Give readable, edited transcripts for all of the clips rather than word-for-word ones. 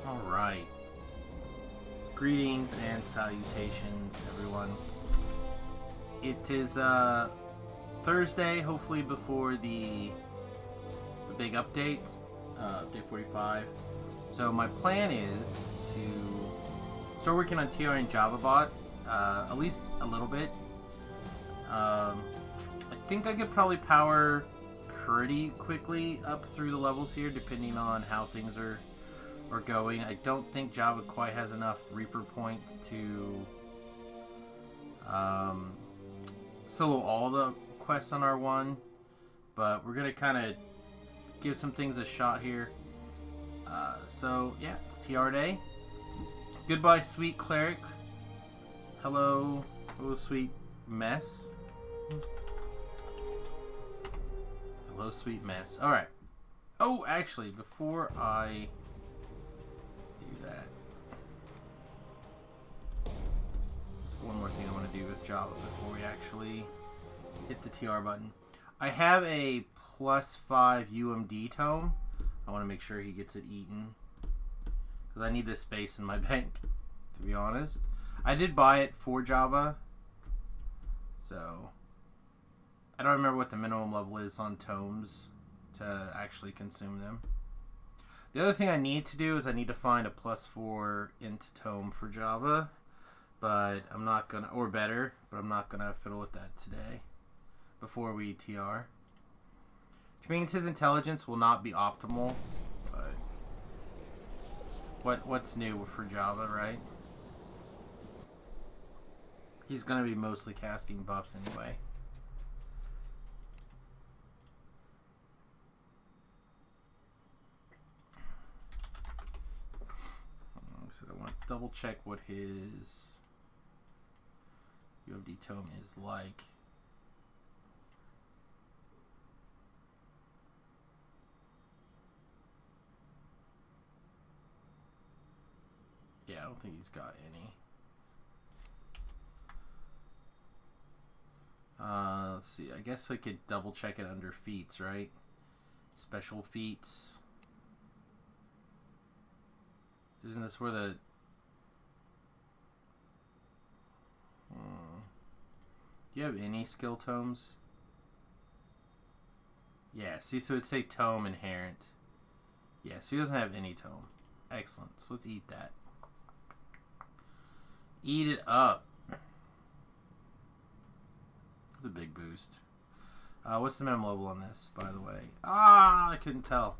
Alright. Greetings and salutations, everyone. It is Thursday, hopefully before the big update, update 45. So my plan is to start working on TRing Javabot, at least a little bit. I think I could probably power pretty quickly up through the levels here, depending on how things are going. I don't think Java quite has enough Reaper points to solo all the quests on R1, but we're gonna kind of give some things a shot here. So yeah, it's TR day. Goodbye, sweet cleric. Hello, sweet mess. Hello, sweet mess. All right. Oh, actually, before I do that, there's one more thing I want to do with Java before we actually hit the TR button. I have a +5 UMD tome. I want to make sure he gets it eaten because I need this space in my bank, to be honest. I did buy it for Java, so I don't remember what the minimum level is on tomes to actually consume them. The other thing I need to do is I need to find a +4 int tome for Java, but I'm not gonna, or better, but I'm not gonna fiddle with that today before we TR. Which means his intelligence will not be optimal, but what's new for Java, right? He's gonna be mostly casting buffs anyway. So I want to double check what his UMD tome is like. Yeah, I don't think he's got any. Let's see. I guess I could double check it under feats, right? Special feats. Isn't this where the... Do you have any skill tomes? Yeah, see, so it'd say tome inherent. Yeah, so he doesn't have any tome. Excellent. So let's eat that. Eat it up. That's a big boost. What's the minimum level on this, by the way? Ah, I couldn't tell.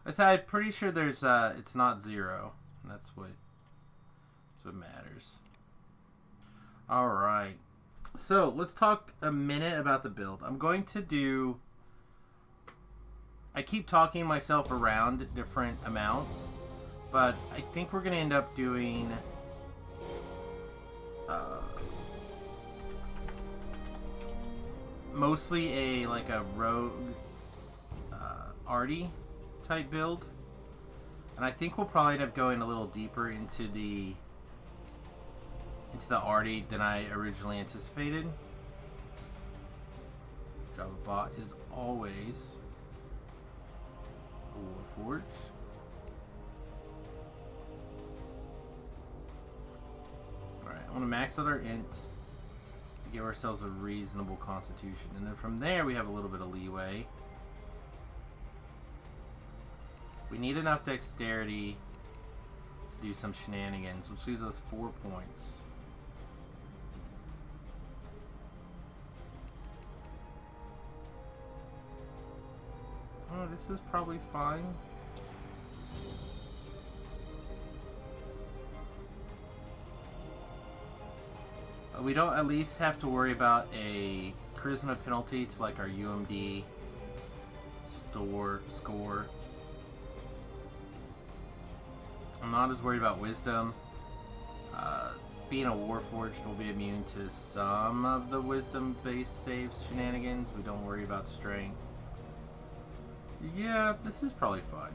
I said I'm pretty sure there's it's not 0. That's what matters. All right. So let's talk a minute about the build. I'm going to do. I keep talking myself around different amounts, but I think we're going to end up doing mostly a rogue arty type build, and I think we'll probably end up going a little deeper into the arty than I originally anticipated. Javabot is always Warforged. Alright, I want to max out our int to give ourselves a reasonable constitution, and then from there we have a little bit of leeway. We need enough dexterity to do some shenanigans, which leaves us 4 points. Oh, this is probably fine. We don't at least have to worry about a charisma penalty to like our UMD score. I'm not as worried about wisdom. Being a Warforged will be immune to some of the wisdom-based saves shenanigans. We don't worry about strength. Yeah, this is probably fine.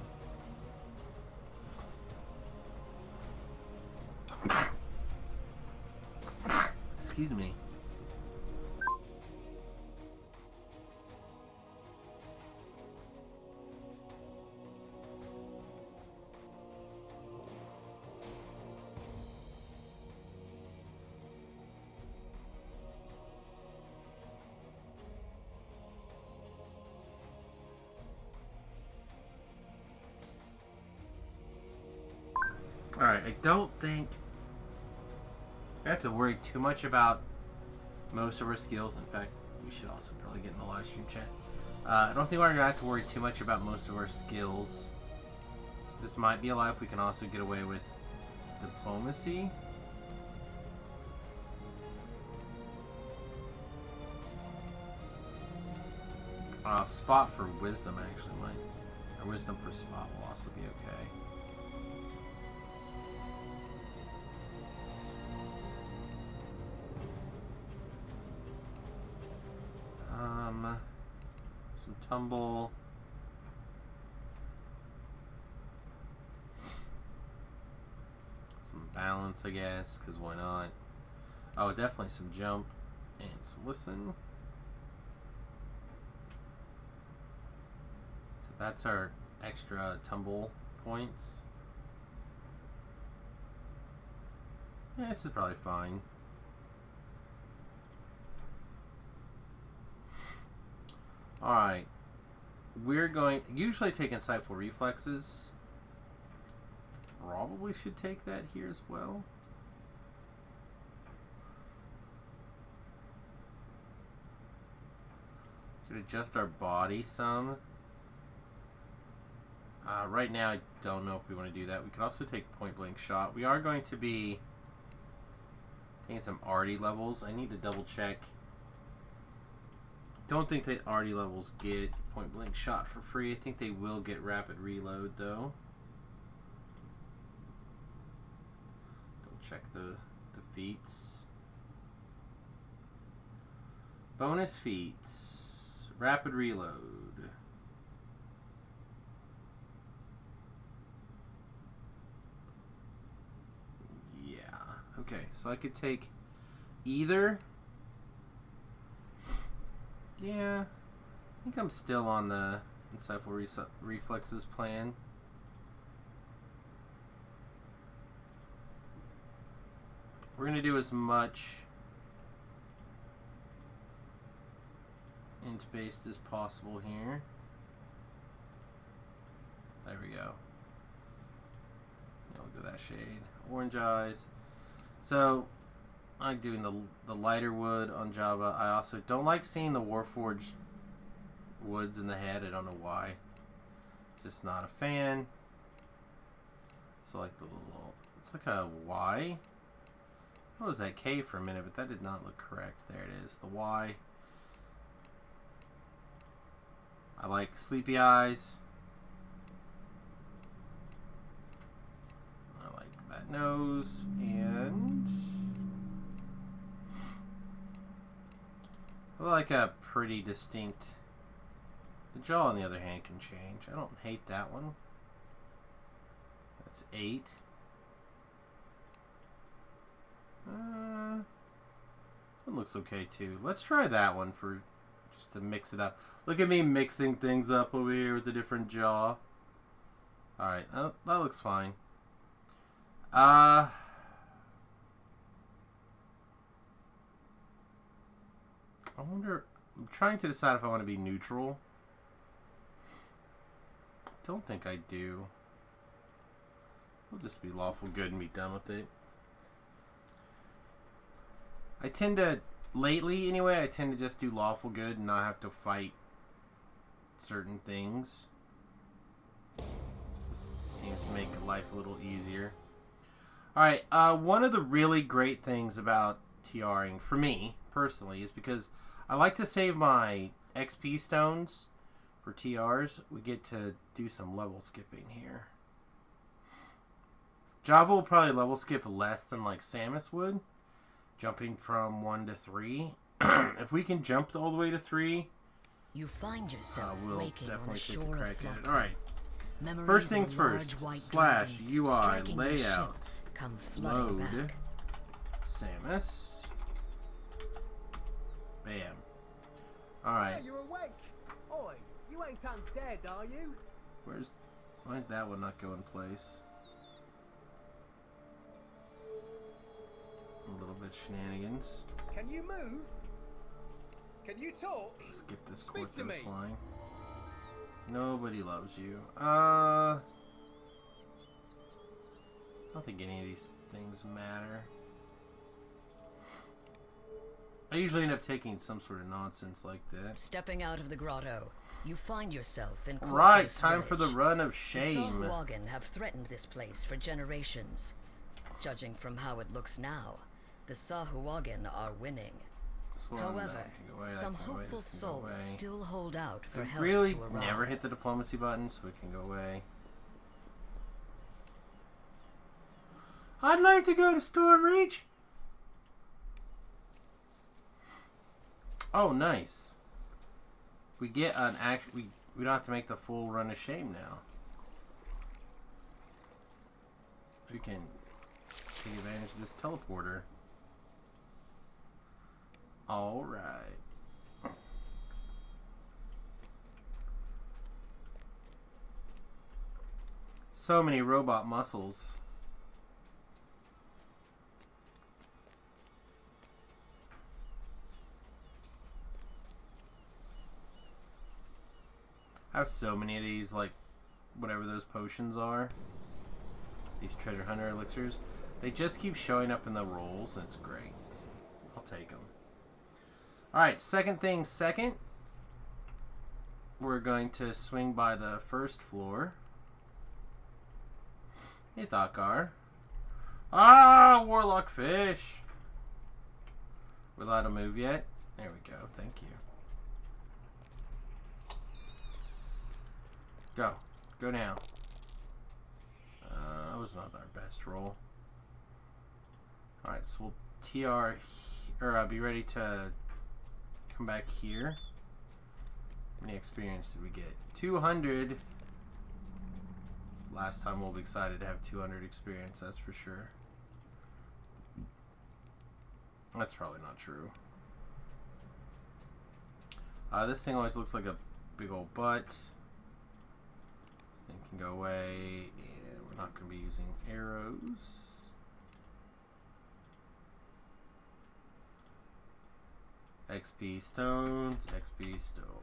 Excuse me. Alright, I don't think I have to worry too much about most of our skills. In fact, we should also probably get in the live stream chat. I don't think we're going to have to worry too much about most of our skills. So this might be a life we can also get away with diplomacy. Spot for wisdom actually might. Or wisdom for spot will also be okay. Some tumble. Some balance, I guess, because why not? Oh, definitely some jump and some listen. So that's our extra tumble points. Yeah, this is probably fine. Alright. We're going... Usually take insightful reflexes. Probably should take that here as well. Could adjust our body some. Right now, I don't know if we want to do that. We could also take point blank shot. We are going to be taking some arty levels. I need to double check. Don't think that arty levels get point blank shot for free. I think they will get rapid reload though. Double check the feats. Bonus feats. Rapid reload. Yeah. Okay, so I could take either. Yeah, I think I'm still on the insightful reflexes plan. We're going to do as much int-based as possible here. There we go. Yeah, we'll go that shade. Orange eyes. So I like doing the lighter wood on Java. I also don't like seeing the Warforged woods in the head. I don't know why. Just not a fan. So like the little... It's like a Y. What was that? K for a minute, but that did not look correct. There it is. The Y. I like sleepy eyes. I like that nose. And... I like a pretty distinct... The jaw, on the other hand, can change. I don't hate that one. That's 8. That looks okay, too. Let's try that one for just to mix it up. Look at me mixing things up over here with the different jaw. Alright, that looks fine. I wonder... I'm trying to decide if I want to be neutral. I don't think I do. We'll just be lawful good and be done with it. I tend to... Lately, anyway, I tend to just do lawful good and not have to fight certain things. This seems to make life a little easier. Alright, one of the really great things about TRing, for me, personally, is because I like to save my XP stones for TRs. We get to do some level skipping here. Java will probably level skip less than like Samius would, jumping from 1 to 3. If we can jump all the way to 3, you find yourself we'll waking definitely on a take shore a crack of at it. flotsam. Alright, first things first, slash UI layout, load, Samius, bam. Alright. Hey, you're awake. Oi, you ain't undead, are you? Why did that one not go in place? A little bit shenanigans. Can you move? Can you talk? Skip this Speak to me. Cortez line. Nobody loves you. don't think any of these things matter. I usually end up taking some sort of nonsense like that. Stepping out of the grotto, you find yourself in Right, Corvus time for the village. run of The shame. Sahuagin have threatened this place for generations. Judging from how it looks now, the Sahuagin are winning. However, some hopeful souls still hold out for help really to arrive. never hit the diplomacy button, so it can go away. I'd like to go to Stormreach. Oh, nice. We get an we don't have to make the full run of shame now. We can take advantage of this teleporter. All right. So many robot muscles. I have so many of these, like, whatever those potions are. These treasure hunter elixirs. They just keep showing up in the rolls, and it's great. I'll take them. Alright, second thing second. We're going to swing by the first floor. Hey, Thakar. Ah, Warlock Fish. We're allowed to move yet? There we go, thank you. Go. Go now. That was not our best roll. Alright, so we'll TR, or be ready to come back here. How many experience did we get? 200. Last time we'll be excited to have 200 experience, that's for sure. That's probably not true. This thing always looks like a big old butt. Thing can go away, and we're not going to be using arrows. XP stones, XP stones.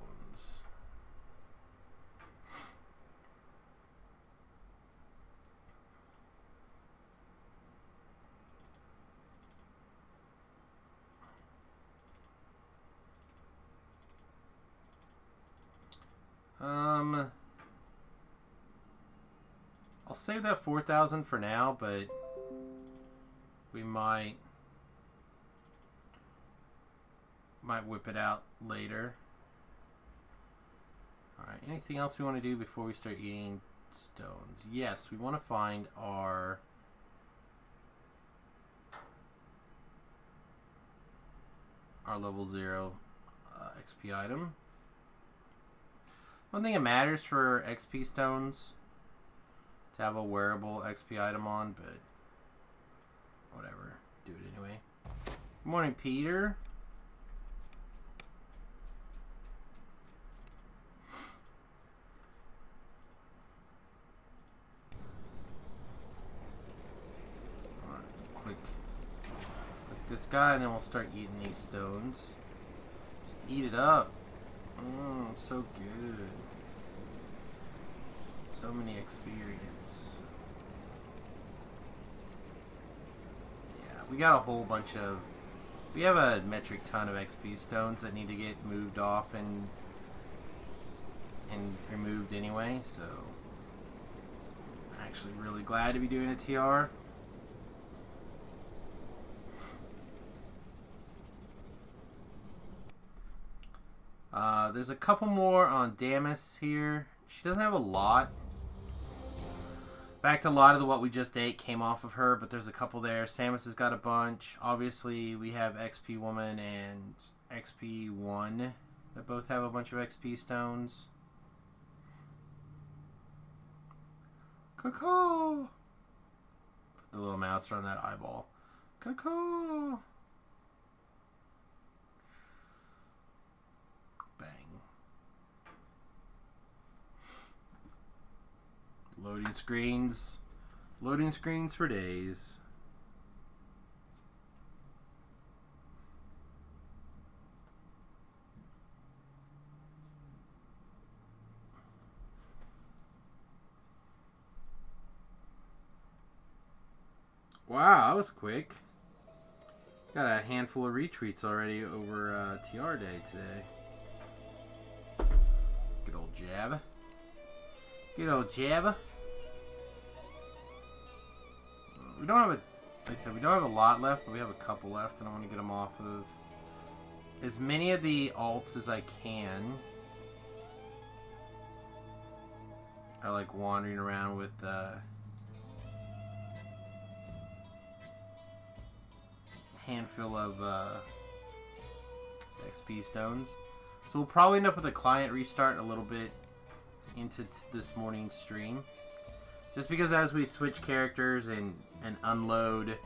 I'll save that 4,000 for now, but we might whip it out later. Alright, anything else we want to do before we start eating stones? Yes, we want to find our level 0 XP item. I don't think it matters for XP stones to have a wearable XP item on, but whatever. Do it anyway. Good morning, Peter. Alright, click this guy, and then we'll start eating these stones. Just eat it up. It's so good. So many experience. Yeah, we got a whole bunch of... We have a metric ton of XP stones that need to get moved off and removed anyway, so... I'm actually really glad to be doing a TR. There's a couple more on Damas here. She doesn't have a lot. In fact, a lot of what we just ate came off of her, but there's a couple there. Samus has got a bunch. Obviously, we have XP Woman and XP 1 that both have a bunch of XP stones. Caw-caw! Put the little mouse on that eyeball. Caw-caw! Loading screens. Loading screens for days. Wow, that was quick. Got a handful of retweets already over TR Day today. Good old Jab. Good old Jab. We don't have like I said, we don't have a lot left, but we have a couple left, and I want to get them off of as many of the alts as I can. I like wandering around with handful of XP stones. So we'll probably end up with a client restart a little bit into this morning's stream. Just because as we switch characters and unload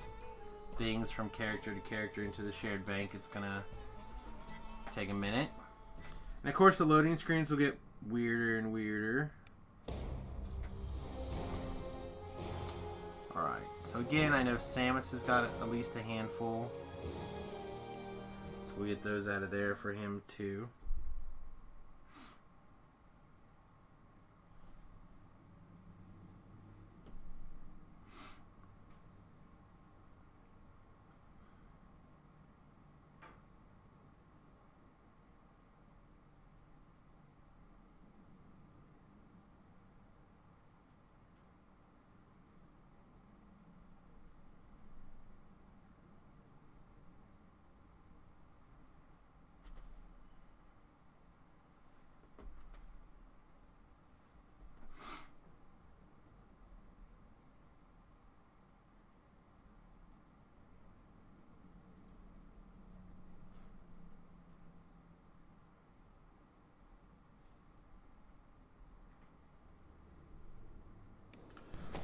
things from character to character into the shared bank, it's gonna take a minute. And of course the loading screens will get weirder and weirder. Alright, so again, I know Samius has got at least a handful. So we'll get those out of there for him too.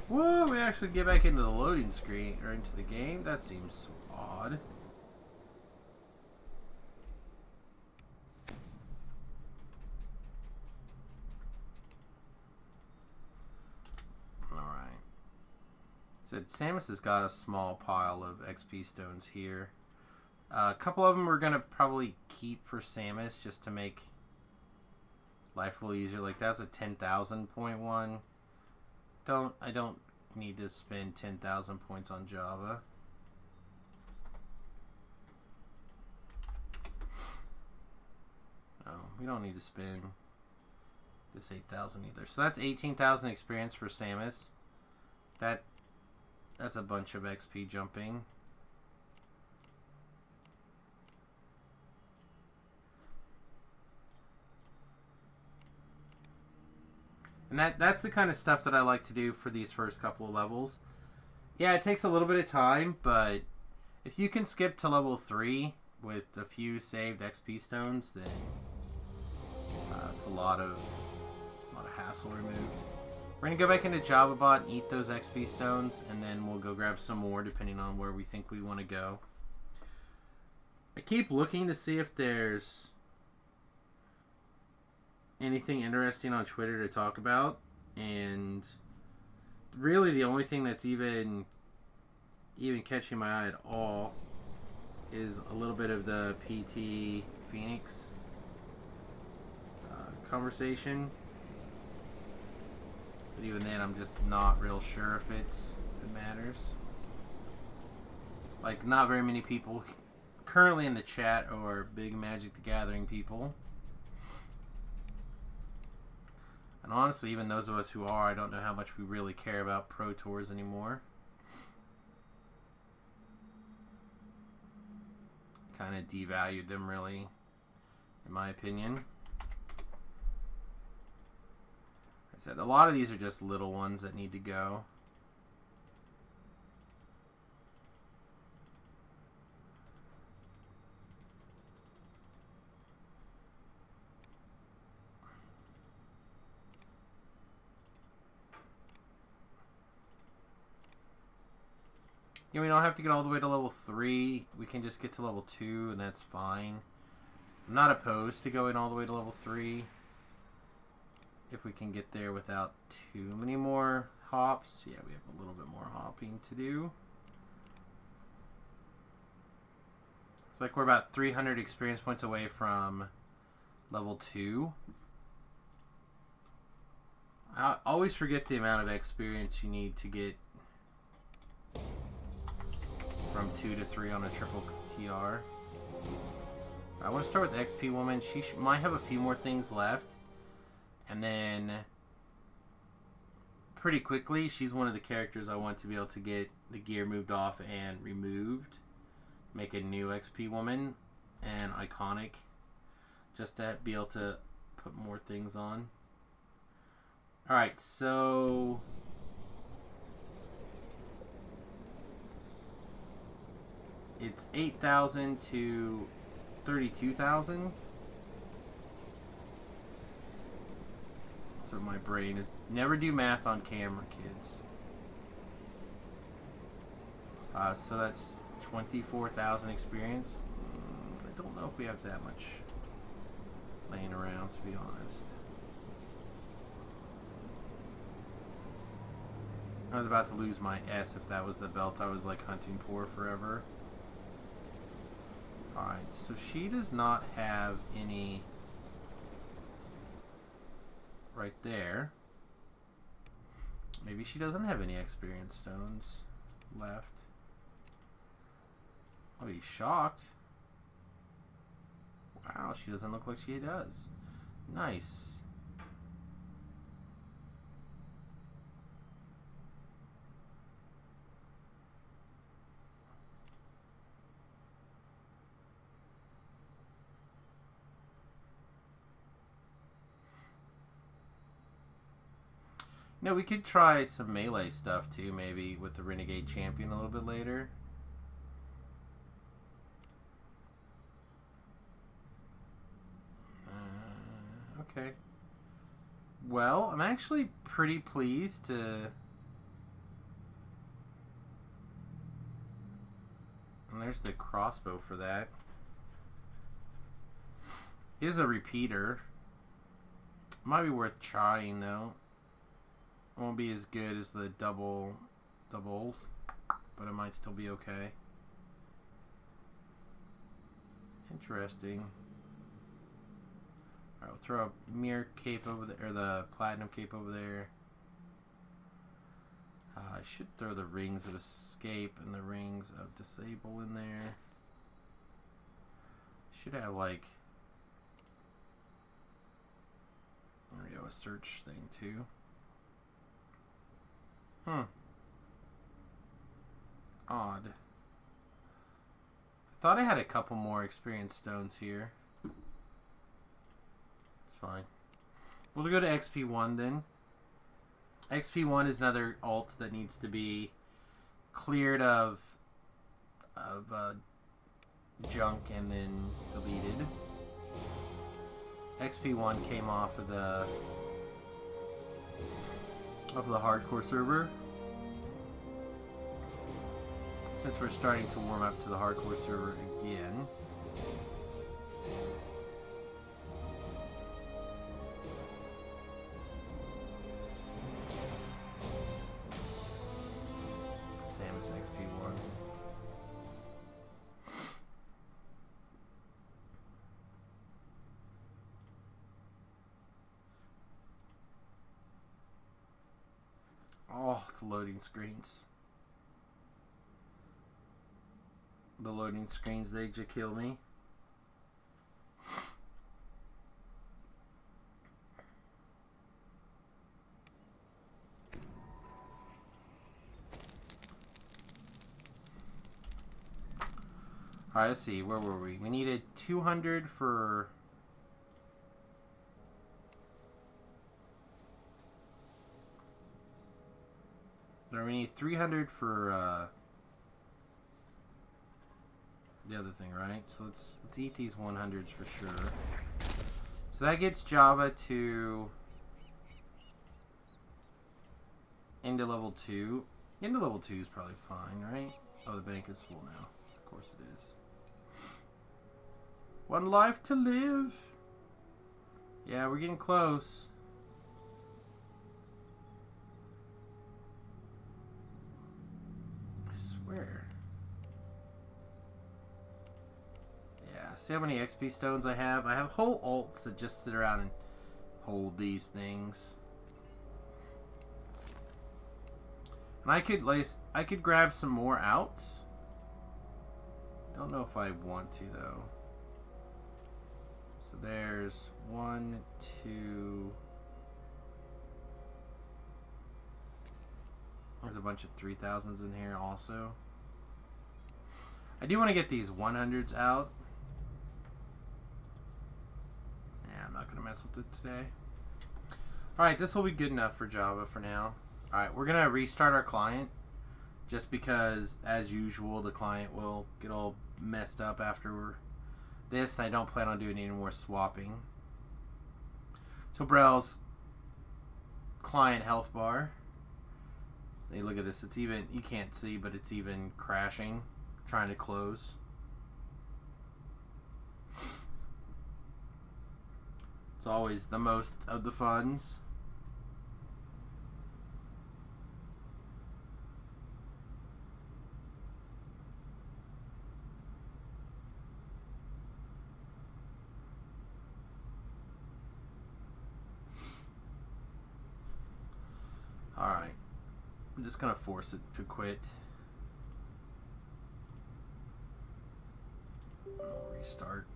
Whoa, we actually get back into the loading screen, or into the game? That seems odd. Alright. So Samius has got a small pile of XP stones here. A couple of them we're going to probably keep for Samius just to make life a little easier. Like that's a 10,000 point one. I don't need to spend 10,000 points on Java. No, we don't need to spend this 8,000 either. So that's 18,000 experience for Samius. That's a bunch of XP jumping. And that's the kind of stuff that I like to do for these first couple of levels. Yeah, it takes a little bit of time, but if you can skip to level 3 with a few saved XP stones, then it's a lot of hassle removed. We're going to go back into Javabot and eat those XP stones, and then we'll go grab some more depending on where we think we want to go. I keep looking to see if there's anything interesting on Twitter to talk about, and really the only thing that's even catching my eye at all is a little bit of the PT Phoenix conversation, but even then I'm just not real sure if it matters. Like, not very many people currently in the chat are big Magic the Gathering people. And honestly, even those of us who are, I don't know how much we really care about Pro Tours anymore. Kind of devalued them, really, in my opinion. I said, a lot of these are just little ones that need to go. Yeah, we don't have to get all the way to level 3. We can just get to level 2, and that's fine. I'm not opposed to going all the way to level 3. If we can get there without too many more hops. Yeah, we have a little bit more hopping to do. It's like we're about 300 experience points away from level 2. I always forget the amount of experience you need to get from 2 to 3 on a triple TR. I want to start with XP Woman. She might have a few more things left. And then, pretty quickly, she's one of the characters I want to be able to get the gear moved off and removed. Make a new XP Woman and iconic. Just to be able to put more things on. Alright, so... it's 8,000 to 32,000. So my brain is... never do math on camera, kids. So that's 24,000 experience. I don't know if we have that much laying around, to be honest. I was about to lose my S if that was the belt I was like hunting for forever. Alright, so she does not have any right there. Maybe she doesn't have any experience stones left. I'll be shocked. Wow, she doesn't look like she does. Nice. No, we could try some melee stuff too, maybe with the Renegade Champion a little bit later. Okay. Well, I'm actually pretty pleased to... and there's the crossbow for that. Here's a repeater. Might be worth trying though. Won't be as good as the doubles, but it might still be okay. Interesting. Alright, we'll throw a mirror cape over there, or the platinum cape over there. I should throw the rings of escape and the rings of disable in there. Should have like, there we go, a search thing too. Odd. I thought I had a couple more experience stones here. It's fine. We'll go to XP1 then. XP1 is another alt that needs to be cleared of junk and then deleted. XP1 came off of the hardcore server. Since we're starting to warm up to the hardcore server again. Samius XP1. Oh, the loading screens. The loading screens, they just kill me. Alright, let's see. Where were we? We needed 200 for... no, we need 300 for the other thing, right? So let's eat these 100s for sure. So that gets Java to into level 2. Into level 2 is probably fine, right? Oh, the bank is full now. Of course it is. One life to live. Yeah, we're getting close. I swear. Yeah, see how many XP stones I have? I have whole alts that just sit around and hold these things. And I could grab some more out. Don't know if I want to, though. So there's 1, 2... There's a bunch of 3000s in here also. I do want to get these 100s out. Yeah, I'm not going to mess with it today. Alright, this will be good enough for Java for now. Alright, we're going to restart our client. Just because, as usual, the client will get all messed up after this. And I don't plan on doing any more swapping. So browse client health bar. Hey, look at this. It's even, you can't see, but it's even crashing, trying to close. It's always the most of the funds. Alright. I'm just going to force it to quit. We'll restart.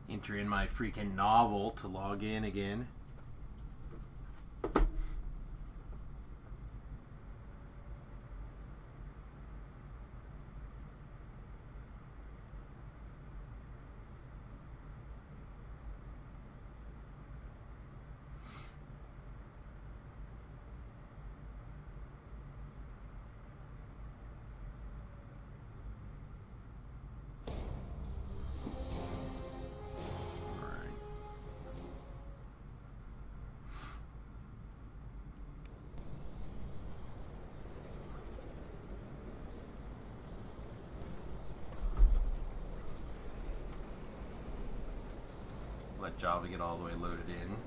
Enter in my freaking novel to log in again. Let Java get all the way loaded in.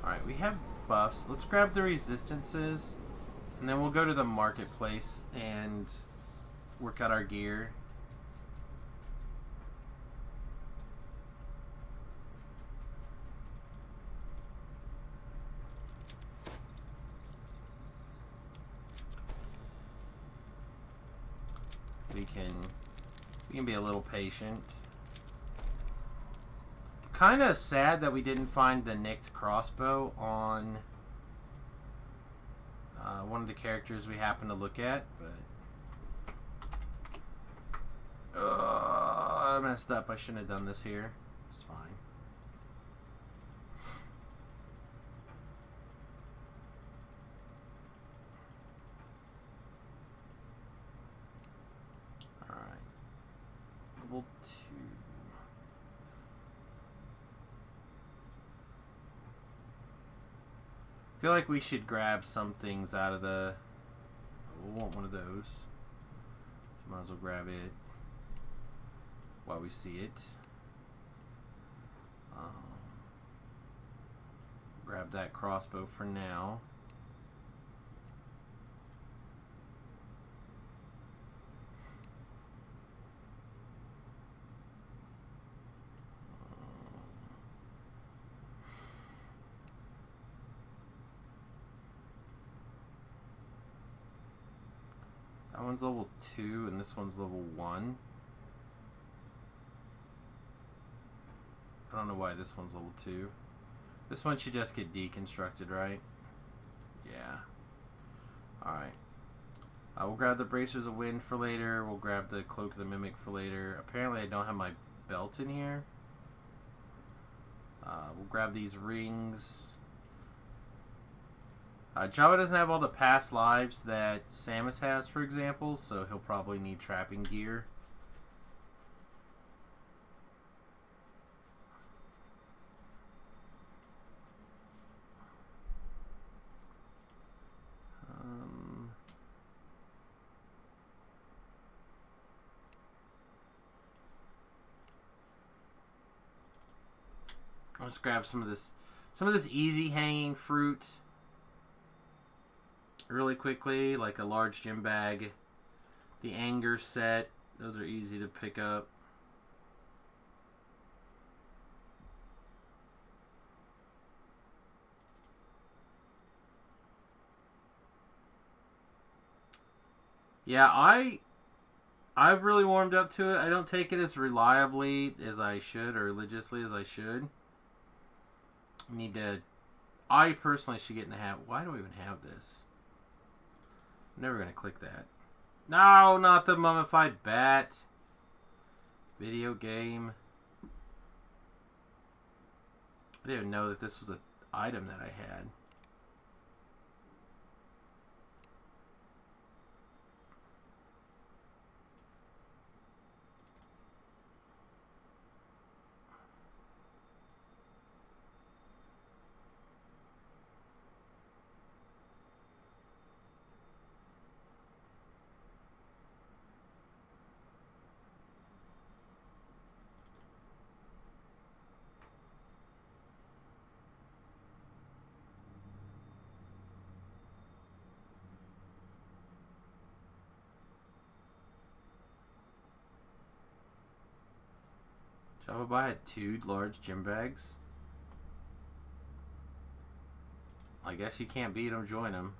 Alright, we have buffs. Let's grab the resistances, and then we'll go to the marketplace and work out our gear. We can be a little patient. Kind of sad that we didn't find the nicked crossbow on one of the characters we happen to look at, but I messed up. I shouldn't have done this here. It's fine. Level 2. I feel like we should grab some things out of the... We'll want one of those. Might as well grab it while we see it. Grab that crossbow for now. That one's level 2 and this one's level 1. I don't know why this one's level 2. This one should just get deconstructed, right? Yeah. Alright. We'll grab the Bracers of Wind for later. We'll grab the Cloak of the Mimic for later. Apparently I don't have my belt in here. We'll grab these rings. Java doesn't have all the past lives that Samius has, for example, so he'll probably need trapping gear. I'll just grab some of this easy hanging fruit. really quickly, like a large gym bag. The anger set, those are easy to pick up. Yeah, I've really warmed up to it. I don't take it as reliably as I should, or religiously as I should. I personally should get in the habit. Why do I even have this? I'm never going to click that. No, not the mummified bat. Video game. I didn't even know that this was an item that I had. Javabot had 2 large gym bags. I guess you can't beat him, join him.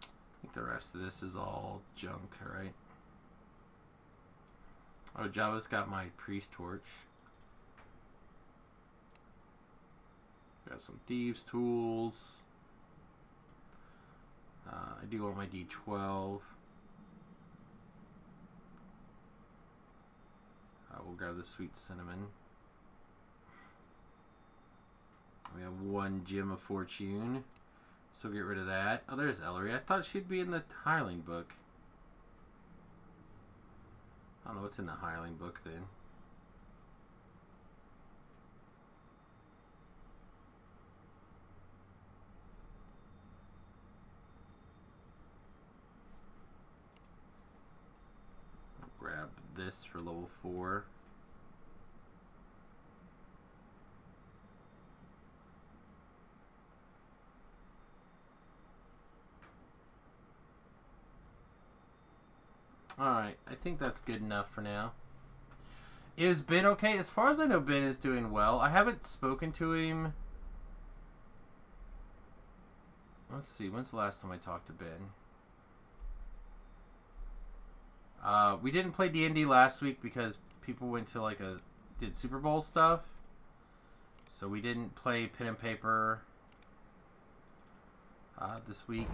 I think the rest of this is all junk, right? Oh, Java's got my priest torch. Got some thieves tools. I do want my D12. We'll grab the sweet cinnamon. We have 1 gem of fortune, so get rid of that. Oh, there's Ellery. I thought she'd be in the hireling book. I don't know what's in the hireling book then. Grab this for level 4. Alright, I think that's good enough for now. Is Ben okay? As far as I know, Ben is doing well. I haven't spoken to him. Let's see, when's the last time I talked to Ben? We didn't play D&D last week because people went to did Super Bowl stuff. So we didn't play pen and paper this week.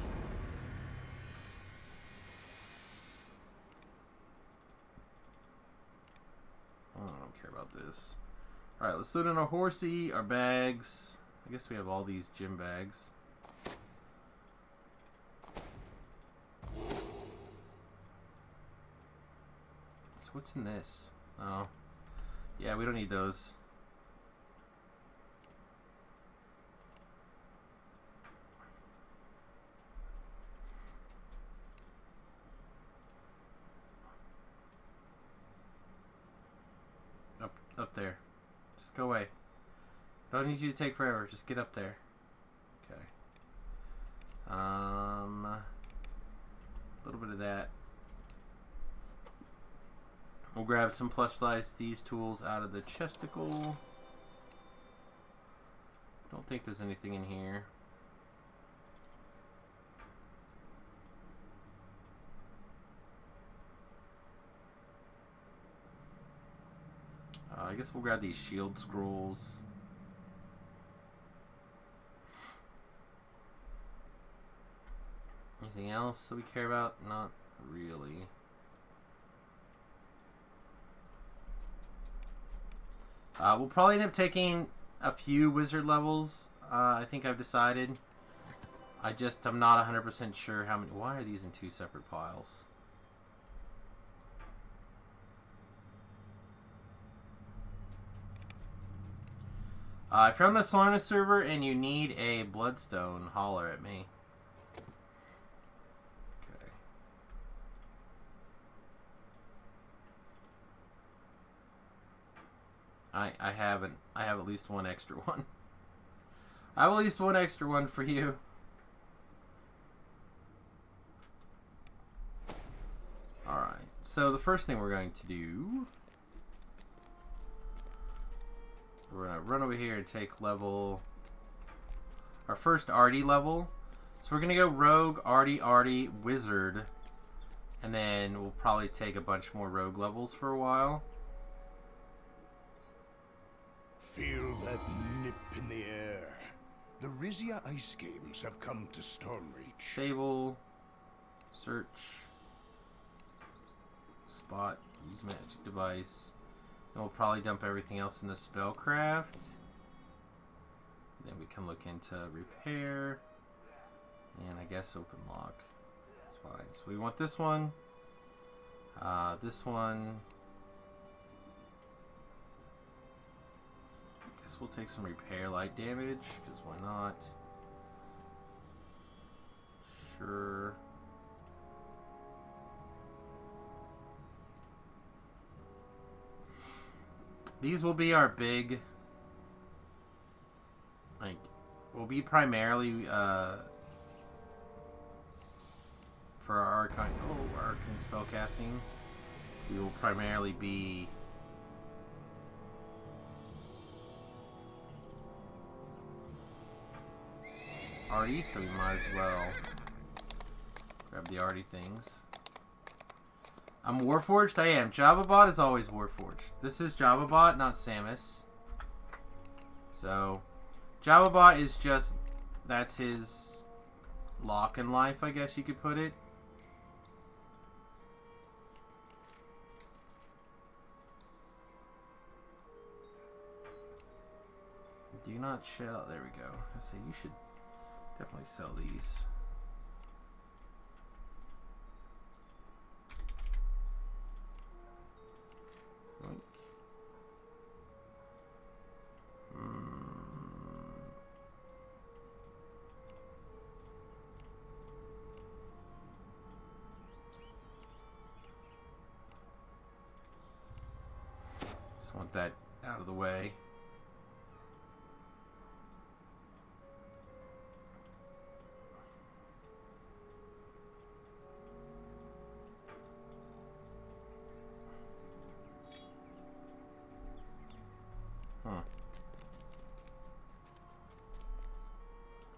I don't care about this. Alright, let's load in our horsey, our bags. I guess we have all these gym bags. So what's in this? Oh. Yeah, we don't need those. Up there. Just go away. I don't need you to take forever. Just get up there. Okay. A little bit of that. We'll grab some +5 these tools out of the chesticle. Don't think there's anything in here. I guess we'll grab these shield scrolls. Anything else that we care about? Not really. We'll probably end up taking a few wizard levels. I think I've decided. I'm not 100% sure how many. Why are these in 2 separate piles? If you're on the Solana server and you need a bloodstone, holler at me. I have at least one extra one. I have at least one extra one for you. Alright, so the first thing we're going to do, we're going to run over here and take our first Artie level. So we're going to go Rogue, Artie, Wizard, and then we'll probably take a bunch more Rogue levels for a while. Feel that nip in the air. The Rizia Ice Games have come to Stormreach. Sable, search, spot, use magic device. Then we'll probably dump everything else in the spellcraft. Then we can look into repair. And I guess open lock. That's fine. So we want this one. This one. I guess we'll take some repair light damage, because why not? Sure. These will be our big, like, will be primarily for our arcane spellcasting. We will primarily be Artie, so we might as well grab the Artie things. I'm Warforged? I am. Javabot is always Warforged. This is Javabot, not Samius. So, Javabot is just, that's his lock in life, I guess you could put it. Do not shell. There we go. I say you should definitely sell these. Just want that out of the way.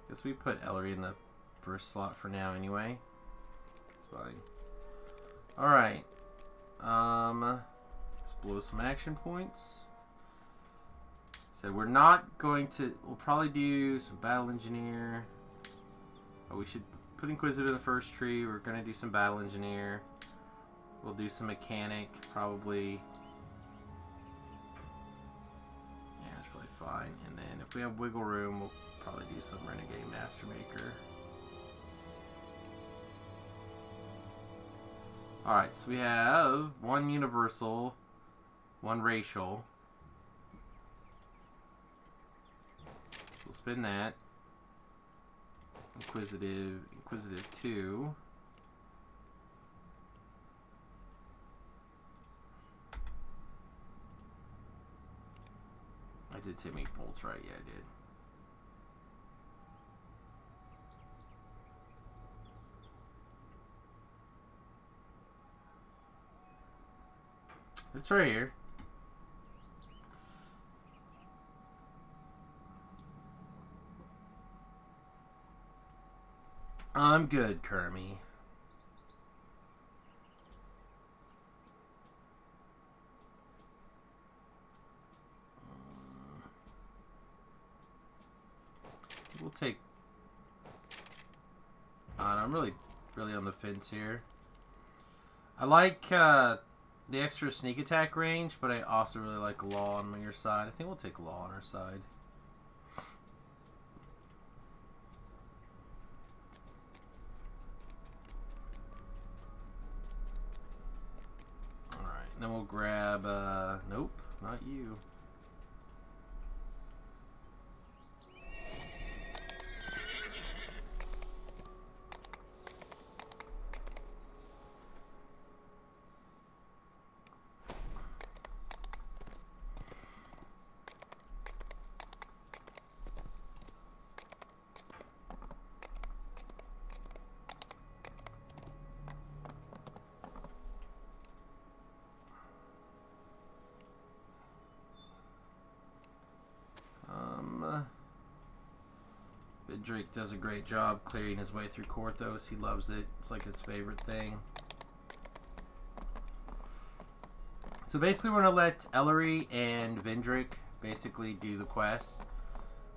Guess we put Ellery in the first slot for now anyway. It's fine. Alright. Let's blow some action points. So we're not going to, we'll probably do some Battle Engineer. Oh, we should put Inquisitor in the first tree. We're going to do some Battle Engineer. We'll do some Mechanic, probably. Yeah, that's probably fine. And then if we have wiggle room, we'll probably do some Renegade Master Maker. Alright, so we have one universal, one racial. We'll spin that. Inquisitive 2. I did take make bolts, right? Yeah, I did. It's right here. I'm good, Kermie. We'll take... I'm really on the fence here. I like the extra sneak attack range, but I also really like Law on your side. I think we'll take Law on our side. Alright, then we'll grab, nope, not you. Drake does a great job clearing his way through Korthos. He loves it. It's like his favorite thing. So basically we're going to let Ellery and Vindrick basically do the quests.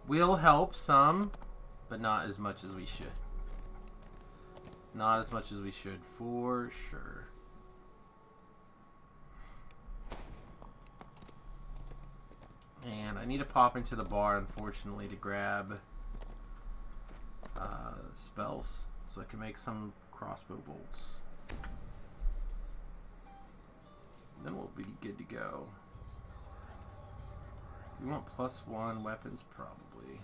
We'll help some, but not as much as we should. Not as much as we should, for sure. And I need to pop into the bar, unfortunately, to grab spells so I can make some crossbow bolts. Then we'll be good to go. We want +1 weapons, probably.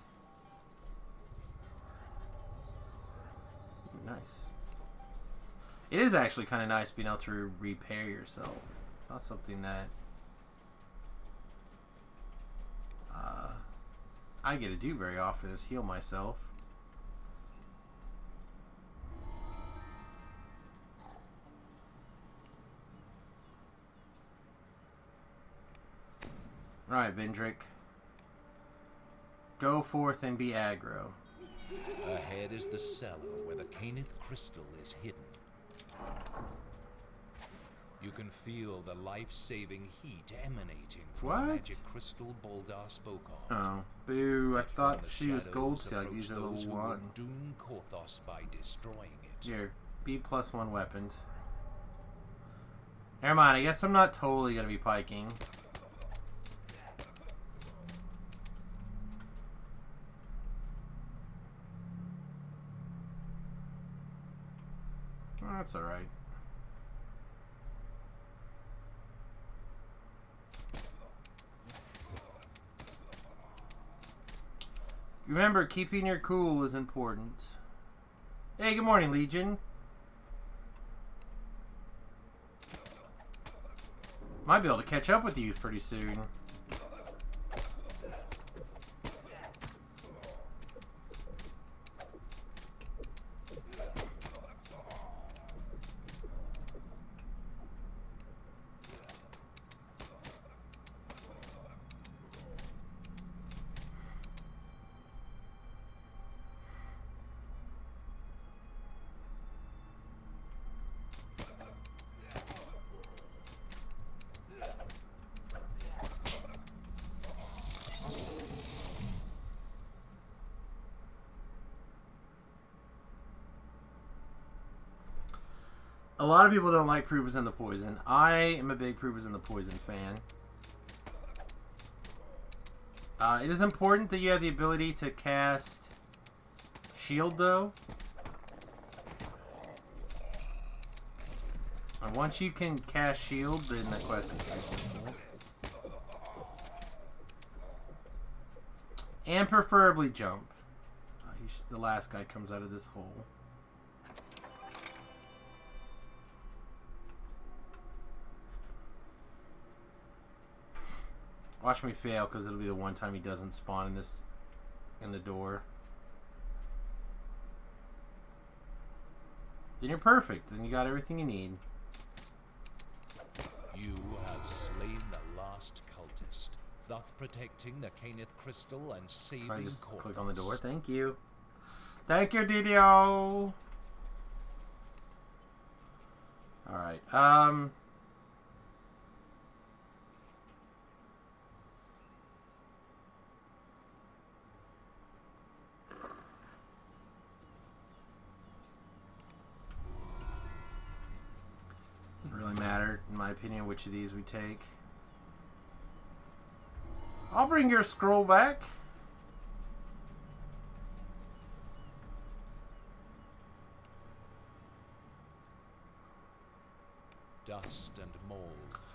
Nice. It is actually kind of nice being able to repair yourself. Not something that I get to do very often, is heal myself. Alright, Vindrick. Go forth and be aggro. Ahead is the cellar where the Caneth crystal is hidden. You can feel the life-saving heat emanating from the magic crystal Boldar spoke of. Oh, boo! I thought she was gold, so I'd use her level 1. Doom Korthos by destroying it. Here, be +1 weapons. Never mind. I guess I'm not totally gonna be piking. Oh, that's all right. Remember, keeping your cool is important. Hey, good morning, Legion. Might be able to catch up with you pretty soon. A lot of people don't like Provers in the Poison. I am a big Provers in the Poison fan. It is important that you have the ability to cast Shield, though. And once you can cast Shield, then the quest is pretty simple. And preferably jump. The last guy comes out of this hole. Watch me fail, because it'll be the one time he doesn't spawn in the door. Then you're perfect. Then you got everything you need. You have slain the last cultist, thus protecting the Caneth crystal and saving I just Korthos. click on the door. Thank you. Thank you, DDO. Alright, doesn't really matter, in my opinion, which of these we take. I'll bring your scroll back. Dust and mold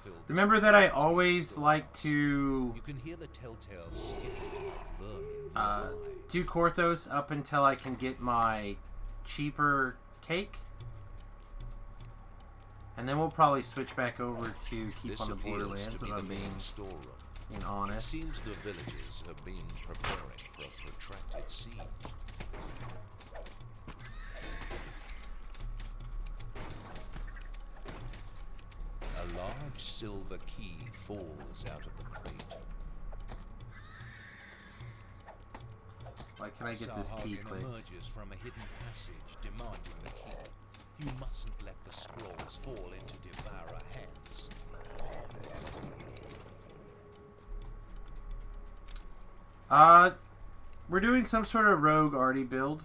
filled. Remember that I always like to You can hear the telltale skipping of vermin. do Korthos up until I can get my cheaper cake. And then we'll probably switch back over to keep This on the appears Borderlands to if be I'm the main storeroom. being It honest. seems the villagers have been preparing for a protracted siege. A large silver key falls out of the crate. Why can't I get this key Sahuagin clicked? emerges from a hidden passage demanding the key. You mustn't let the scrolls fall into devourer hands. We're doing some sort of rogue arty build.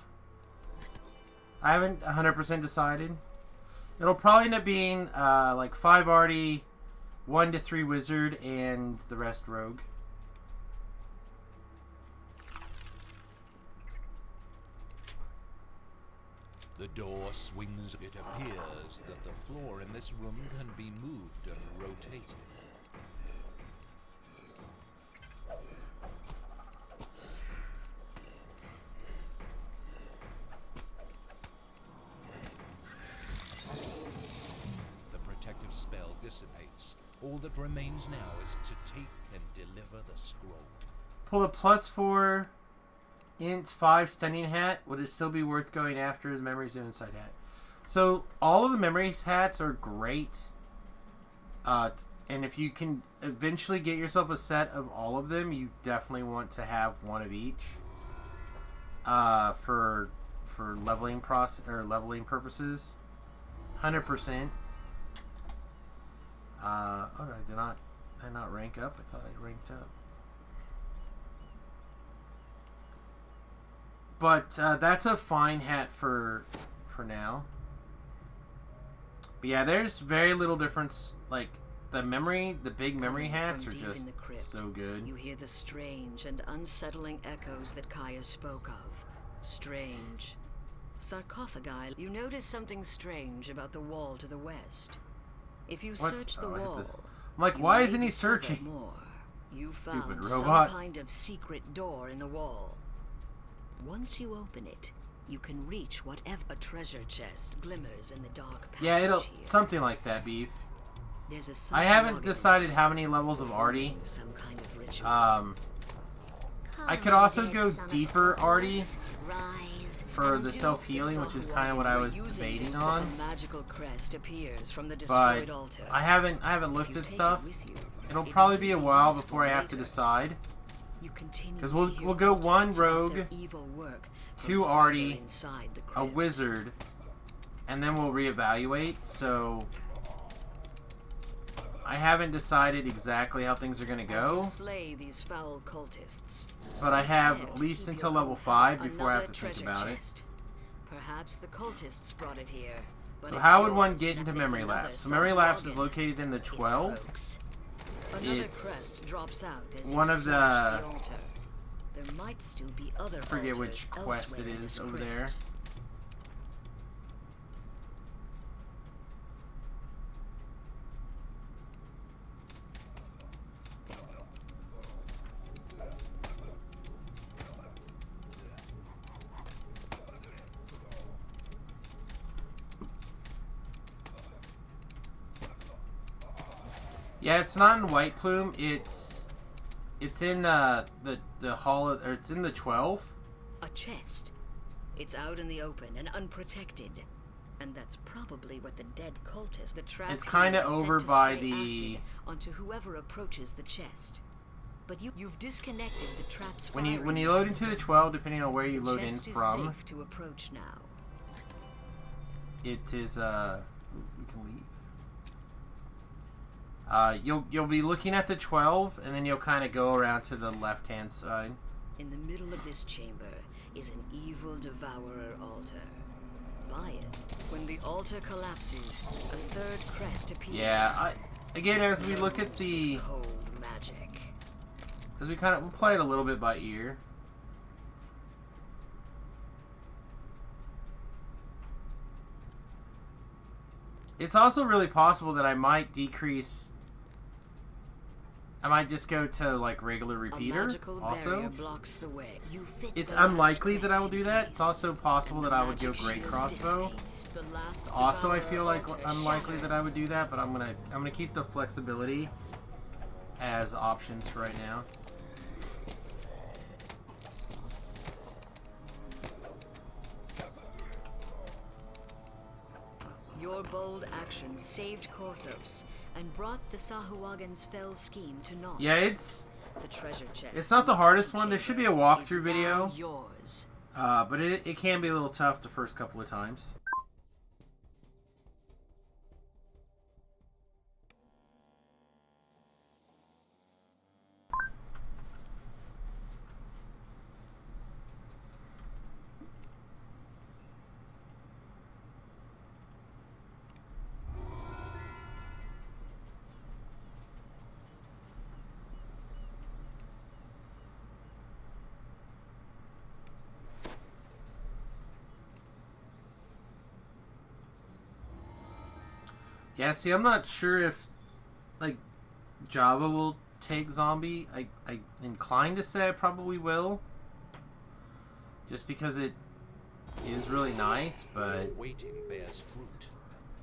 I haven't 100% decided. It'll probably end up being like 5 arty, 1 to 3 wizard, and the rest rogue. The door swings. It appears that the floor in this room can be moved and rotated. The protective spell dissipates. All that remains now is to take and deliver the scroll. Pull a +4 int 5 stunning hat. Would it still be worth going after the memories of inside hat? So all of the memories hats are great. And if you can eventually get yourself a set of all of them, you definitely want to have one of each. For leveling leveling purposes. 100%. Oh, did I not rank up? I thought I ranked up. But that's a fine hat for now. But yeah, there's very little difference. Like the big memory hats are just so good. You hear the strange and unsettling echoes that Kaya spoke of. Strange. Sarcophagi. You notice something strange about the wall to the west. If you search the wall, I'm like, why isn't he searching? More. You Stupid found robot. some kind of secret door in the wall. Once you open it, you can reach whatever a treasure chest glimmers in the dark passage. Yeah, it'll here. something like that, Beef. There's a I haven't decided how many levels of arty. Some kind of ritual. I could also go deeper arty for the self-healing, which is kind of what I was debating on. A magical crest appears from the But destroyed altar. I haven't looked at stuff. It'll probably be a while before I have to decide. Because we'll go 1 rogue, 2 arty, a wizard, and then we'll reevaluate. So I haven't decided exactly how things are going to go. Slay these foul cultists. But I have at least until level 5 before I have to think about it. Perhaps the cultists brought it here. So how would one get into memory lapse? So memory lapse is located in the 12. It's one of the... There might still be other I forget which quest it is over there. Yeah, it's not in White Plume. It's in the hall, or it's in the 12. A chest. It's out in the open and unprotected, and that's probably what the dead cultist, the trap. It's kind of over by the. Onto whoever approaches the chest. But you've disconnected the trap's when you load into the 12, depending on where you load in from. Safe to approach now. It is we can leave. You'll be looking at the 12, and then you'll kind of go around to the left-hand side. In the middle of this chamber is an evil devourer altar. By it, when the altar collapses, a third crest appears. Yeah, again, as we look at the cold magic, as we'll play it a little bit by ear. It's also really possible that I might decrease. I might just go to like regular repeater. Also, blocks the way. It's unlikely that I will do that. It's also possible that I would go great crossbow. It's also, I feel like, unlikely that I would do that, but I'm gonna keep the flexibility as options for right now. Your bold action saved Korthos and brought the Sahuagin's fell scheme to naught. Yeah, The treasure chest. It's not the hardest one. There should be a walkthrough video. Yours. But it can be a little tough the first couple of times. Yeah, see, I'm not sure if, like, Java will take zombie. I'm inclined to say I probably will. Just because it is really nice, but... Waiting bears fruit.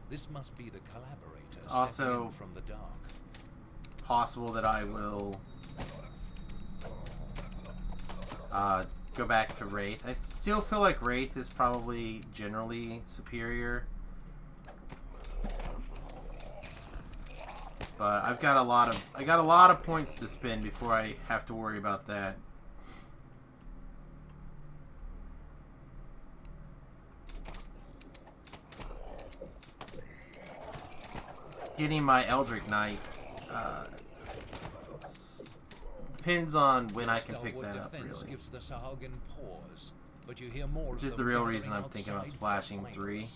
This must be the collaborator. It's also from the dark. Possible that I will go back to Wraith. I still feel like Wraith is probably generally superior. But I got a lot of points to spend before I have to worry about that. Getting my Eldritch Knight depends on when I can pick that up, really. Gives the Sahagin pause, but you hear more Which is the real reason I'm thinking about splashing 3.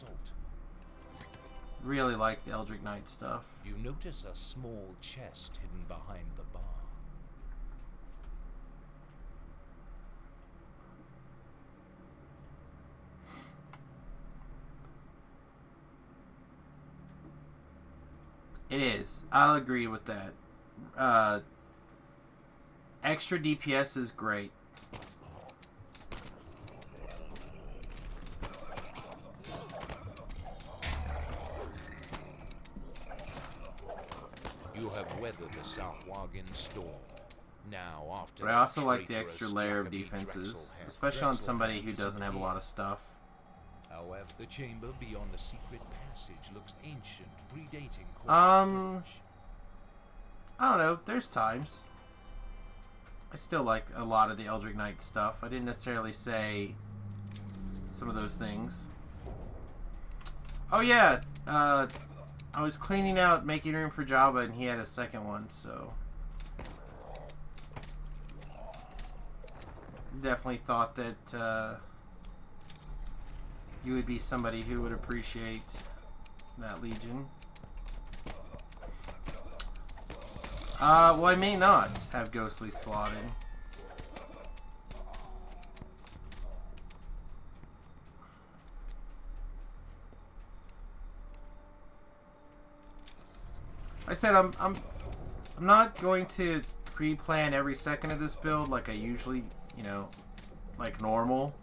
Really like the Eldritch Knight stuff. You notice a small chest hidden behind the bar. It is. I'll agree with that. Extra DPS is great. You have weathered the Southwagen storm. Now, after But I also like the extra layer of defenses, especially on somebody who doesn't have a lot of stuff. However, the chamber beyond the secret passage looks ancient, predating. I don't know. There's times. I still like a lot of the Eldritch Knight stuff. I didn't necessarily say some of those things. Oh yeah, I was cleaning out, making room for Java, and he had a second one, so... Definitely thought that you would be somebody who would appreciate that Legion. Well, I may not have Ghostly slotted. I said I'm not going to pre-plan every second of this build like I usually, you know, like normal.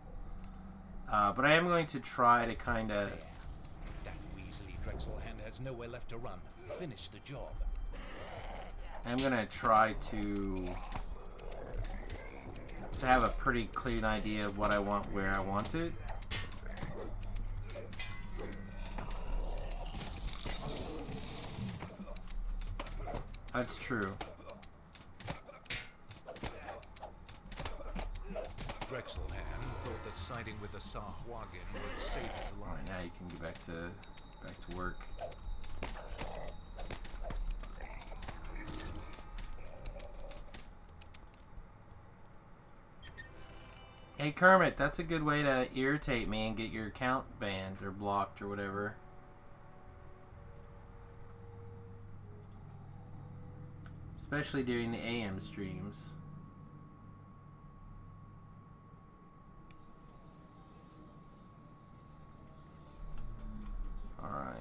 But I am going to try to kind of... That Weasley Drexelhand has nowhere left to run. Finish the job. I'm going to try to have a pretty clean idea of what I want, where I want it. That's true. Drexelhand thought that siding with the Sahwagan would save his life. Alright, now you can get back to work. Hey Kermit, that's a good way to irritate me and get your account banned or blocked or whatever. Especially during the AM streams. Alright.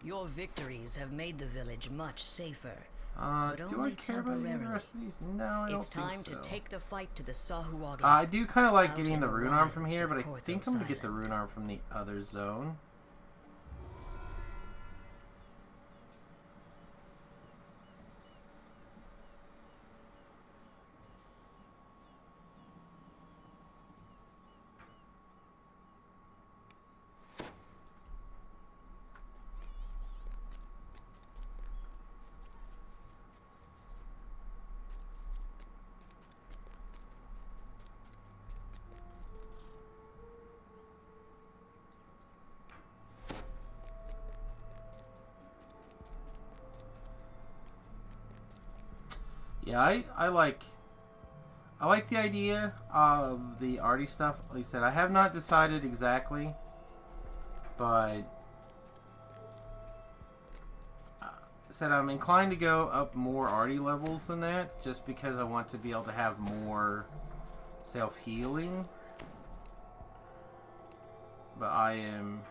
Your victories have made the village much safer. Do I care about any of the rest of these? No, I don't think so. It's time to take the fight to the Sahuagin. I do kind of like getting the rune arm from here, but I think I'm going to get the rune arm from the other zone. Yeah, I like the idea of the arty stuff. Like I said, I have not decided exactly, but said I'm inclined to go up more arty levels than that, just because I want to be able to have more self-healing. But I am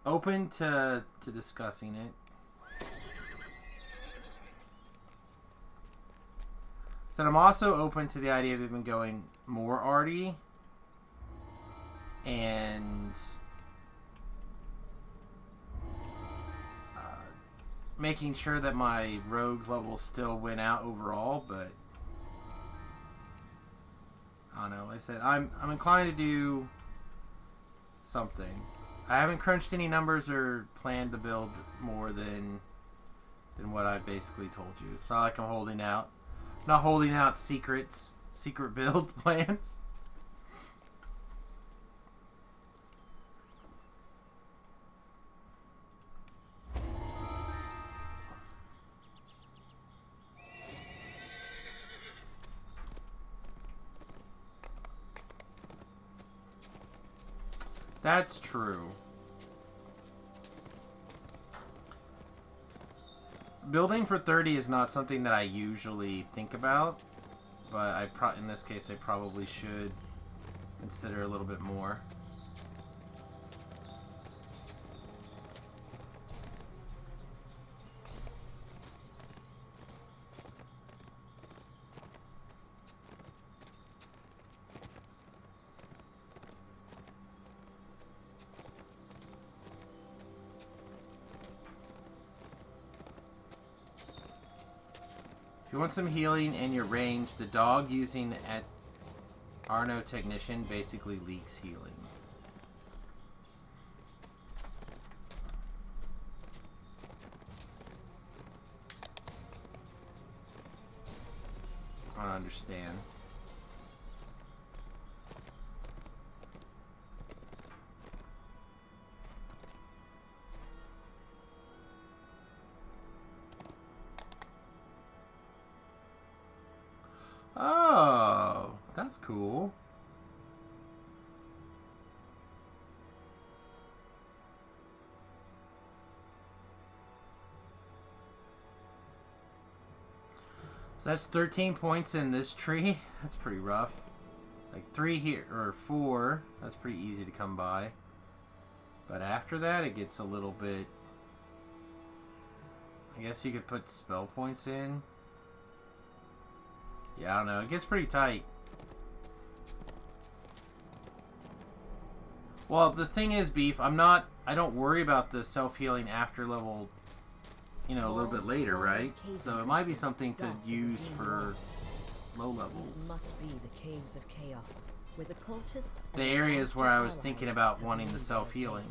open to discussing it. So I'm also open to the idea of even going more arty and making sure that my rogue level still went out overall, but I don't know. Like I said, I'm inclined to do something. I haven't crunched any numbers or planned to build more than what I basically told you. It's not like I'm holding out. Not holding out secret build plans. That's true. Building for 30 is not something that I usually think about, but in this case I probably should consider a little bit more. If you want some healing in your range, the dog using at Arno Technician basically leaks healing. I don't understand. Oh, that's cool. So that's 13 points in this tree. That's pretty rough. Like 3 here, or 4. That's pretty easy to come by. But after that, it gets a little bit... I guess you could put spell points in. Yeah, I don't know. It gets pretty tight. Well, the thing is, Beef, I don't worry about the self-healing after level, a little bit later, right? So it might be something to use for low levels. Must be the caves of chaos, where the cultists The areas where I was thinking about wanting the self-healing.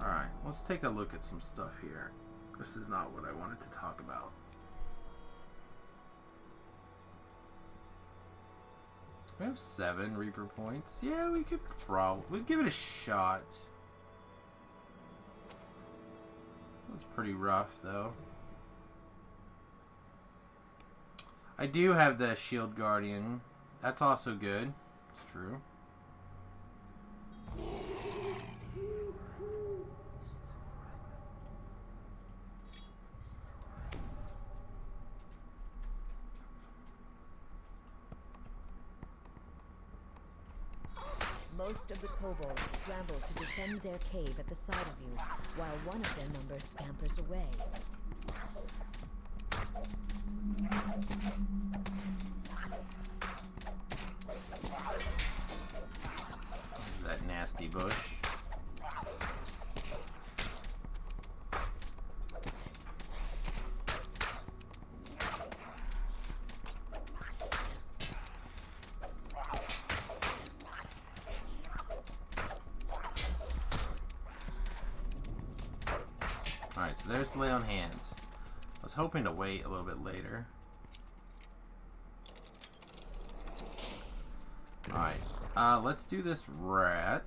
Alright, let's take a look at some stuff here. This is not what I wanted to talk about. We have 7 Reaper points. Yeah, we could we'd give it a shot. It's pretty rough, though. I do have the Shield Guardian. That's also good. It's true. Most of the kobolds scramble to defend their cave at the side of you, while one of their numbers scampers away. There's that nasty bush. Alright, so there's the lay on hands. I was hoping to wait a little bit later. Alright, let's do this rat.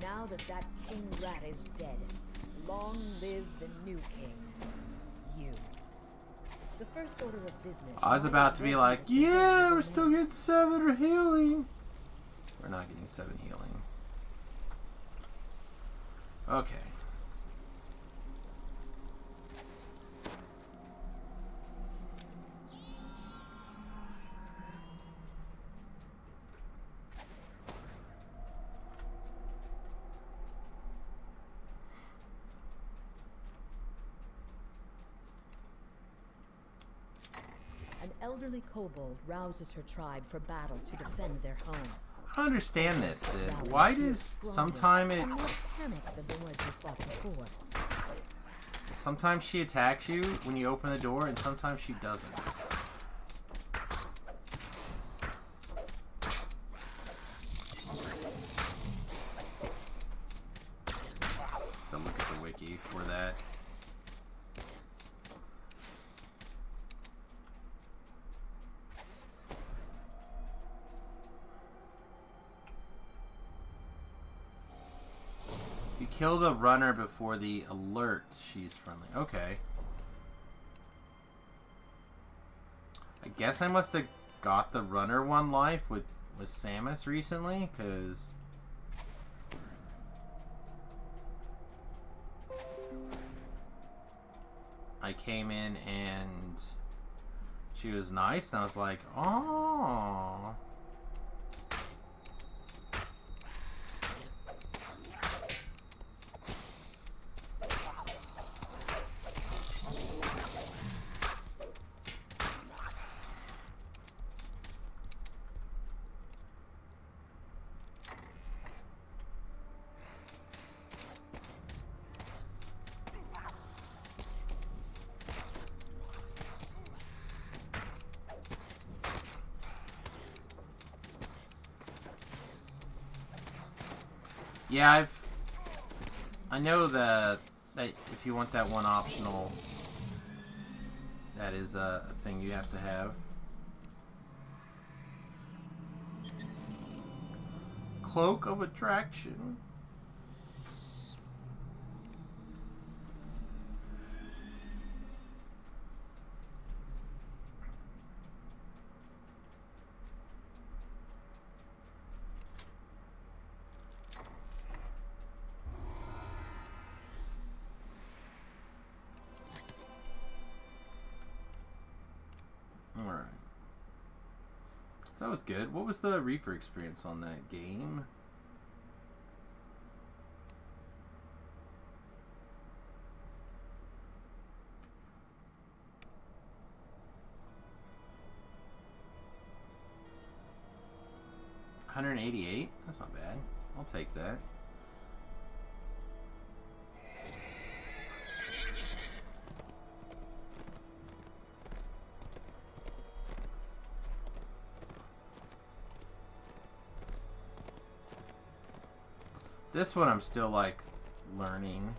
Now that that king rat is dead, long live the new king. You. The first order of business. I was about to be like, yeah, we're still getting 7 healing. We're not getting 7 healing. Okay. An elderly kobold rouses her tribe for battle to defend their home. I understand this. Then why does sometimes sometimes she attacks you when you open the door, and sometimes she doesn't. To look at the wiki for that. You kill the runner before the alert. She's friendly. Okay. I guess I must have got the runner 1 life with Samius recently, because I came in and she was nice, and I was like, oh. Yeah, I know that if you want that one optional, that is a thing you have to have. Cloak of Attraction. Alright. That was good. What was the Reaper experience on that game? $188? That's not bad. I'll take that. This one I'm still, like, learning.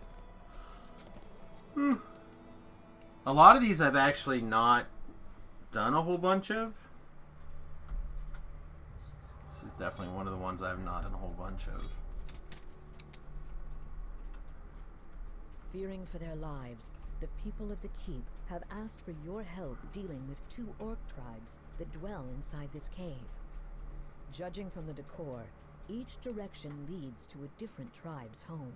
A lot of these I've actually not done a whole bunch of. This is definitely one of the ones I have not done a whole bunch of. Fearing for their lives, the people of the keep have asked for your help dealing with 2 orc tribes that dwell inside this cave. Judging from the decor, each direction leads to a different tribe's home.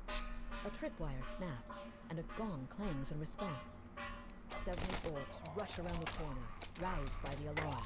A tripwire snaps, and a gong clangs in response. Several orcs rush around the corner, roused by the alarm.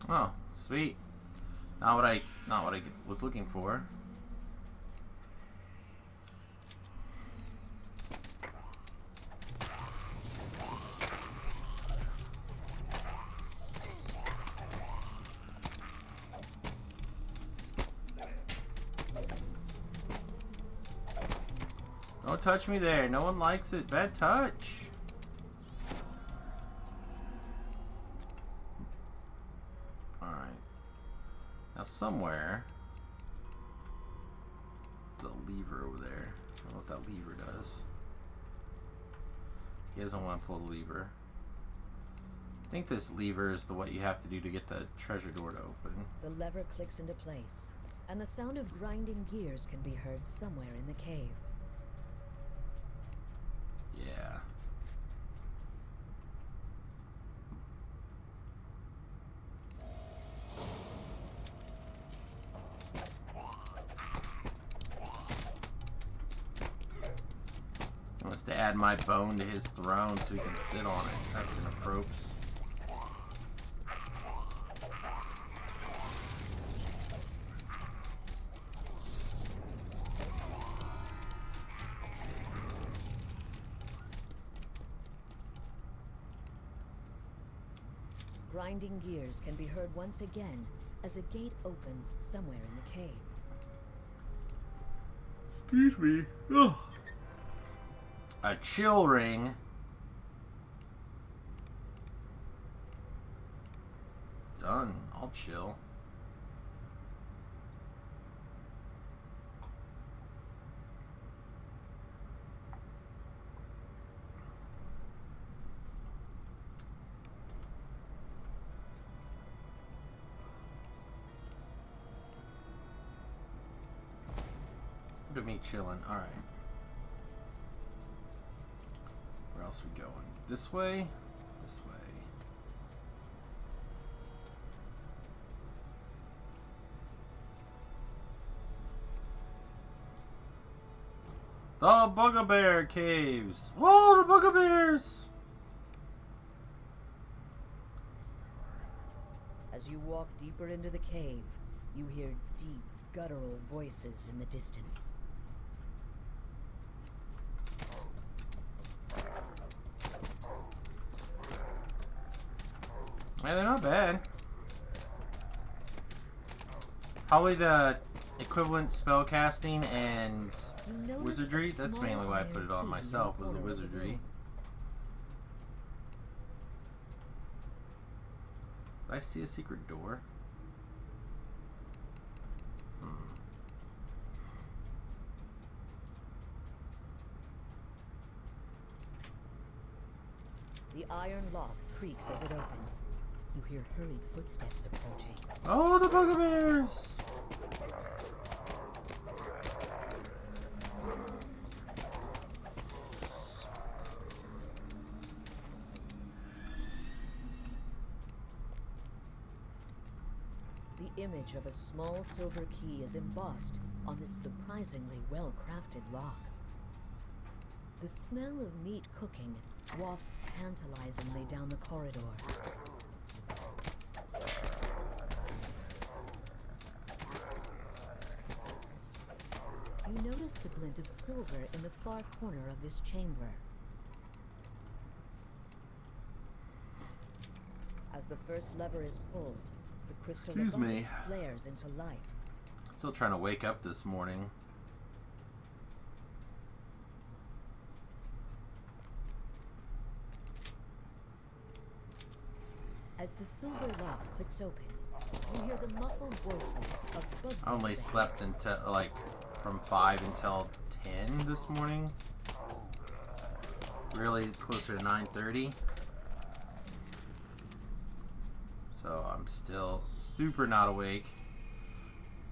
Oh, sweet. Not what I was looking for. Don't touch me there. No one likes it. Bad touch. Alright. Now somewhere... the lever over there. I don't know what that lever does. He doesn't want to pull the lever. I think this lever is what you have to do to get the treasure door to open. The lever clicks into place, and the sound of grinding gears can be heard somewhere in the cave. Yeah. He wants to add my bone to his throne so he can sit on it. That's inappropriate. Grinding gears can be heard once again as a gate opens somewhere in the cave. Excuse me. Ugh. A chill ring. Done. I'll chill. Look at me chilling. All right. Where else we going? This way? This way. The Bugbear Caves! Whoa, the Bugbears! As you walk deeper into the cave, you hear deep, guttural voices in the distance. Yeah, they're not bad. Probably the equivalent spellcasting and wizardry. That's mainly why I put it on myself, was the wizardry. Did I see a secret door? The iron lock creaks as it opens. You hear hurried footsteps approaching. Oh, the Bugbears! The image of a small silver key is embossed on this surprisingly well-crafted lock. The smell of meat cooking wafts tantalizingly down the corridor. You notice the glint of silver in the far corner of this chamber. As the first lever is pulled, the crystal above it flares into life. Still trying to wake up this morning. As the silver lock clicks open, you hear the muffled voices of bug. I only slept until from 5 until 10 this morning. Really closer to 9:30. So I'm still super not awake.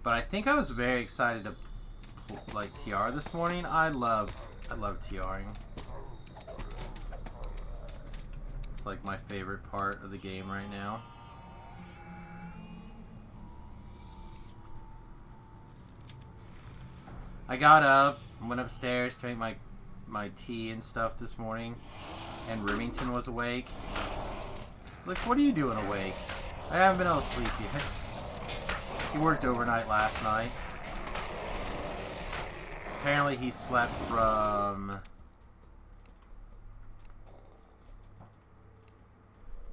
But I think I was very excited to TR this morning. I love TRing. It's like my favorite part of the game right now. I got up, went upstairs to make my tea and stuff this morning, and Remington was awake. Like, what are you doing awake? I haven't been able to sleep yet. He worked overnight last night. Apparently he slept from...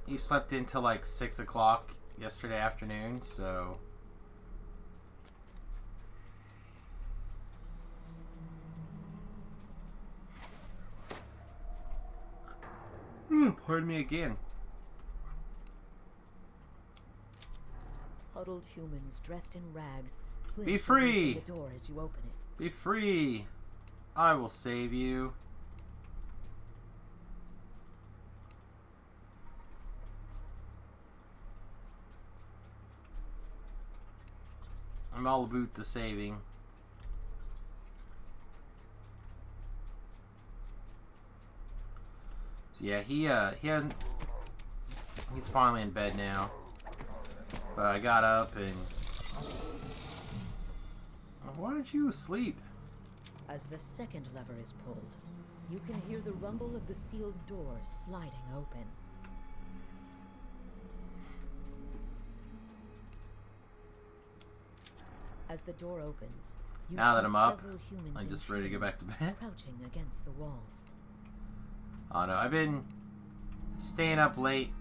He slept until like 6 o'clock yesterday afternoon, so... Pardon me again. Huddled humans dressed in rags. Be free! The door as you open it. Be free! I will save you. I'm all about the saving. So yeah, he's finally in bed now. But I got up and... Why aren't you asleep? As the second lever is pulled, you can hear the rumble of the sealed door sliding open. As the door opens, you now that see I'm up, several humans I'm in just ready to get back to bed. crouching against the walls. Oh no, I've been staying up late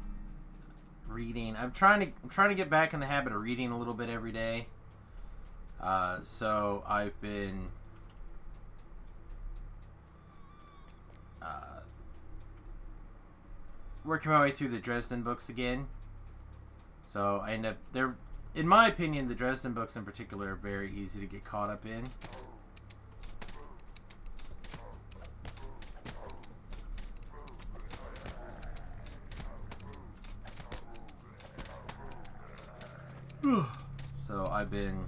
reading. I'm trying to get back in the habit of reading a little bit every day. So I've been working my way through the Dresden books again. So I end up they're, in my opinion, the Dresden books in particular are very easy to get caught up in. So I've been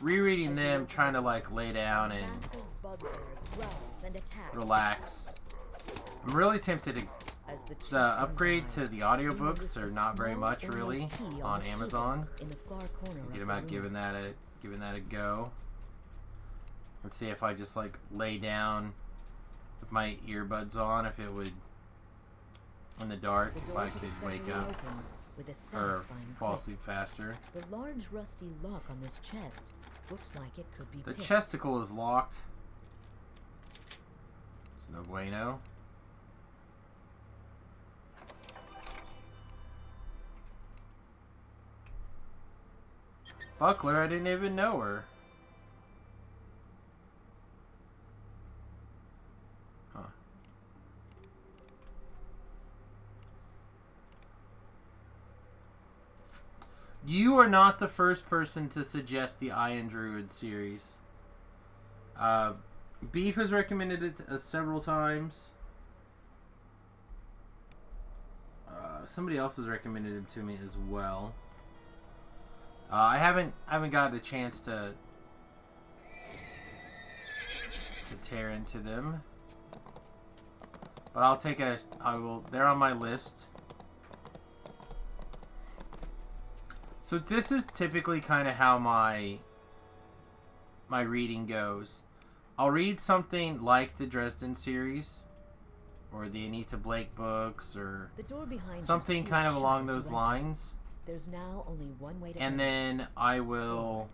rereading them, trying to like lay down and relax. I'm really tempted to... The upgrade to the audiobooks are not very much really on Amazon. Thinking about giving that a go. And see if I just like lay down with my earbuds on, if it would, in the dark, if I could wake up or fall asleep faster. The large rusty lock on this chest looks like it could be The picked. chesticle is locked. It's no bueno. Buckler, I didn't even know her. Huh. You are not the first person to suggest the Iron Druid series. Beef has recommended it several times. Somebody else has recommended it to me as well. I haven't got a chance to tear into them, but I will. They're on my list. So this is typically kind of how my reading goes. I'll read something like the Dresden series, or the Anita Blake books, or something kind of along those lines. There's now only one way to and go. then I will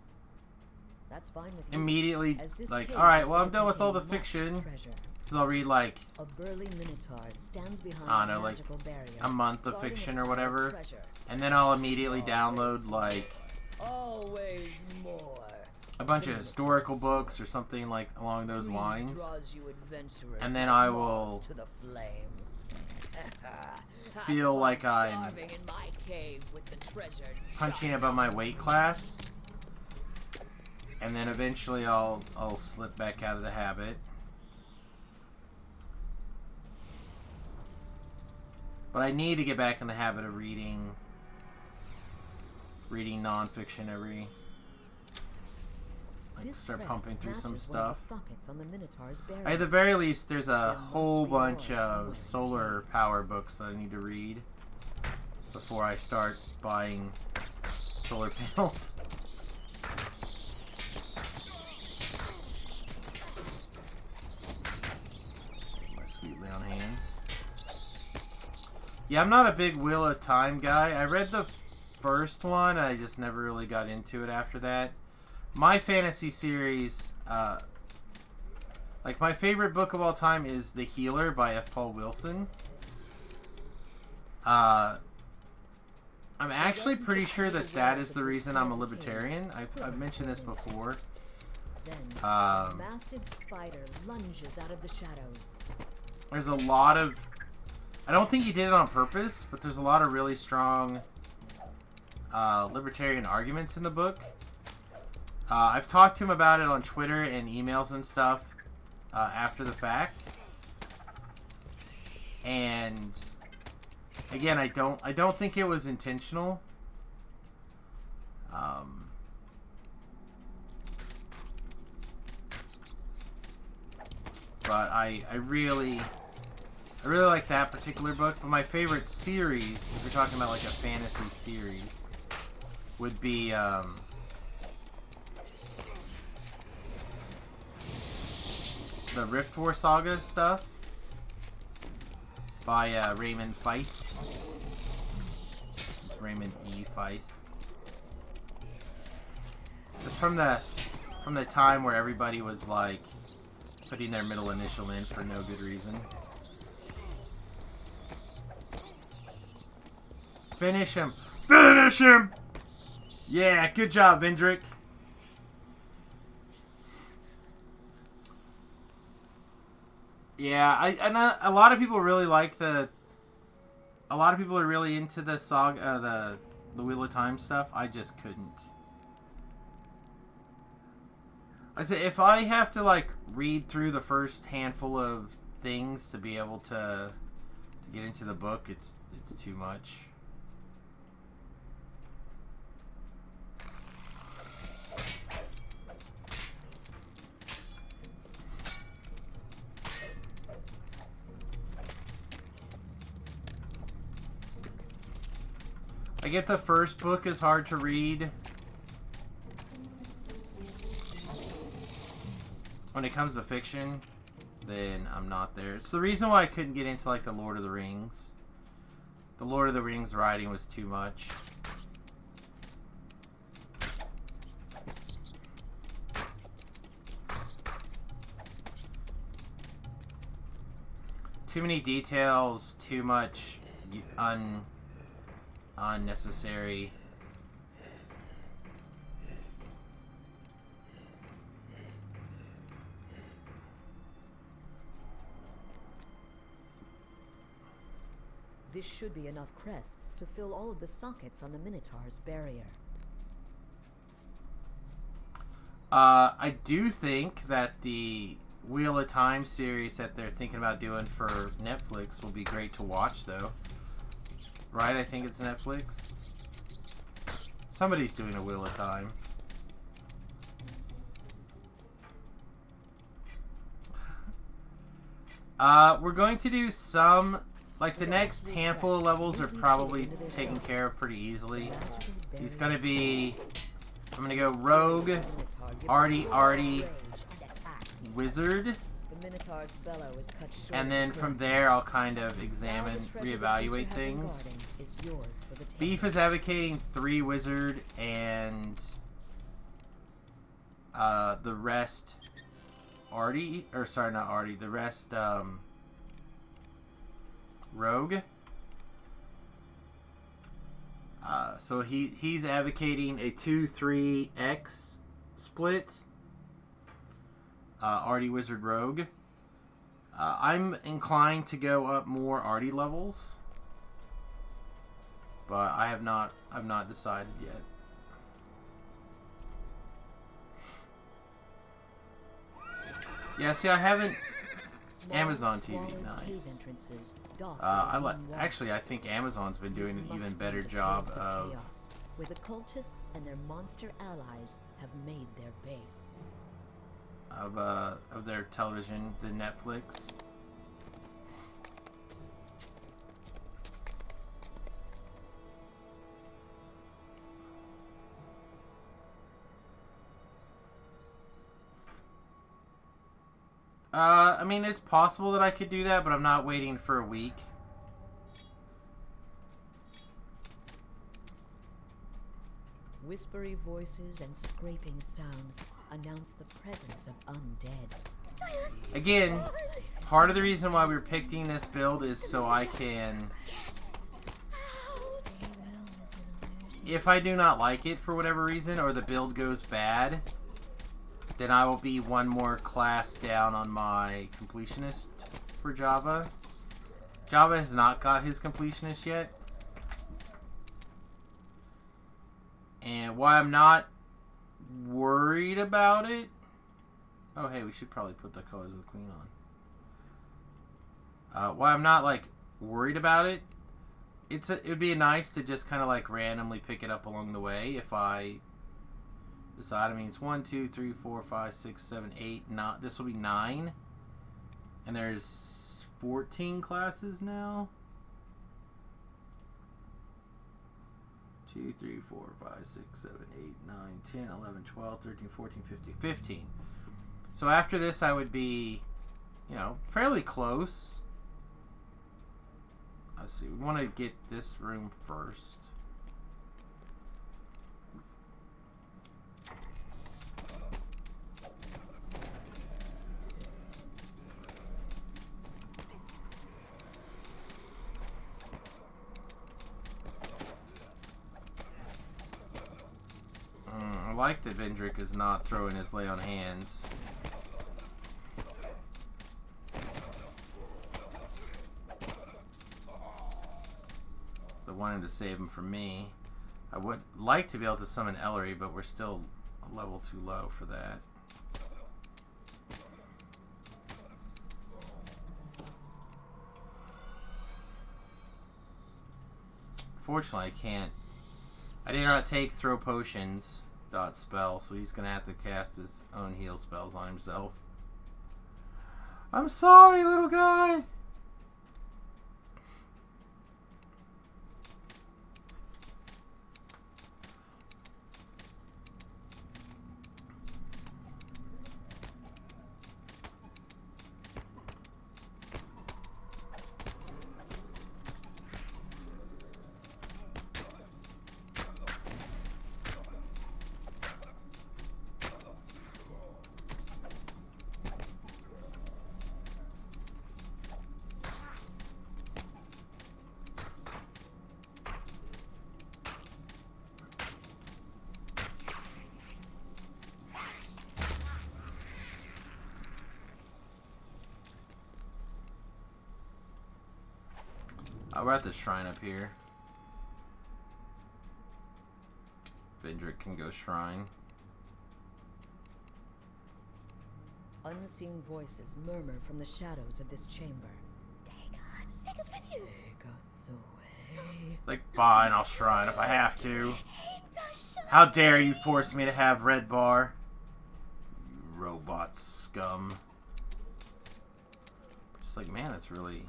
That's fine with you. immediately, like, cave alright, is well, I'm said done to with all the contain much fiction. treasure. Because I'll read, like, A burly minotaur stands behind I don't a know, like, magical barrier, a month of guarding fiction a or pile of whatever. treasure. And then I'll immediately download, like, Always more. a bunch of historical books or something, like, along those lines. Draws you adventurers And then like I will moths to the flame. feel like I'm Starving in my cave with the treasure punching above my weight class. And then eventually I'll slip back out of the habit. But I need to get back in the habit of reading nonfiction every... Like, start pumping through some stuff. At the very least, there's a whole bunch of solar power books that I need to read before I start buying solar panels. My sweet lay on hands. Yeah, I'm not a big Wheel of Time guy. I read the first one, and I just never really got into it after that. My fantasy series, like my favorite book of all time is The Healer by F. Paul Wilson. I'm actually pretty sure that is the reason I'm a libertarian. I've mentioned this before. Then, a massive spider lunges out of the shadows. There's a lot of... I don't think he did it on purpose, but there's a lot of really strong libertarian arguments in the book. I've talked to him about it on Twitter and emails and stuff after the fact. And again, I don't think it was intentional. But I really like that particular book. But my favorite series, if you're talking about like a fantasy series, would be the Rift War Saga stuff by Raymond Feist. It's Raymond E. Feist. It's from the time where everybody was like putting their middle initial in for no good reason. Finish him! Finish him! Yeah, good job, Vendrick. Yeah, a lot of people really like the... A lot of people are really into the saga, the Wheel of Time stuff. I just couldn't. I say, if I have to, like, read through the first handful of things to be able to get into the book, it's too much. I get the first book is hard to read. When it comes to fiction, then I'm not there. It's the reason why I couldn't get into like the Lord of the Rings. The Lord of the Rings writing was too much. Too many details, too much unnecessary. This should be enough crests to fill all of the sockets on the Minotaur's barrier. I do think that the Wheel of Time series that they're thinking about doing for Netflix will be great to watch, though. Right? I think it's Netflix. Somebody's doing a Wheel of Time. We're going to do some... Like, the next handful of levels are probably taken care of pretty easily. He's going to be... I'm going to go Rogue, Artie, Wizard. And then from there, I'll kind of examine, reevaluate things. Beef is advocating 3 Wizard and the rest Artie. Or, sorry, not Artie. The rest... Rogue. So he's advocating a 2-3-X split. Artie, Wizard, Rogue. I'm inclined to go up more Artie levels, but I've not decided yet. Yeah, see, I haven't. Amazon TV, nice. Actually, I think Amazon's been doing an even better job of where the cultists and their monster allies have made their base. Of their television than Netflix. I mean, it's possible that I could do that, but I'm not waiting for a week. Whispery voices and scraping sounds announce the presence of undead. Again, part of the reason why we're picking this build is so I can... If I do not like it for whatever reason, or the build goes bad, then I will be one more class down on my completionist for Java. Java has not got his completionist yet. And why I'm not worried about it... Oh, hey, we should probably put the colors of the queen on. Why I'm not, like, worried about it, it would be nice to just kind of, like, randomly pick it up along the way if I decide. I mean, it's 1, 2, 3, 4, 5, 6, 7, 8, 9. This will be 9. And there's 14 classes now. 2, 3, 4, 5, 6, 7, 8, 9, 10, 11, 12, 13, 14, 15, 15. So after this, I would be, you know, fairly close. Let's see. We want to get this room first. I like that Vendrick is not throwing his lay on hands. So I want him to save him from me. I would like to be able to summon Ellery, but we're still a level too low for that. Fortunately, I can't. I did not take throw potions spell, so he's gonna have to cast his own heal spells on himself. I'm sorry, little guy. We're at the shrine up here. Vendrick can go shrine. Unseen voices murmur from the shadows of this chamber. Take us with you. Take us away. It's like, fine, I'll shrine if I have to. How dare you force me to have red bar? You robot scum. Just like, man, that's really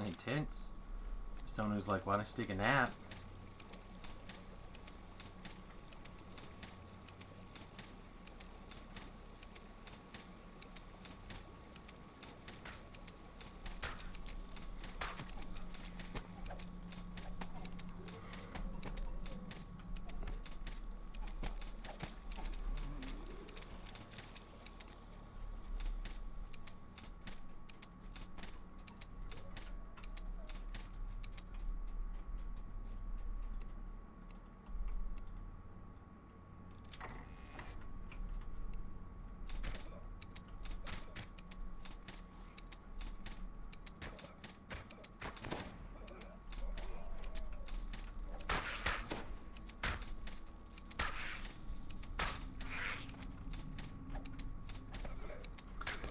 intense. Someone who's like, why don't you take a nap?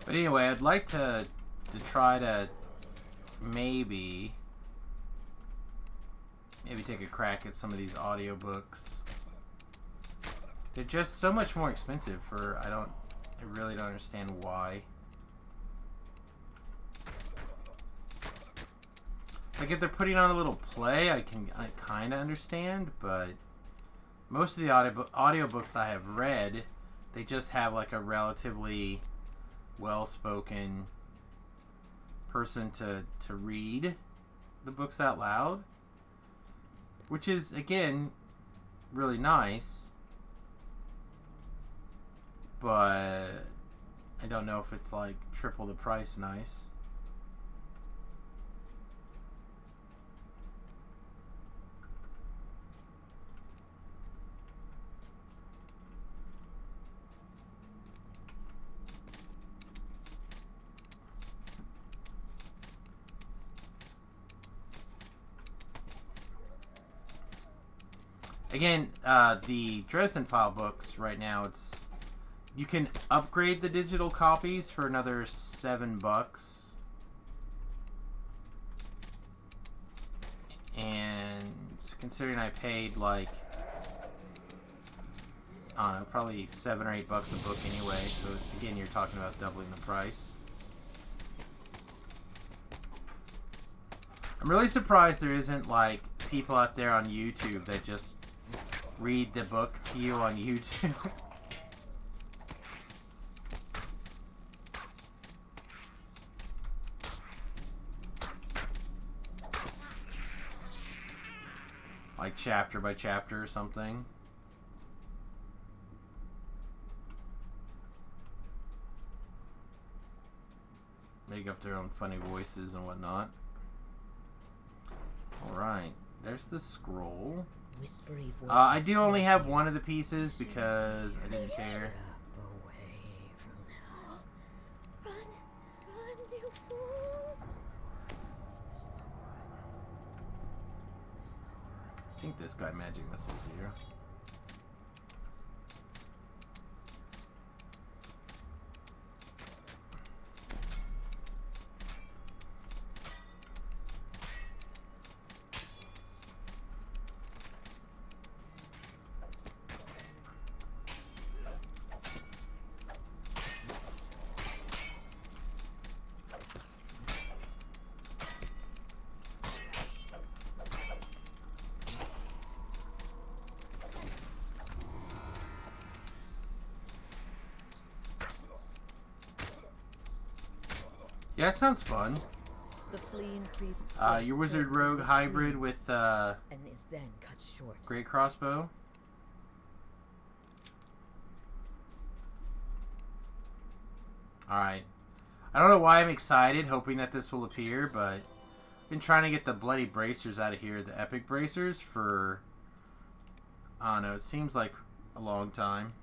But anyway, I'd like to try to maybe take a crack at some of these audiobooks. They're just so much more expensive for I really don't understand why. Like if they're putting on a little play, I kind of understand, but most of the audiobooks I have read, they just have like a relatively well-spoken person to read the books out loud, which is, again, really nice, but I don't know if it's like triple the price nice. Again, the Dresden File books right now, you can upgrade the digital copies for another $7. And considering I paid like, I don't know, probably $7 or $8 a book anyway, so again, you're talking about doubling the price. I'm really surprised there isn't like people out there on YouTube that just read the book to you on YouTube. Like chapter by chapter or something. Make up their own funny voices and whatnot. Alright, there's the scroll. I do only have one of the pieces because I didn't care. I think this guy magic missiles here. Yeah, that sounds fun. Your wizard rogue hybrid with and is then cut short. great crossbow. Alright. I don't know why I'm excited, hoping that this will appear, but I've been trying to get the bloody bracers out of here, the epic bracers, for, I don't know, it seems like a long time.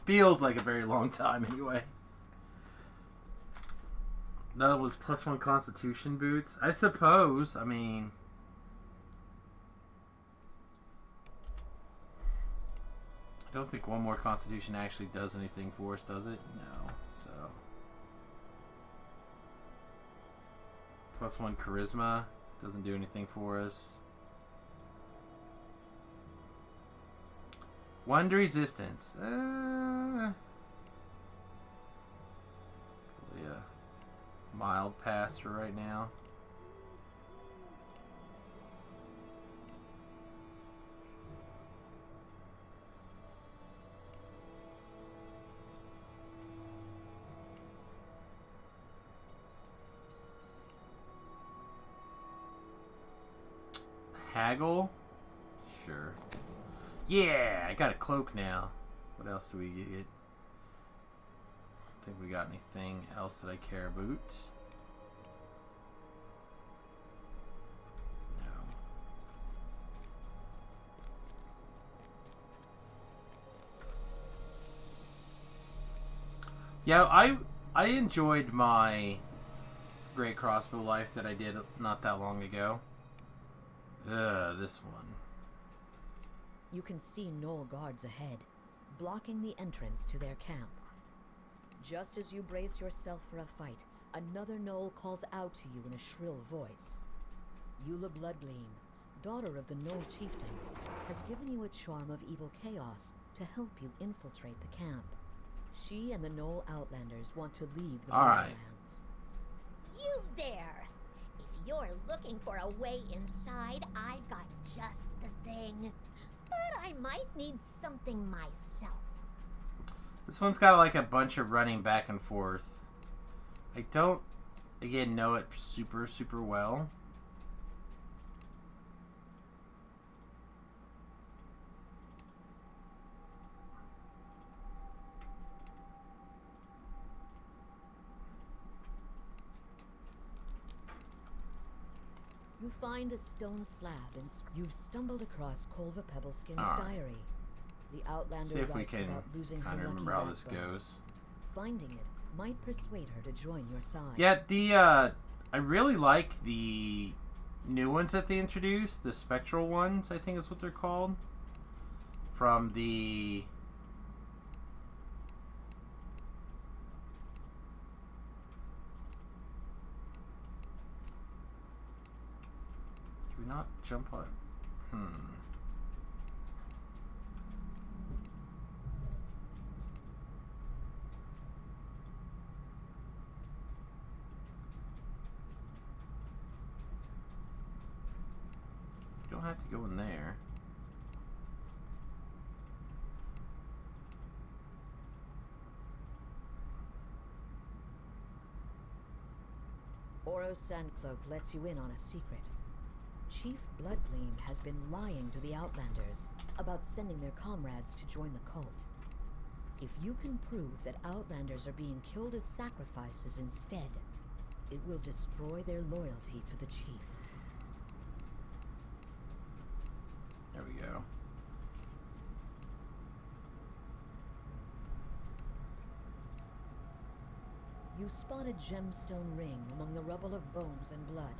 Feels like a very long time, anyway. That was +1 Constitution boots. I suppose, I mean... I don't think one more Constitution actually does anything for us, does it? No, so... +1 Charisma doesn't do anything for us. 1 to Resistance. Probably a mild pass for right now. Haggle? Sure. Yeah, I got a cloak now. What else do we get? I don't think we got anything else that I care about. No. Yeah, I enjoyed my great crossbow life that I did not that long ago. This one. You can see Gnoll guards ahead, blocking the entrance to their camp. Just as you brace yourself for a fight, another Gnoll calls out to you in a shrill voice. Eula Bloodgleam, daughter of the Gnoll chieftain, has given you a charm of evil chaos to help you infiltrate the camp. She and the Gnoll Outlanders want to leave the Borderlands. You there! If you're looking for a way inside, I've got just the thing. But I might need something myself. This one's got like a bunch of running back and forth. I don't, again, know it super well. You find a stone slab and you've stumbled across Kolva Pebbleskin's diary. The Outlander See if we writes can about losing her kind of lucky remember how this backbone. goes. Finding it might persuade her to join your side. Yeah, I really like the new ones that they introduced. The spectral ones, I think is what they're called. From the... Do we not jump on... You don't have to go in there. Oro's Sandcloak lets you in on a secret. Chief Bloodgleam has been lying to the Outlanders about sending their comrades to join the cult. If you can prove that Outlanders are being killed as sacrifices instead, it will destroy their loyalty to the Chief. There we go. You spot a gemstone ring among the rubble of bones and blood.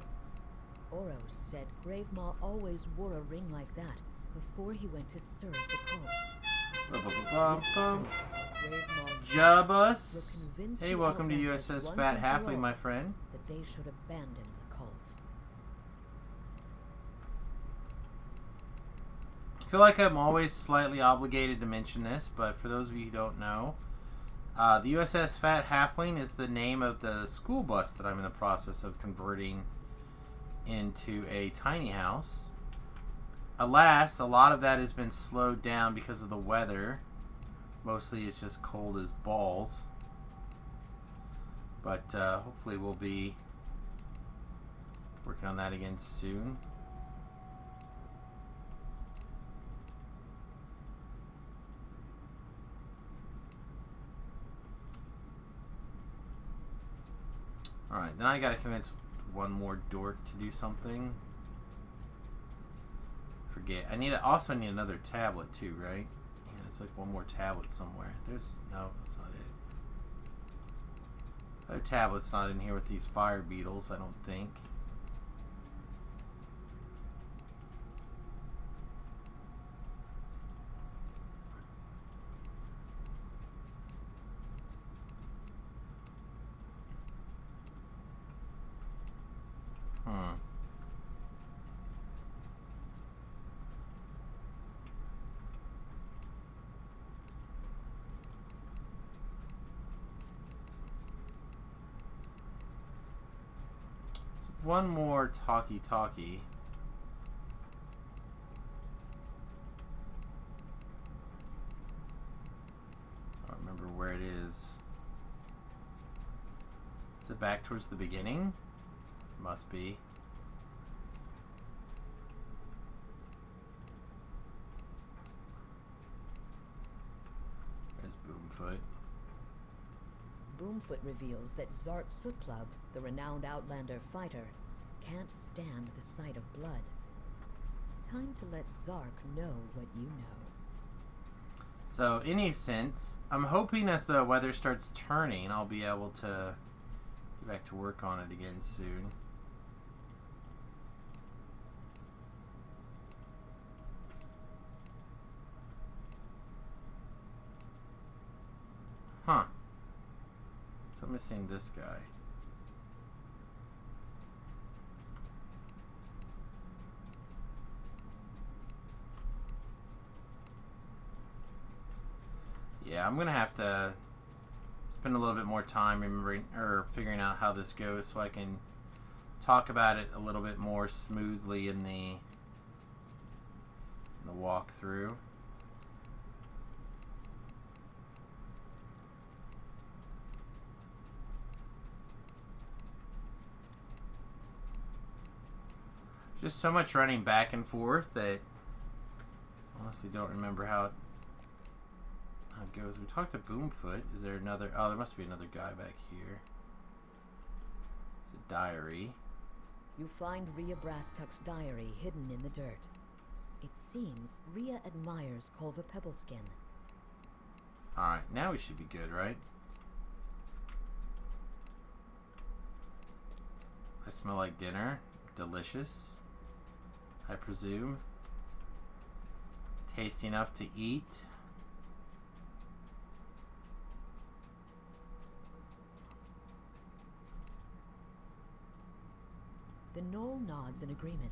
Oro said Gravemaw always wore a ring like that before he went to serve the cult. Jabus. Hey, welcome to USS Fat Halfling, my friend. That they should abandon the cult. I feel like I'm always slightly obligated to mention this, but for those of you who don't know, the USS Fat Halfling is the name of the school bus that I'm in the process of converting into a tiny house. Alas, a lot of that has been slowed down because of the weather. Mostly it's just cold as balls. But hopefully we'll be working on that again soon. Alright, then I gotta convince one more dork to do something. Forget. Also need another tablet too, right? Yeah, it's like one more tablet somewhere. No, that's not it. Other tablet's not in here with these fire beetles, I don't think. One more talkie-talkie. I don't remember where it is. Is it back towards the beginning? Must be. There's Boomfoot. Boomfoot reveals that Zark Sootclub, the renowned Outlander fighter, can't stand the sight of blood. Time to let Zark know what you know. So, in a sense, I'm hoping as the weather starts turning, I'll be able to get back to work on it again soon. Huh. So I'm missing this guy. Yeah, I'm gonna have to spend a little bit more time remembering or figuring out how this goes so I can talk about it a little bit more smoothly in the walkthrough. Just so much running back and forth that I honestly don't remember how it goes. We talked to Boomfoot. Is there another? Oh, there must be another guy back here. It's a diary. You find Rhea Brasstuck's diary hidden in the dirt. It seems Rhea admires Culva Pebbleskin. Alright, now we should be good, right? I smell like dinner. Delicious, I presume. Tasty enough to eat. The Knoll nods in agreement.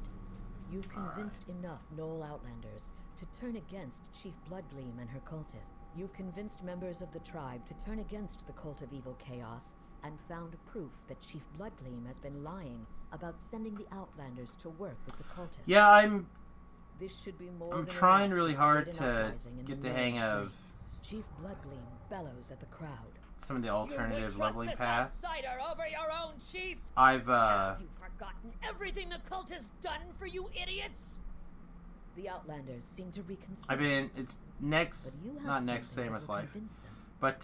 You've convinced enough Knoll Outlanders to turn against Chief Bloodgleam and her cultists. You've convinced members of the tribe to turn against the Cult of Evil Chaos, and found proof that Chief Bloodgleam has been lying about sending the Outlanders to work with the cultists. Yeah, This should be more I'm than trying enough really to hard create to an uprising in get the the hang Knoll of Flames. Chief Bloodgleam bellows at the crowd. some of the alternative leveling path. Outsider over your own chief. I've Have you forgotten everything the cult has done for you idiots? The Outlanders seem to reconsider. I've been it's next but you have not next something that Samus will Life, convince them. but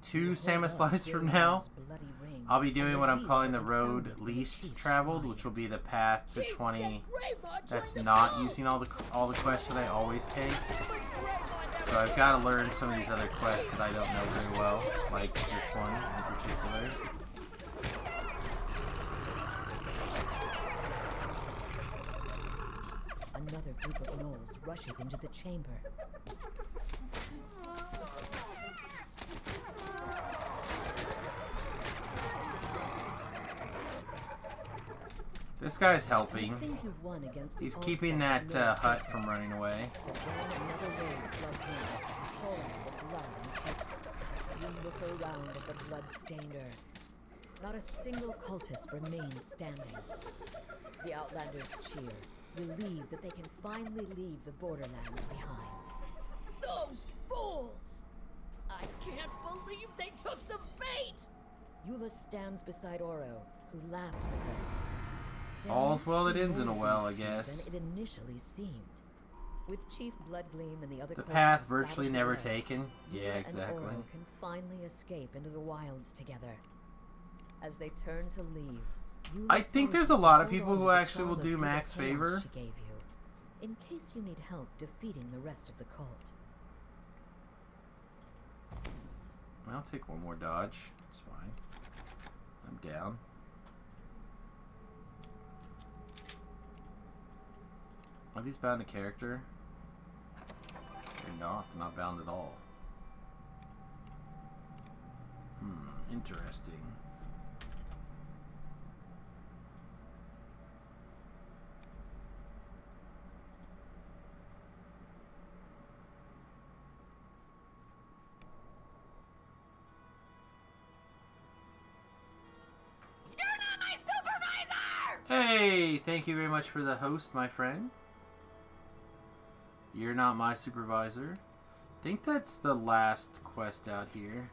two You Samus hold up Lives from Gillian's now. bloody ring I'll be and doing what I'm reveal calling that the you road found it in the least chief's traveled, shrine. which will be the path to Chief 20. said Greymon That's joined the not cult. using all the quests that I always take. But Greymon So I've got to learn some of these other quests that I don't know very well, like this one in particular. Another group of gnolls rushes into the chamber. This guy's You helping. think you've won against the He's keeping onslaught that of hut Gnoll from running away. But then another wave floods in, pouring for blood and pepper. You look around at the blood-stained earth. Not a single cultist remains standing. The Outlanders cheer, relieved that they can finally leave the borderlands behind. Those fools! I can't believe they took the bait! Eula stands beside Oro, who laughs with her. There All's must well that be ends in more a well, I to you guess. than it initially seemed. With Chief Bloodgleam and the other The cultists path out virtually of the never way, taken. Yeah, Eula exactly. and Oro can finally escape into the wilds together. As they turn to leave, Eula I think tells there's you a to lot of hold people on who to the actually will charm of do evil Max chaos favor. she gave you, in case you need help defeating the rest of the cult. I'll take one more dodge. It's fine. I'm down. Are these bound to character? They're not. They're not bound at all. Interesting. You're not my supervisor! Hey, thank you very much for the host, my friend. You're not my supervisor. I think that's the last quest out here.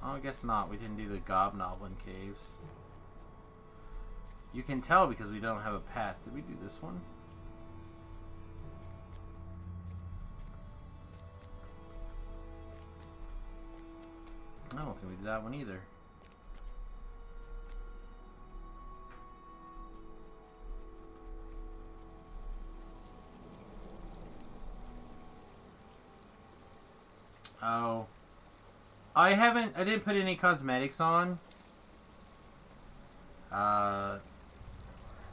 Oh, I guess not. We didn't do the Gobnoblin Caves. You can tell because we don't have a path. Did we do this one? I don't think we did that one either. Oh. I didn't put any cosmetics on.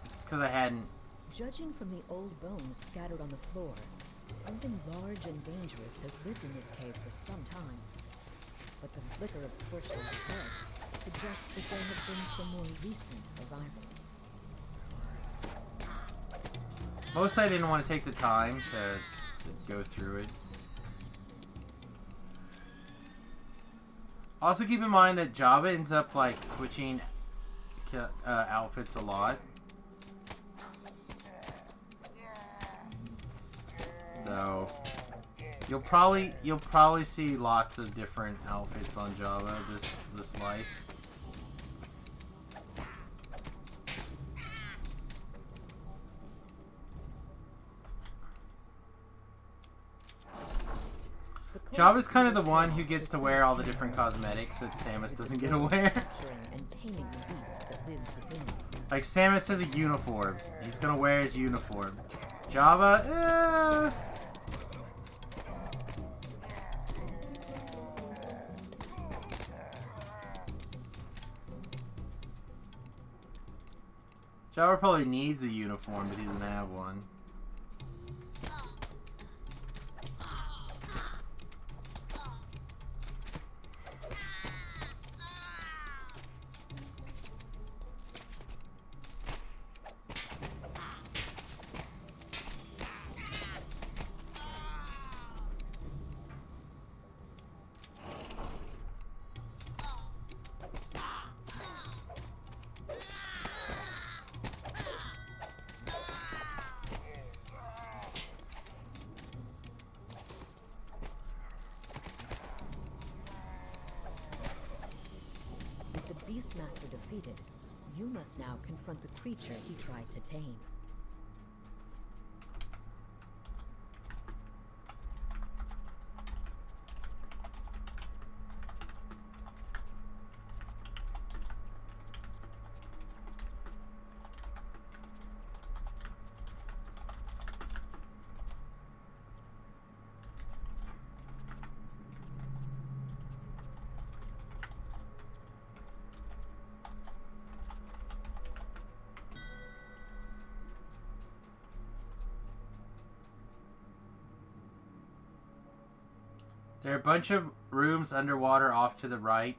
Just because I hadn't. Judging from the old bones scattered on the floor, something large and dangerous has lived in this cave for some time. But the flicker of torchlight above suggests that there have been some more recent arrivals. Mostly I didn't want to take the time to go through it. Also keep in mind that Java ends up like switching outfits a lot. So you'll probably see lots of different outfits on Java this life. Java's kind of the one who gets to wear all the different cosmetics that Samus doesn't get to wear. Like, Samus has a uniform. He's gonna wear his uniform. Java, Java probably needs a uniform, but he doesn't have one. Beastmaster defeated, you must now confront the creature he tried to tame. There are a bunch of rooms underwater off to the right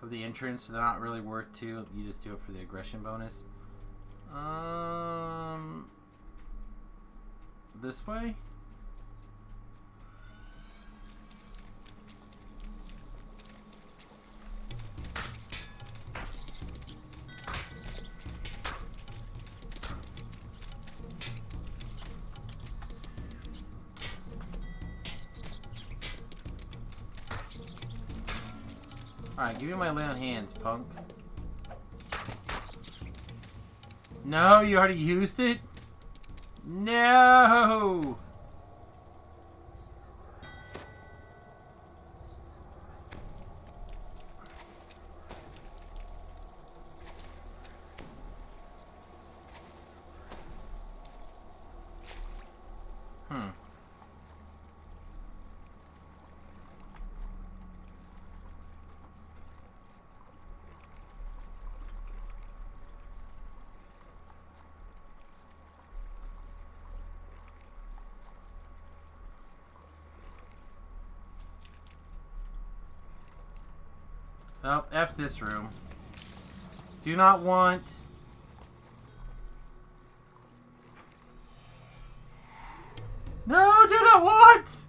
of the entrance, so they're not really worth two. You just do it for the aggression bonus. This way? Alright, give me my lay on hands, punk. No, you already used it? No! Oh, F this room. Do not want... No, do not want!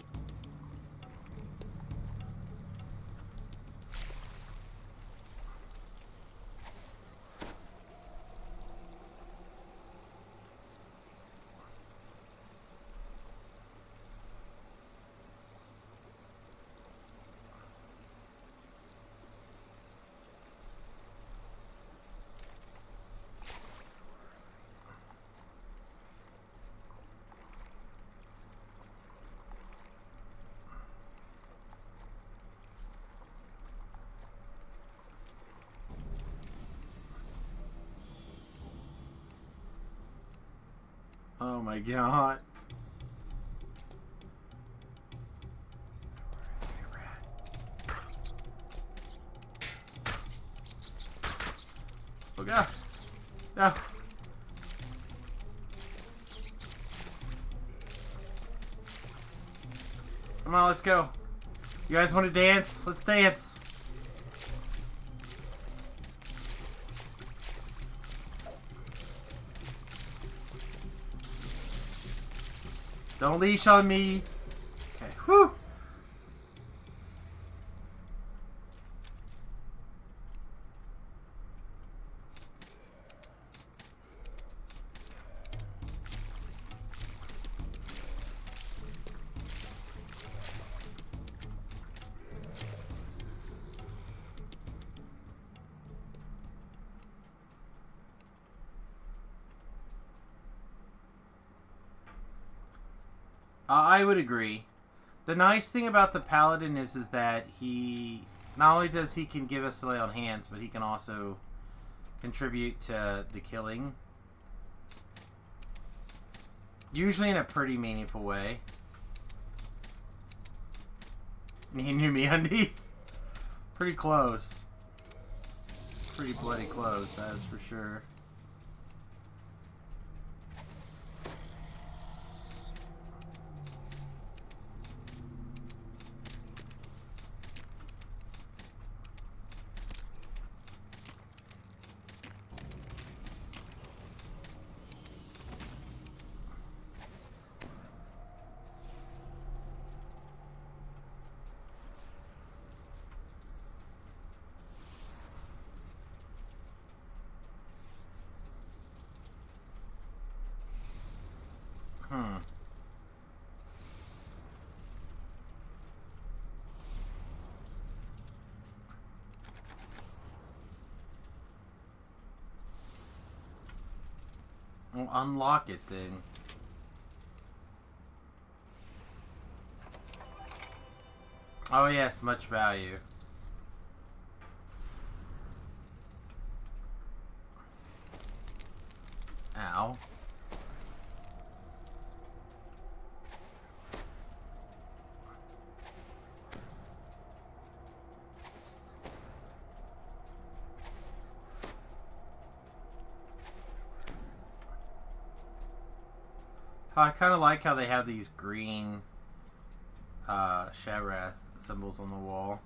Oh my god. Oh god. No. Come on, let's go. You guys want to dance? Let's dance. Don't leash on me. Okay, whew. I would agree. The nice thing about the Paladin is that he... Not only does he can give us lay on hands, but he can also contribute to the killing. Usually in a pretty meaningful way. He knew me undies. Pretty close. Pretty bloody close, that is for sure. Well, unlock it then. Oh yes, much value. Ow. I kind of like how they have these green Shavrath symbols on the wall.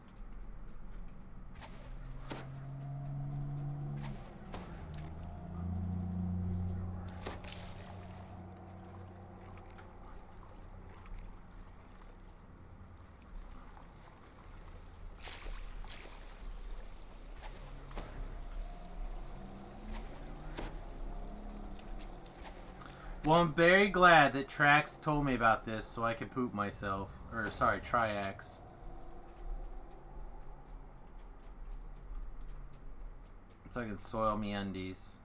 Well, I'm very glad that Trax told me about this so I could poop myself. Or, sorry, Triax. So I can soil me undies.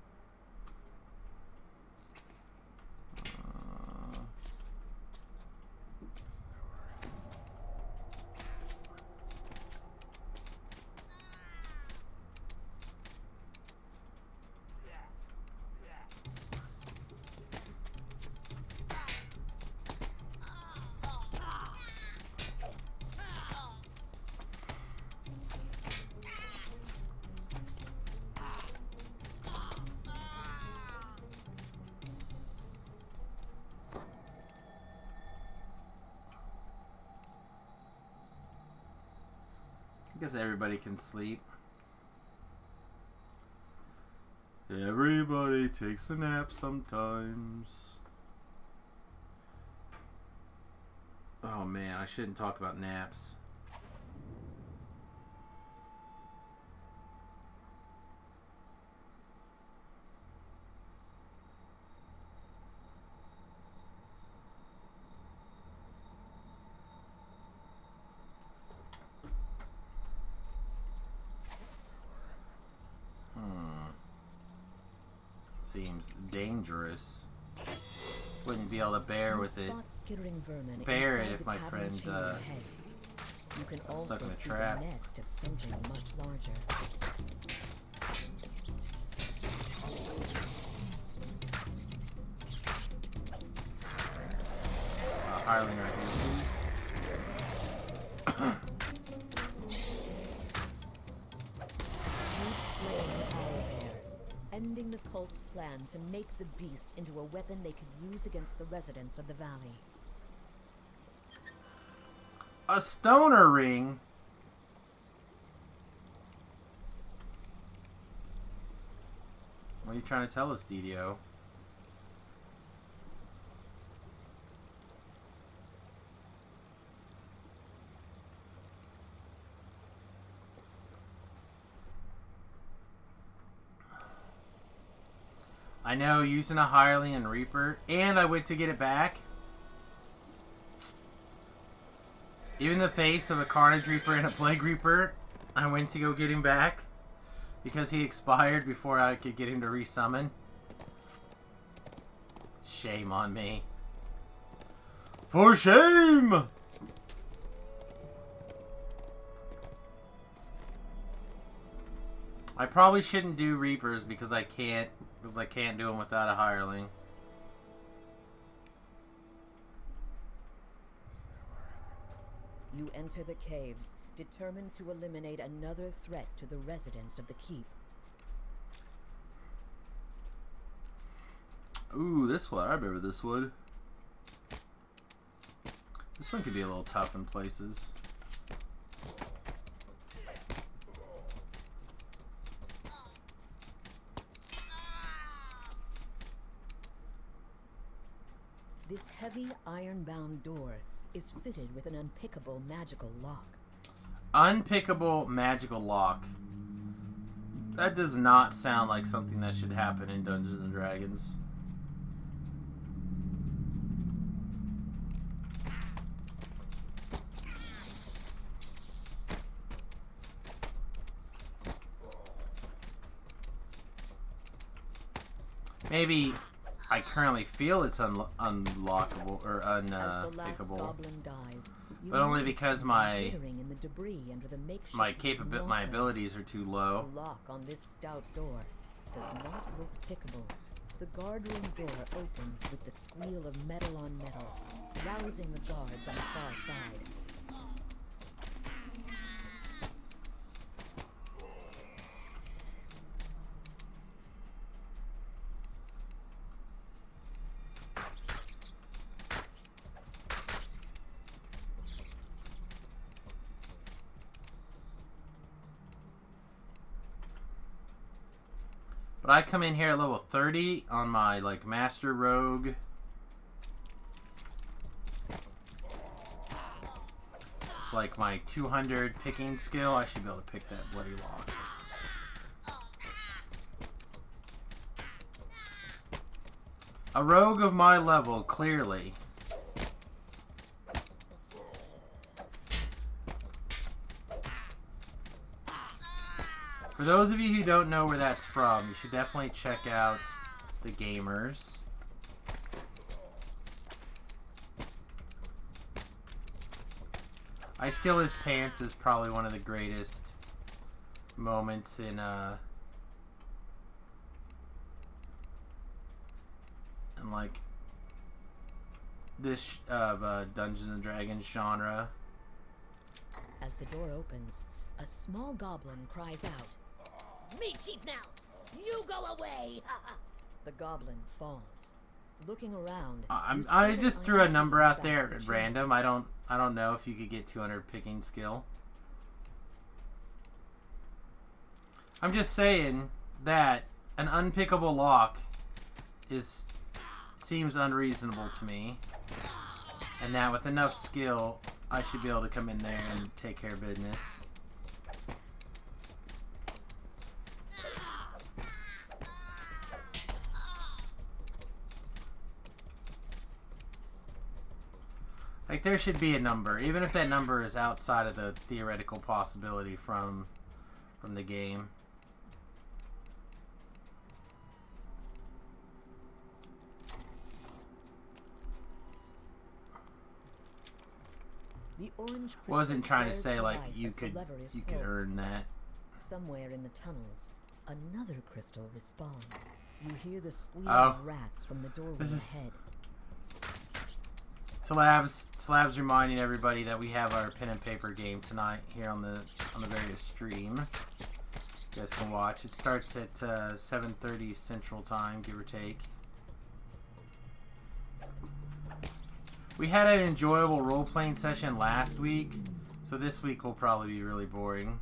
I guess everybody can sleep. Everybody takes a nap sometimes. Oh man, I shouldn't talk about naps. Seems dangerous. Wouldn't be able to bear with it. Bear it if my friend got stuck in a trap. Nest of something much larger. Hireling right here, please. Ending the cult's plan to make the beast into a weapon they could use against the residents of the valley. A stoner ring? What are you trying to tell us, Didio? I know, using a Hireling and Reaper, and I went to get it back. Even in the face of a Carnage Reaper and a Plague Reaper, I went to go get him back because he expired before I could get him to resummon. Shame on me. For shame! I probably shouldn't do Reapers because I can't do them without a hireling. You enter the caves, determined to eliminate another threat to the residents of the keep. Ooh, this one. I remember this one. This one could be a little tough in places. This heavy iron-bound door is fitted with an unpickable magical lock. Unpickable magical lock. That does not sound like something that should happen in Dungeons and Dragons. Maybe I currently feel it's unlockable or unpickable, but only because my abilities are too low. The lock on this stout door does not look pickable. The guardroom door opens with the squeal of metal on metal, rousing the guards on the far side. But I come in here at level 30 on my like Master Rogue. With like my 200 picking skill, I should be able to pick that bloody lock. A rogue of my level, clearly. For those of you who don't know where that's from, you should definitely check out The Gamers. I Steal His Pants is probably one of the greatest moments in like this Dungeons and Dragons genre. As the door opens, a small goblin cries out. Me, Chief, now! You go away! The goblin falls. Looking around, I just threw a number out there at random. I don't know if you could get 200 picking skill. I'm just saying that an unpickable lock seems unreasonable to me, and that with enough skill, I should be able to come in there and take care of business. Like, there should be a number, even if that number is outside of the theoretical possibility from the game. The orange Wasn't trying to say like you could earn that. Somewhere in the tunnels, another crystal responds. You hear the squeal Oh. of rats from the doorway ahead. Talab's reminding everybody that we have our pen and paper game tonight here on the various stream. You guys can watch. It starts at 7:30 Central Time, give or take. We had an enjoyable role-playing session last week, so this week will probably be really boring.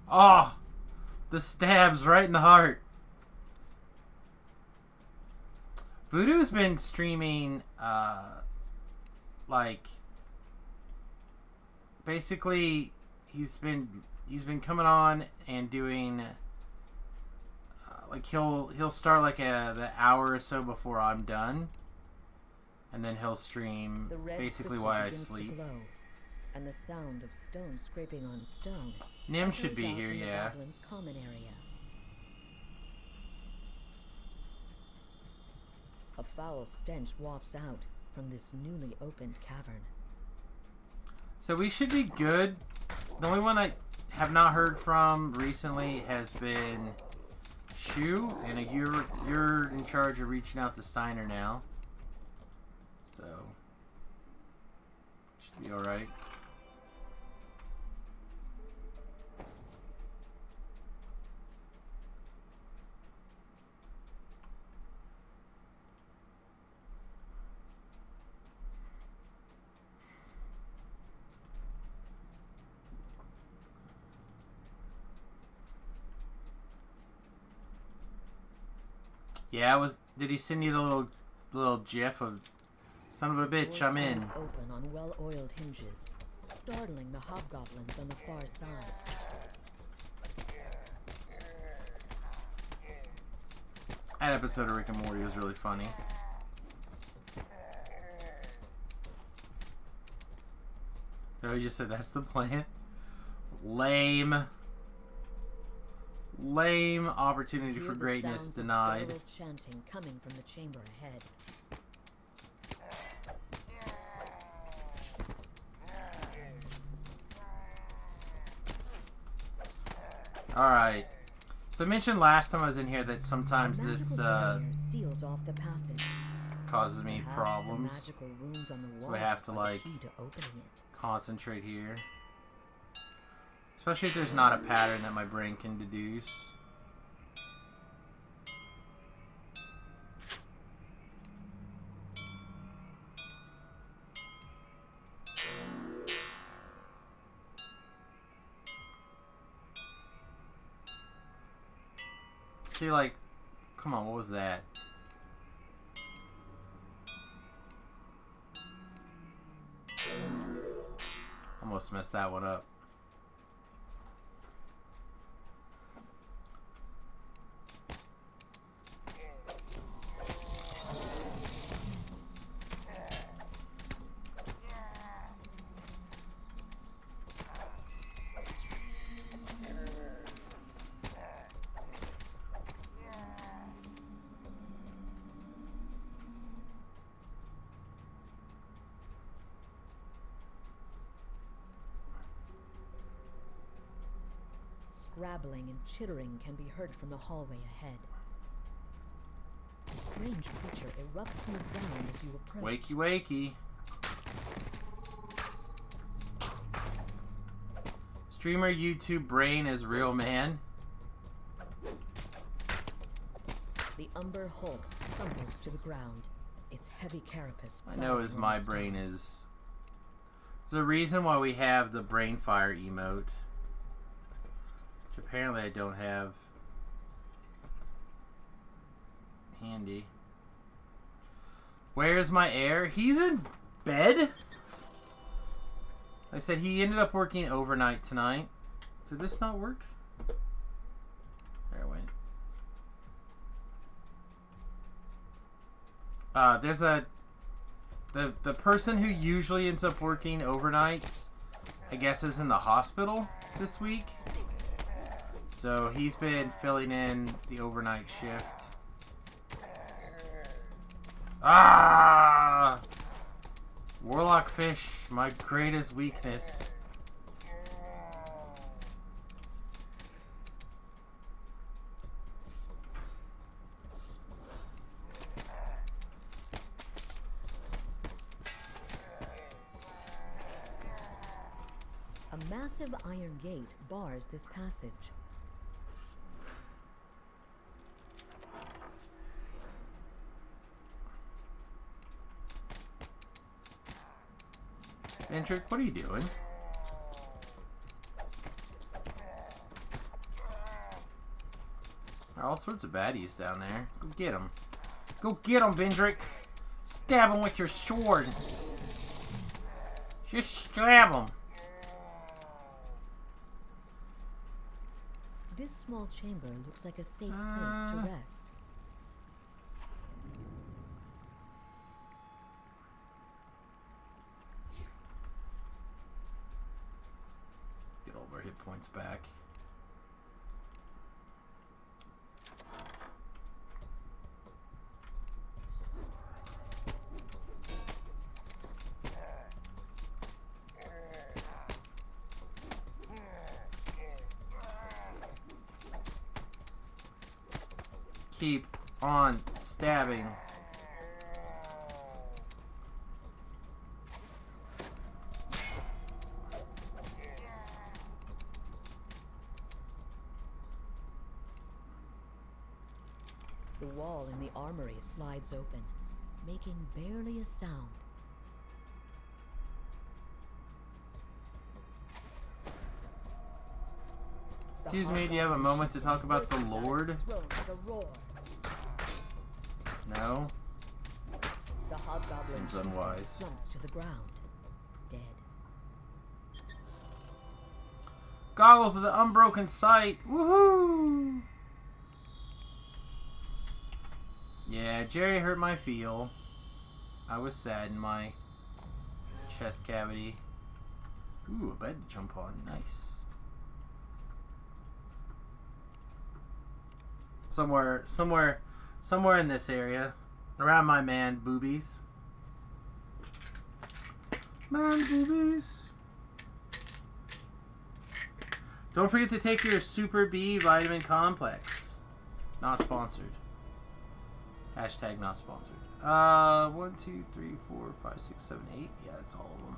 Oh! The stabs right in the heart. Voodoo's been streaming, like, basically, he's been coming on and doing, like, he'll start like the hour or so before I'm done, and then he'll stream basically while I sleep. Glow, and the sound of stone scraping on stone. Nim should be here, yeah. Common area. A foul stench wafts out, from this newly opened cavern. So we should be good. The only one I have not heard from recently has been Shu, and you're in charge of reaching out to Steiner now. So should be all right. Yeah, did he send you the little gif of son of a bitch, I'm in? Open on well-oiled hinges, startling the hobgoblins on the far side. That episode of Rick and Morty was really funny. Oh, he just said that's the plan. Lame. Lame opportunity for greatness denied. Chanting coming from the chamber ahead. Alright. So I mentioned last time I was in here that sometimes this seals off the passage. Causes me problems. So I have to like concentrate here. Especially if there's not a pattern that my brain can deduce. See, like, come on, what was that? Almost messed that one up. Scrabbling and chittering can be heard from the hallway ahead. A strange creature erupts from the ground as you approach. Wakey, wakey. Streamer YouTube brain is real, man. The Umber Hulk crumbles to the ground. Its heavy carapace. I know as my brain is. There's a reason why we have the brain fire emote. Which apparently I don't have handy. Where's my heir? He's in bed? I said he ended up working overnight tonight. Did this not work? There it went. There's the person who usually ends up working overnights, I guess, is in the hospital this week. So he's been filling in the overnight shift. Ah! Warlock fish, my greatest weakness. A massive iron gate bars this passage. Andric, what are you doing? There are all sorts of baddies down there. Go get them. Go get them, Vendrick. Stab them with your sword. Just stab them. This small chamber looks like a safe place to rest. Get all of our hit points back. keep on stabbing. The wall in the armory slides open, making barely a sound. Excuse me, do you have a moment to talk about the Lord? No? The hobgoblin Seems unwise. slumps to the ground, dead. Goggles of the unbroken sight. Woohoo! Yeah, Jerry hurt my feel. I was sad in my chest cavity. Ooh, a bed to jump on. Nice. Somewhere in this area. Around my man boobies. Man boobies. Don't forget to take your Super B vitamin complex. Not sponsored. Hashtag not sponsored. 1, 2, 3, 4, 5, 6, 7, 8. Yeah, that's all of them.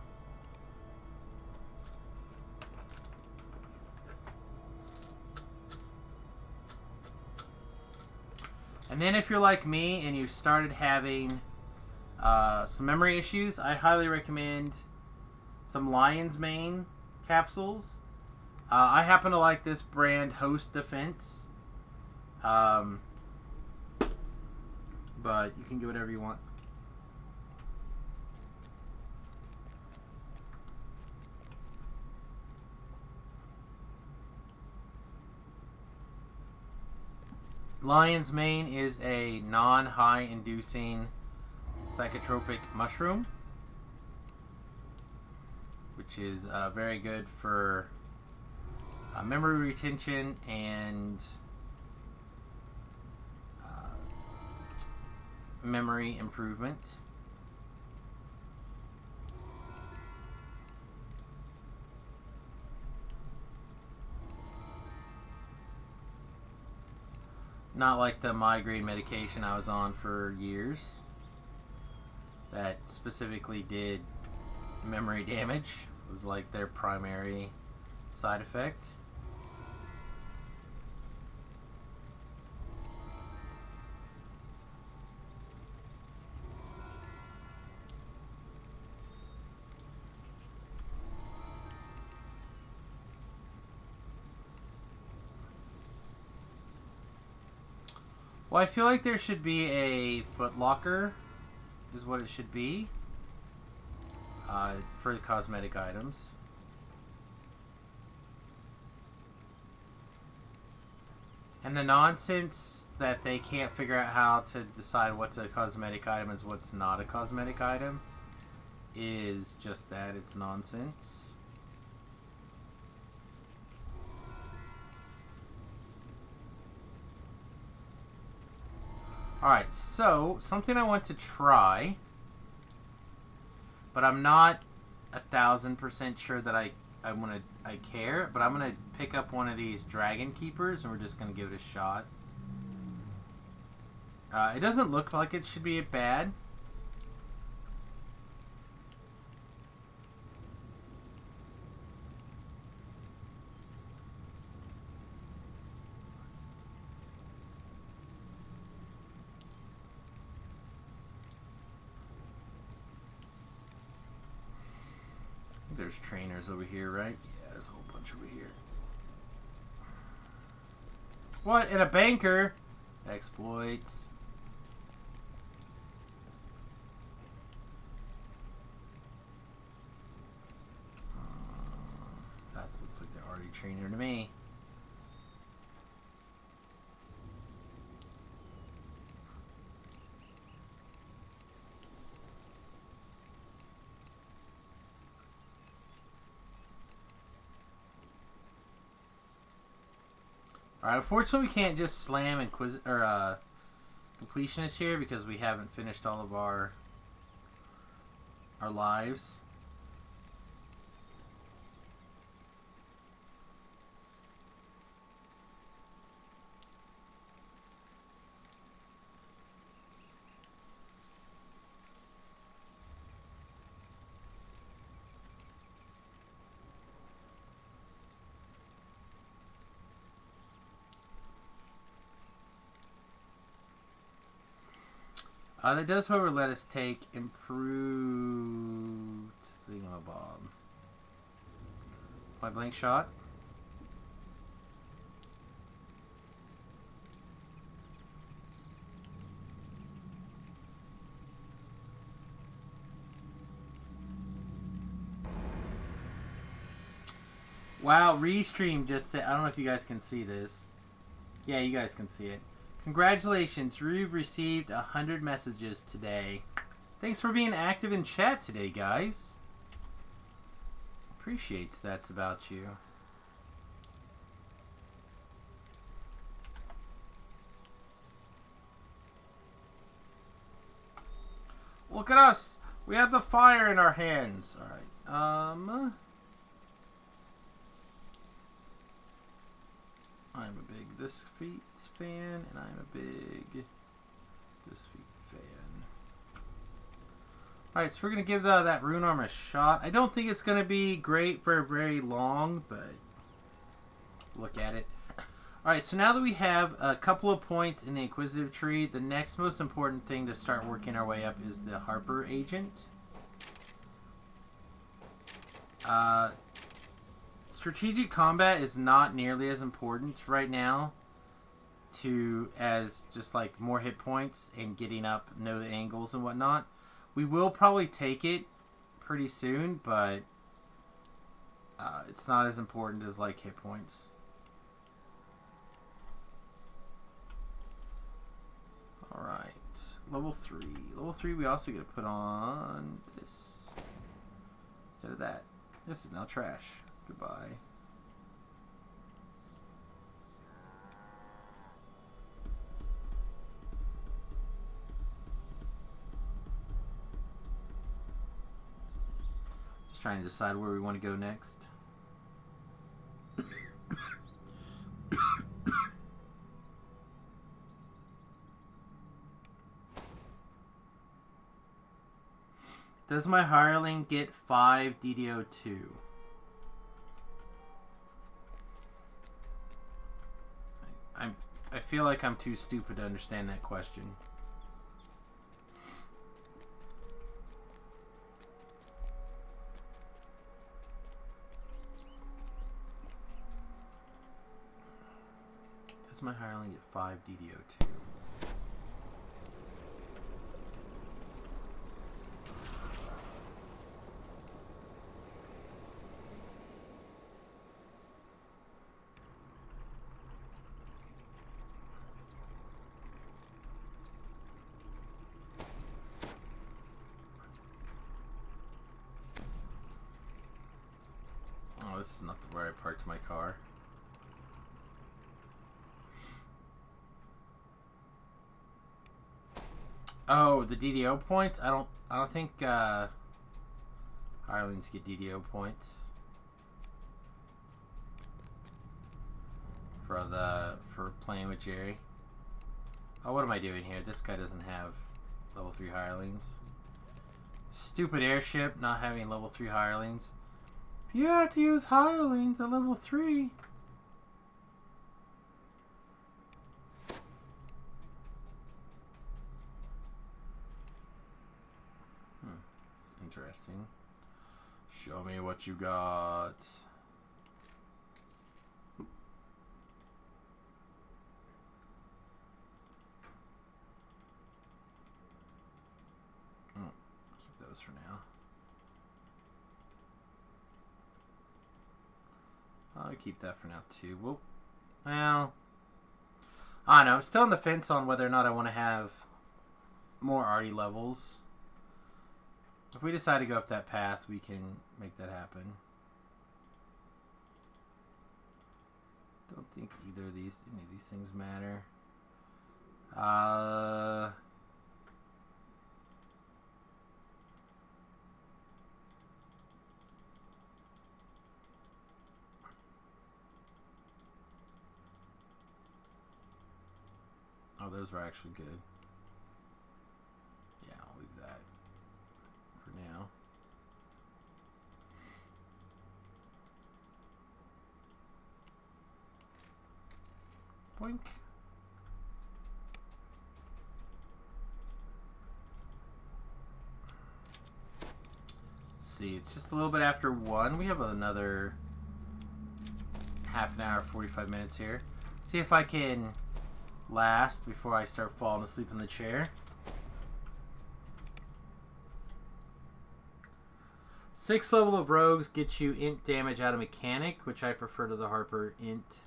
And then if you're like me and you've started having some memory issues, I highly recommend some Lion's Mane capsules. I happen to like this brand, Host Defense. But you can get whatever you want. Lion's Mane is a non-high inducing psychotropic mushroom, which is very good for memory retention and memory improvement. Not like the migraine medication I was on for years that specifically did memory damage. It was like their primary side effect. Well, I feel like there should be a Foot Locker, is what it should be, for the cosmetic items. And the nonsense that they can't figure out how to decide what's a cosmetic item and what's not a cosmetic item is just that. It's nonsense. Alright, so something I want to try, but I'm not 1,000% sure that I care, but I'm gonna pick up one of these Dragon Keepers and we're just gonna give it a shot. It doesn't look like it should be bad. There's trainers over here, right? Yeah, there's a whole bunch over here. What? And a banker? Exploits. That looks like the arty trainer to me. Alright, unfortunately we can't just slam completionist here because we haven't finished all of our lives. That does, however, let us take improved thingamabob. Point blank shot. Wow, Restream just said, I don't know if you guys can see this. Yeah, you guys can see it. Congratulations, you've received 100 messages today. Thanks for being active in chat today, guys. Appreciates that's about you. Look at us! We have the fire in our hands. Alright, I'm a big This Feet fan, and I'm a big This Feet fan. Alright, so we're going to give that rune arm a shot. I don't think it's going to be great for very long, but look at it. Alright, so now that we have a couple of points in the Inquisitive tree, the next most important thing to start working our way up is the Harper agent. Strategic combat is not nearly as important right now as just like more hit points and getting up, know the angles and whatnot. We will probably take it pretty soon, but it's not as important as like hit points. Alright, level 3. Level 3 we also get to put on this instead of that. This is now trash. Goodbye. Just trying to decide where we want to go next. Does my hireling get 5 DDO2? I feel like I'm too stupid to understand that question. Does my hireling get 5 DDO2? Oh, this is not where I parked my car. Oh, the DDO points? I don't think hirelings get DDO points for playing with Jerry. Oh, what am I doing here? This guy doesn't have level 3 hirelings. Stupid airship not having level 3 hirelings. You have to use hirelings at level 3. Interesting. Show me what you got. Keep those for now. I'll keep that for now too. Well, I don't know. I'm still on the fence on whether or not I want to have more arty levels. If we decide to go up that path, we can make that happen. Don't think any of these things matter. Oh, those are actually good. Yeah, I'll leave that for now. Boink. see. It's just a little bit after 1. We have another half an hour, 45 minutes here. See if I can last before I start falling asleep in the chair. 6th level of rogues gets you int damage out of mechanic, which I prefer to the Harper int.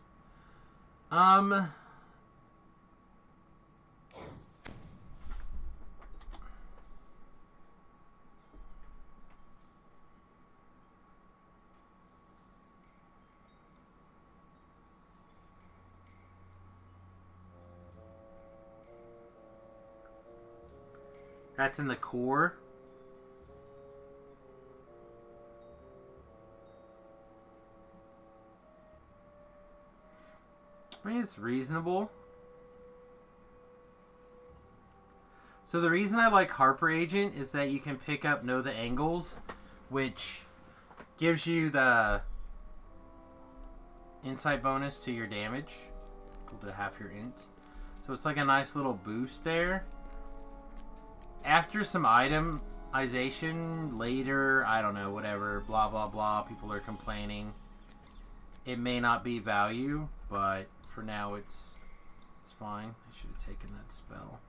That's in the core. I mean, it's reasonable. So the reason I like Harper Agent is that you can pick up Know the Angles, which gives you the insight bonus to your damage, equal to half your int. So it's like a nice little boost there. After some itemization later, I don't know, whatever, blah, blah, blah, people are complaining. It may not be value, but for now it's fine. I should have taken that spell.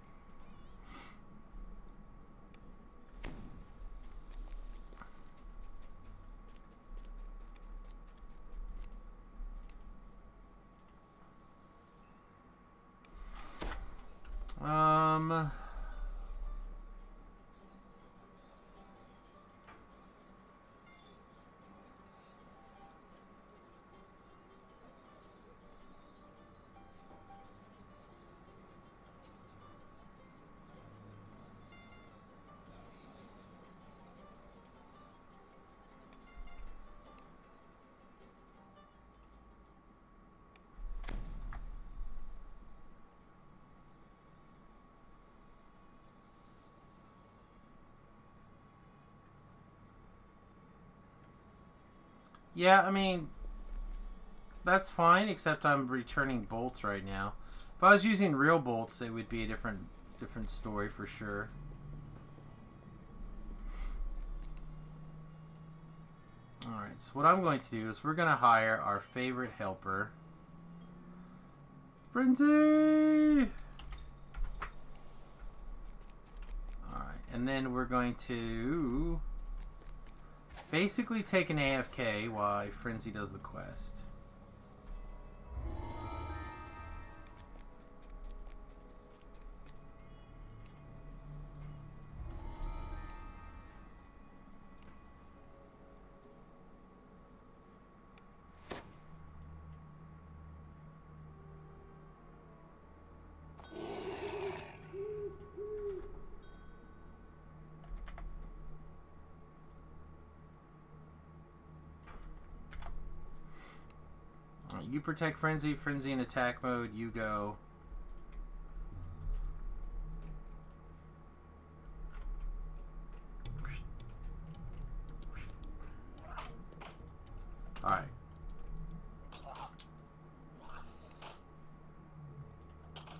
Yeah, I mean, that's fine, except I'm returning bolts right now. If I was using real bolts, it would be a different story for sure. Alright, so what I'm going to do is we're going to hire our favorite helper. Frenzy! Alright, and then we're going to basically take an AFK while Frenzy does the quest. You protect Frenzy. Frenzy in attack mode. You go. Alright.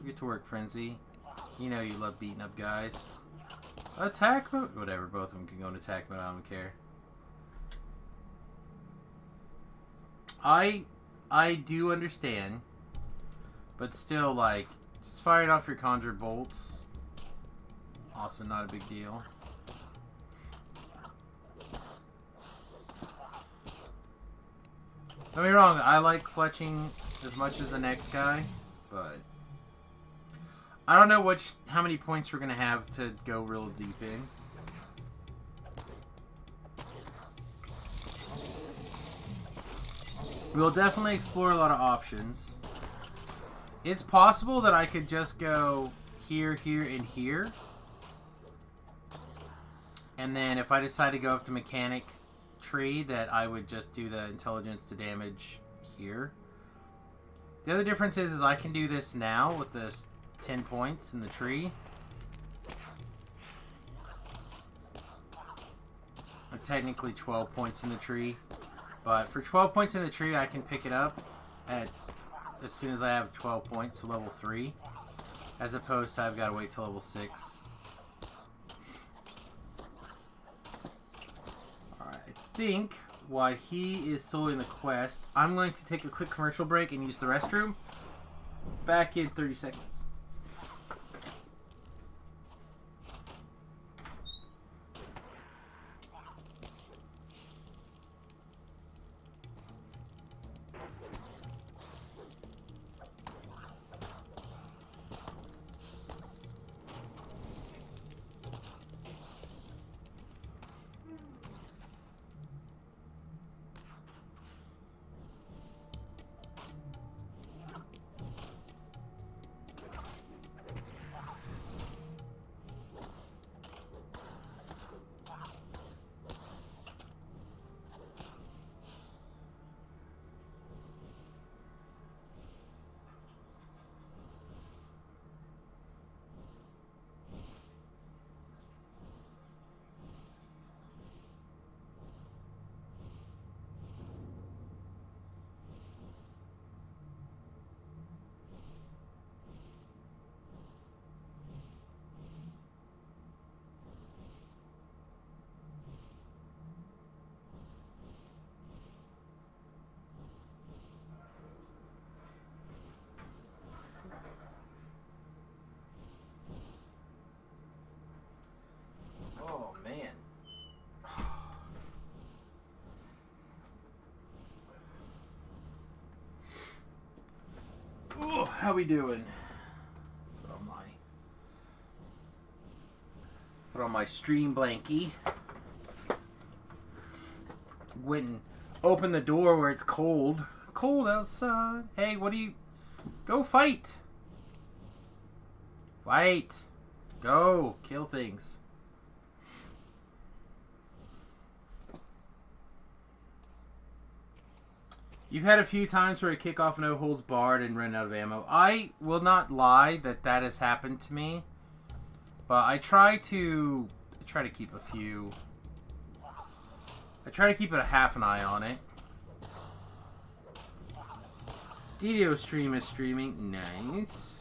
Get to work, Frenzy. You know you love beating up guys. Attack mode? Whatever, both of them can go in attack mode. I don't care. I do understand, but still, like, just firing off your conjured bolts, also not a big deal. Don't get me wrong, I like fletching as much as the next guy, but I don't know how many points we're gonna have to go real deep in. We'll definitely explore a lot of options. It's possible that I could just go here, here, and here. And then if I decide to go up the mechanic tree, that I would just do the intelligence to damage here. The other difference is I can do this now with this 10 points in the tree. Technically 12 points in the tree. But for 12 points in the tree, I can pick it up as soon as I have 12 points, so level 3. As opposed to I've got to wait till level 6. Alright. think while he is sorting the quest, I'm going to take a quick commercial break and use the restroom. Back in 30 seconds. Oh, man. Oh, how we doing? Put on my stream blankie. Went and opened the door where it's cold. Cold outside. Hey, what do you... Go fight! Fight! Go! Kill things. You've had a few times where I kick off no holds barred and run out of ammo. I will not lie that that has happened to me, but I try to keep a few. I try to keep it a half an eye on it. DDO stream is streaming. Nice.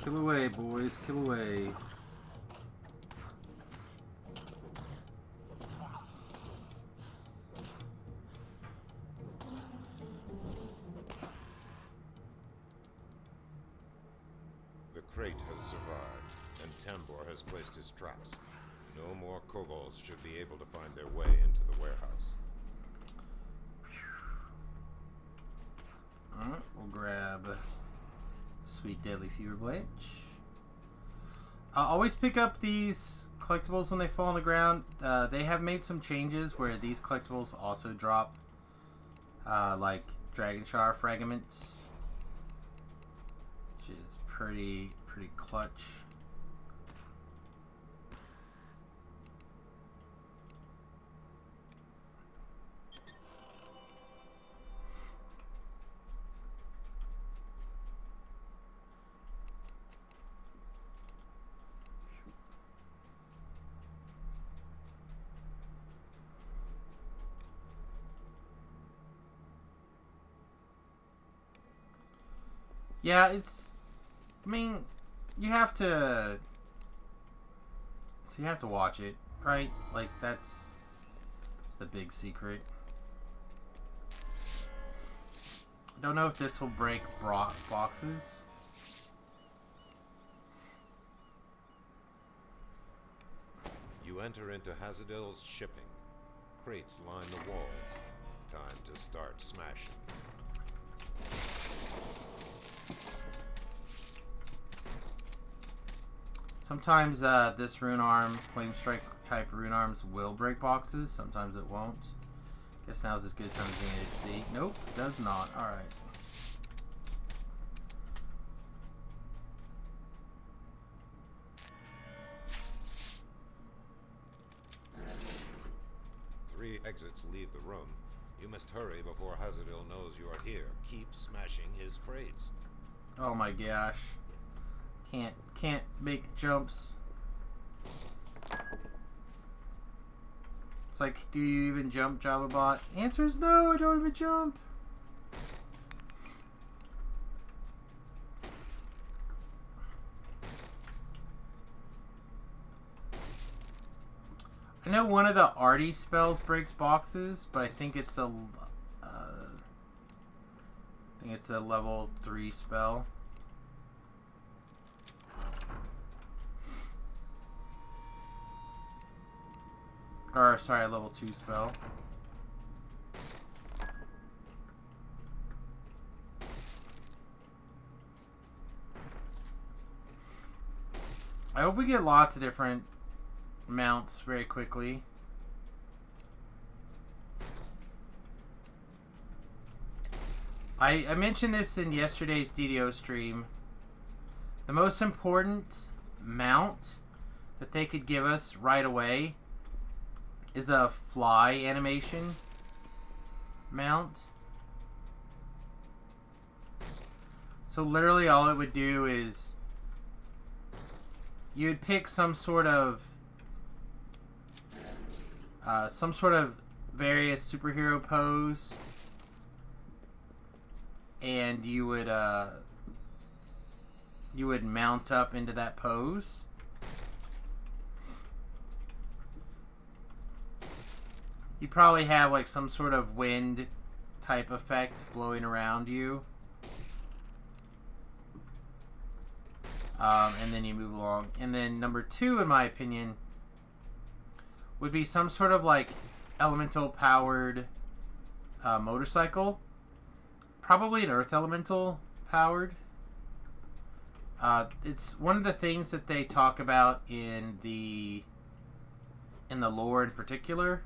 Kill away, boys. Kill away. The crate has survived, and Tambor has placed his traps. No more kobolds should be able to find their way into the warehouse. Alright, we'll grab Sweet Deadly Fever Bleach. Always pick up these collectibles when they fall on the ground. They have made some changes where these collectibles also drop, like Dragon Char fragments, which is pretty clutch. Yeah, it's... I mean, you have to... So you have to watch it, right? Like, that's the big secret. I don't know if this will break boxes. You enter into Hazadil's shipping. Crates line the walls. Time to start smashing. Sometimes this rune arm, flame strike type rune arms will break boxes. Sometimes it won't. Guess now's as good a time as any to see. Nope, does not. Alright. Three exits leave the room. You must hurry before Hazardil knows you are here. Keep smashing his crates. Oh my gosh. Can't make jumps. It's like, do you even jump, Javabot? Answer is no, I don't even jump. I know one of the arty spells breaks boxes, but I think it's a level 3 spell. Or, sorry, a level 2 spell. I hope we get lots of different mounts very quickly. I mentioned this in yesterday's DDO stream. The most important mount that they could give us right away is a fly animation mount. So literally all it would do is you'd pick some sort of various superhero pose, and you would mount up into that pose. You probably have like some sort of wind type effect blowing around you. And then you move along. And then number 2, in my opinion, would be some sort of like elemental powered motorcycle. Probably an earth elemental powered. It's one of the things that they talk about in the lore in particular.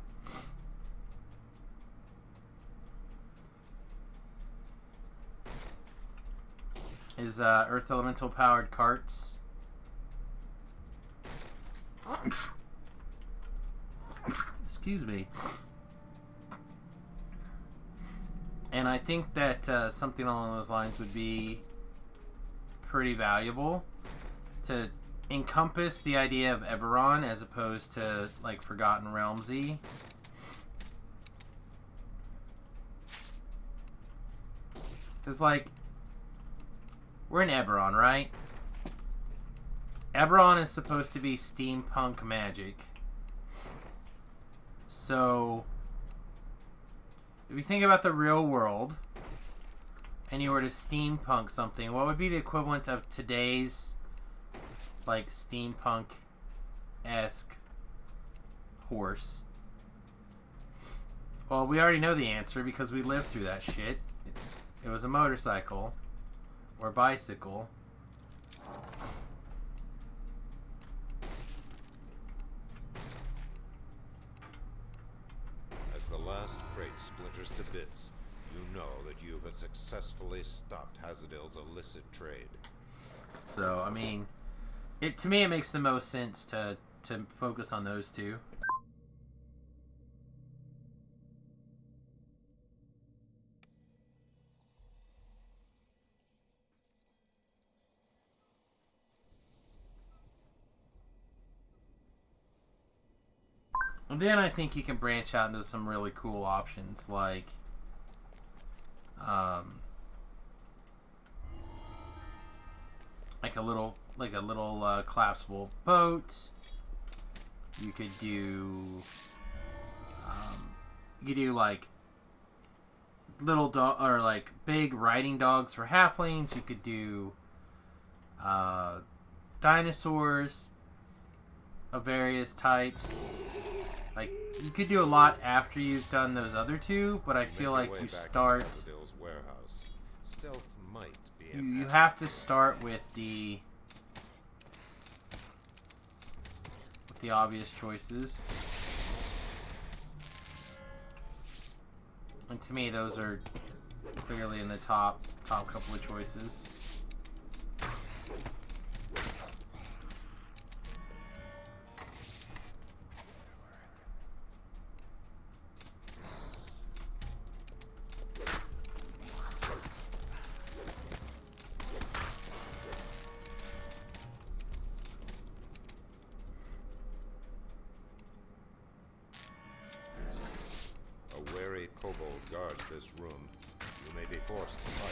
Is earth elemental powered carts. Excuse me. And I think that something along those lines would be pretty valuable to encompass the idea of Eberron as opposed to like Forgotten Realms-y. Because like, we're in Eberron, right? Eberron is supposed to be steampunk magic. So, if you think about the real world, and you were to steampunk something, what would be the equivalent of today's, like, steampunk-esque horse? Well, we already know the answer because we lived through that shit. It was a motorcycle. Or bicycle. As the last crate splinters to bits, you know that you have successfully stopped Hazardil's illicit trade. So, I mean, to me it makes the most sense to focus on those two. And then I think you can branch out into some really cool options, like a little collapsible boat. You could do like little dog or like big riding dogs for halflings. You could do dinosaurs of various types. Like, you could do a lot after you've done those other two, but I feel like you start... Stealth might be you have to start with the obvious choices. And to me, those are clearly in the top couple of choices. A wary kobold guards this room. You may be forced to fight.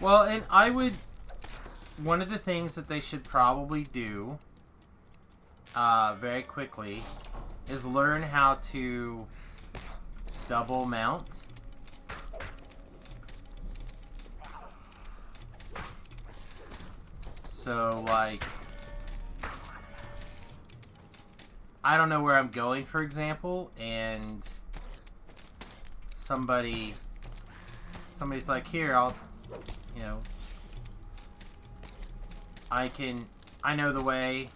Well, and I would... One of the things that they should probably do very quickly is learn how to double mount. So, like, I don't know where I'm going, for example, and somebody's like, here, I'll, you know, I know the way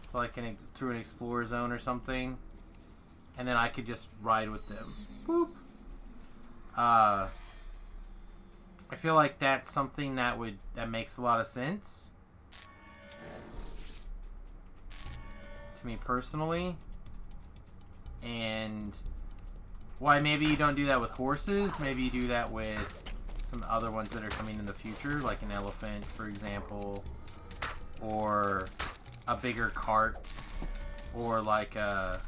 to, like, through an explorer zone or something, and then I could just ride with them. Boop. I feel like that's something that makes a lot of sense to me personally. And why maybe you don't do that with horses, maybe you do that with some other ones that are coming in the future, like an elephant, for example, or a bigger cart, or like a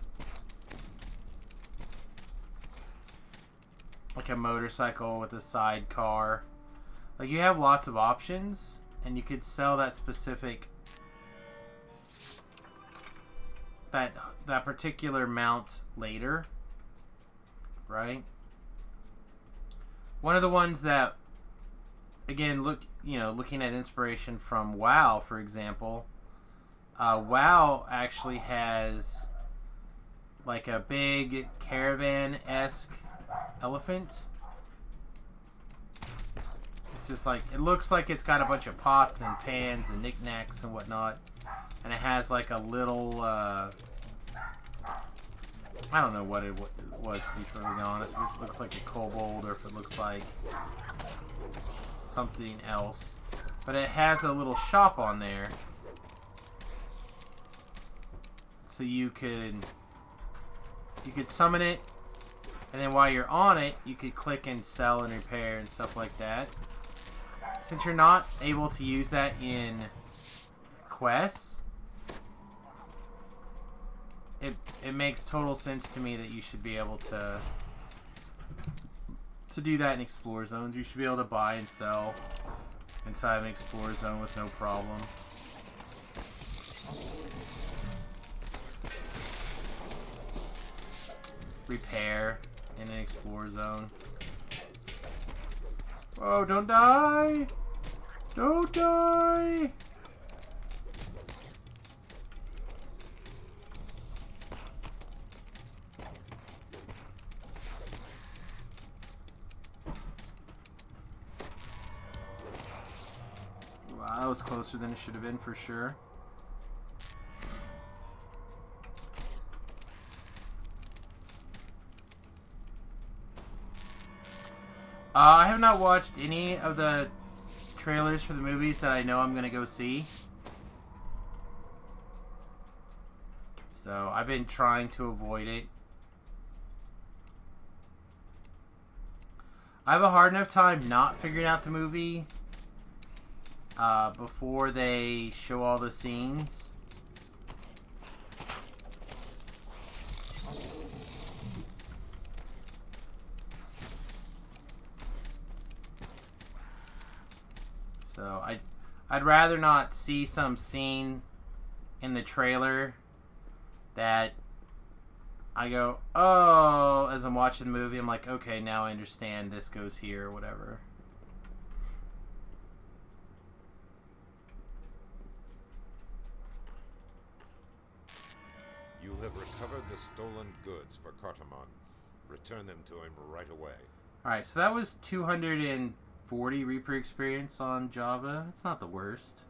motorcycle with a sidecar. Like, you have lots of options, and you could sell that specific that particular mount later, right? One of the ones that, again, looking at inspiration from WoW, for example, WoW actually has like a big caravan-esque elephant. It's just like, it looks like it's got a bunch of pots and pans and knickknacks and whatnot, and it has like a little I don't know what it was, to be perfectly honest. If it looks like a kobold or if it looks like something else, but it has a little shop on there, so you could summon it, and then while you're on it, you could click and sell and repair and stuff like that. Since you're not able to use that in quests, it makes total sense to me that you should be able to do that in Explorer Zones. You should be able to buy and sell inside of an Explorer Zone with no problem. Repair in an Explorer Zone. Oh, don't die! Don't die! Wow, that was closer than it should have been for sure. I have not watched any of the trailers for the movies that I know I'm going to go see. So I've been trying to avoid it. I have a hard enough time not figuring out the movie before they show all the scenes. So I'd rather not see some scene in the trailer that I go, oh, as I'm watching the movie, I'm like, okay, now I understand this goes here or whatever. You have recovered the stolen goods for Cartamon. Return them to him right away. Alright, so that was 240 Reaper experience on Java. That's not the worst.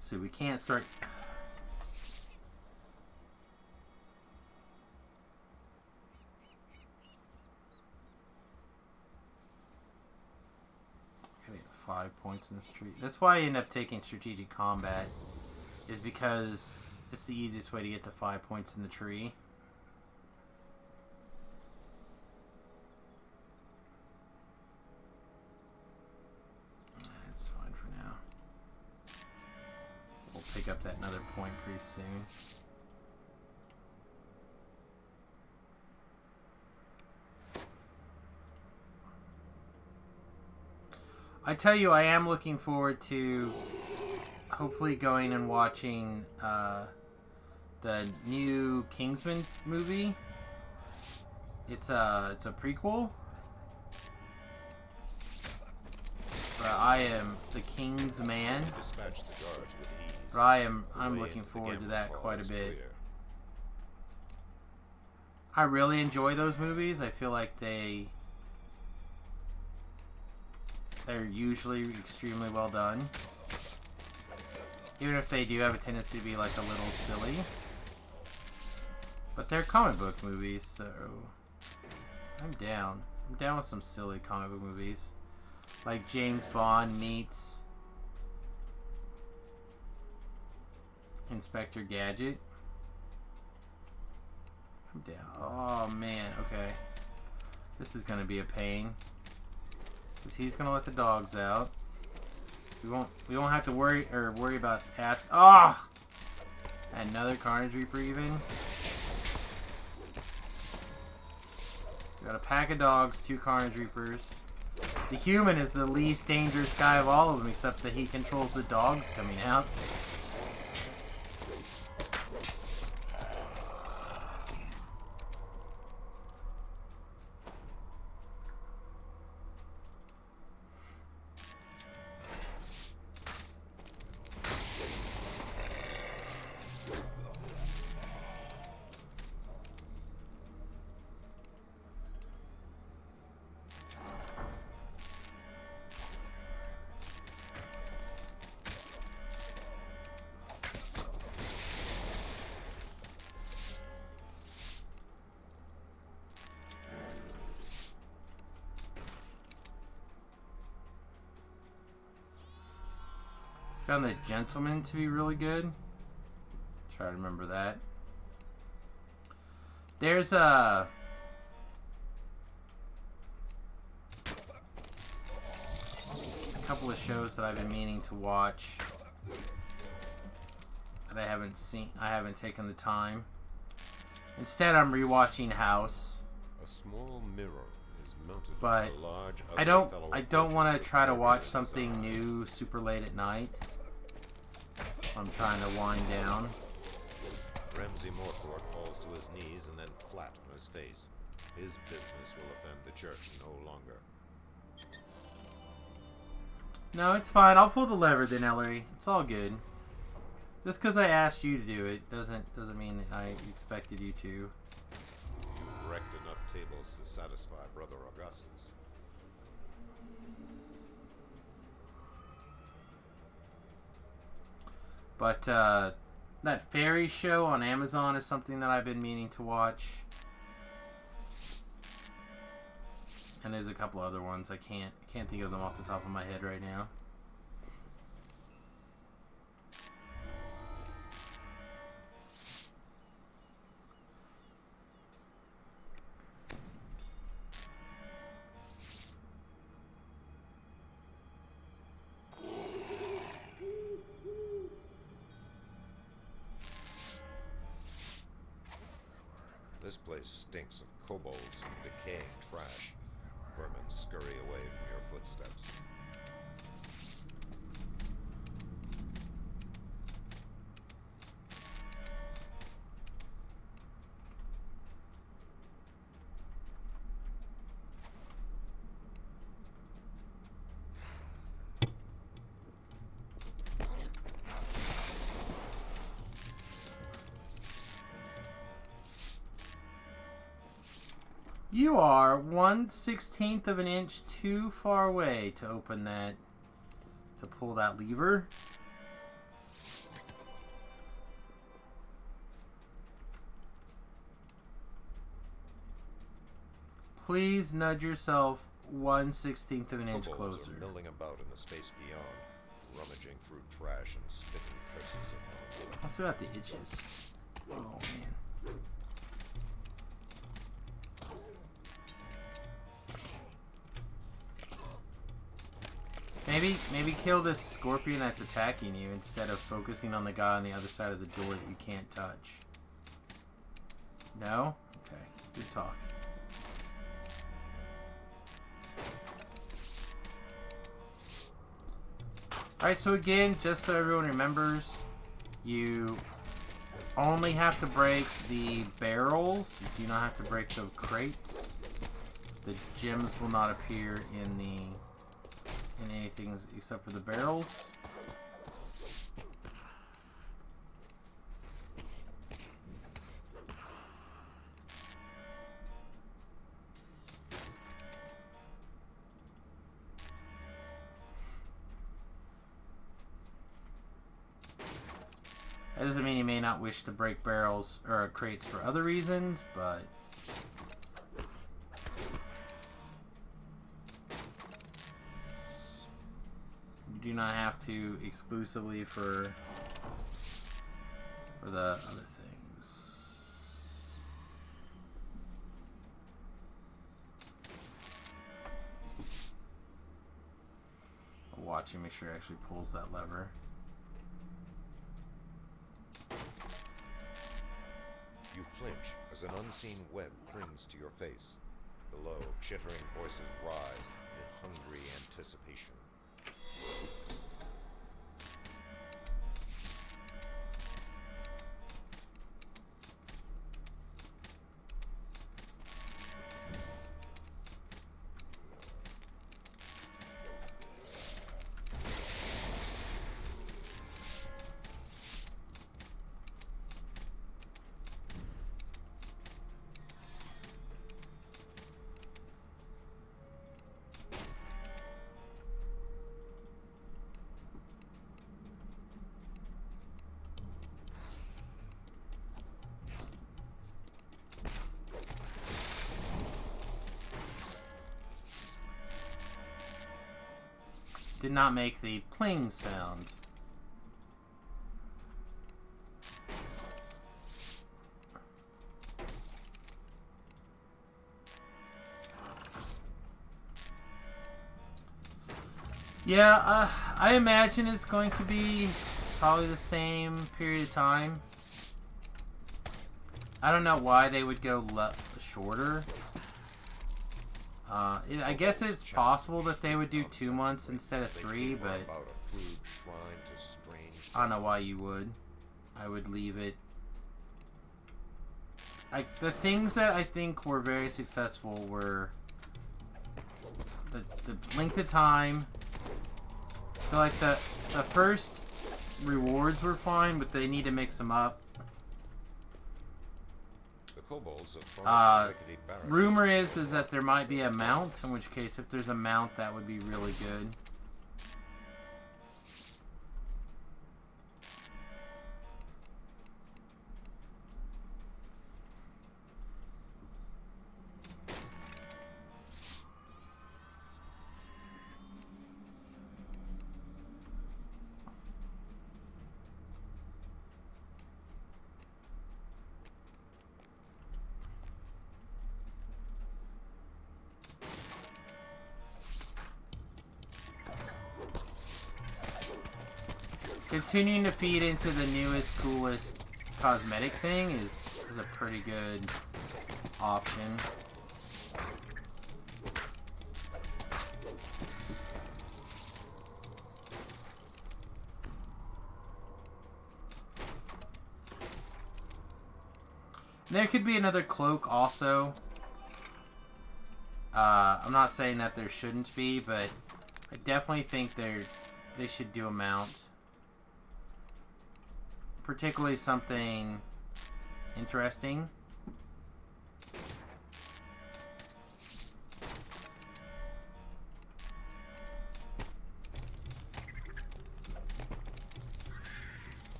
So we can't start. I need 5 points in this tree. That's why I end up taking strategic combat, is because it's the easiest way to get to 5 points in the tree. That's fine for now. We'll pick up that another point pretty soon. I tell you, I am looking forward to hopefully going and watching the new Kingsman movie. It's a prequel. I am the King's Man. But I'm looking forward to that quite a bit. I really enjoy those movies. I feel like they're usually extremely well done. Even if they do have a tendency to be like a little silly. But they're comic book movies, so I'm down. I'm down with some silly comic book movies. Like James Bond meets Inspector Gadget. I'm down. Oh man, okay. This is gonna be a pain. Because he's gonna let the dogs out. We won't have to worry about another Carnage Reaper even. We got a pack of dogs, 2 Carnage Reapers. The human is the least dangerous guy of all of them, except that he controls the dogs coming out. Found the Gentleman to be really good. Try to remember that. There's a couple of shows that I've been meaning to watch that I haven't seen. I haven't taken the time. Instead, I'm rewatching House. A small mirror is mounted but on a large I don't want to try to watch something new super late at night. I'm trying to wind down. Ramsay Morthorpe falls to his knees and then flat on his face. His business will offend the church no longer. No, it's fine. I'll pull the lever then, Ellery. It's all good. Just because I asked you to do it doesn't mean that I expected you to. You wrecked enough tables to satisfy Brother Augustus. But that fairy show on Amazon is something that I've been meaning to watch. And there's a couple other ones. I can't think of them off the top of my head right now. This place place stinks of kobolds and decaying trash. Vermin scurry away from your footsteps. You are 1/16 of an inch too far away to open that, to pull that lever. Please nudge yourself 1/16 of an inch Kobolds closer. are milling about in the space beyond, rummaging through trash and spitting curses at one another. I still got the itches. Oh man. Maybe kill this scorpion that's attacking you instead of focusing on the guy on the other side of the door that you can't touch. No? Okay. Good talk. Alright, so again, just so everyone remembers, you only have to break the barrels. You do not have to break the crates. The gems will not appear in anything except for the barrels. That doesn't mean you may not wish to break barrels or crates for other reasons, but you do not have to exclusively for the other things. I'll watch you make sure it actually pulls that lever. You flinch as an unseen web clings to your face. Below, chittering voices rise in hungry anticipation. Did not make the pling sound. Yeah, I imagine it's going to be probably the same period of time. I don't know why they would go shorter. I guess it's possible that they would do 2 months instead of 3, but I don't know why you would. I would leave it. The things that I think were very successful were the length of time. So like the first rewards were fine, but they need to mix them up. Rumor is that there might be a mount, in which case if there's a mount that would be really good. Continuing to feed into the newest, coolest cosmetic thing is a pretty good option. There could be another cloak also. I'm not saying that there shouldn't be, but I definitely think they should do a mount. Particularly something interesting.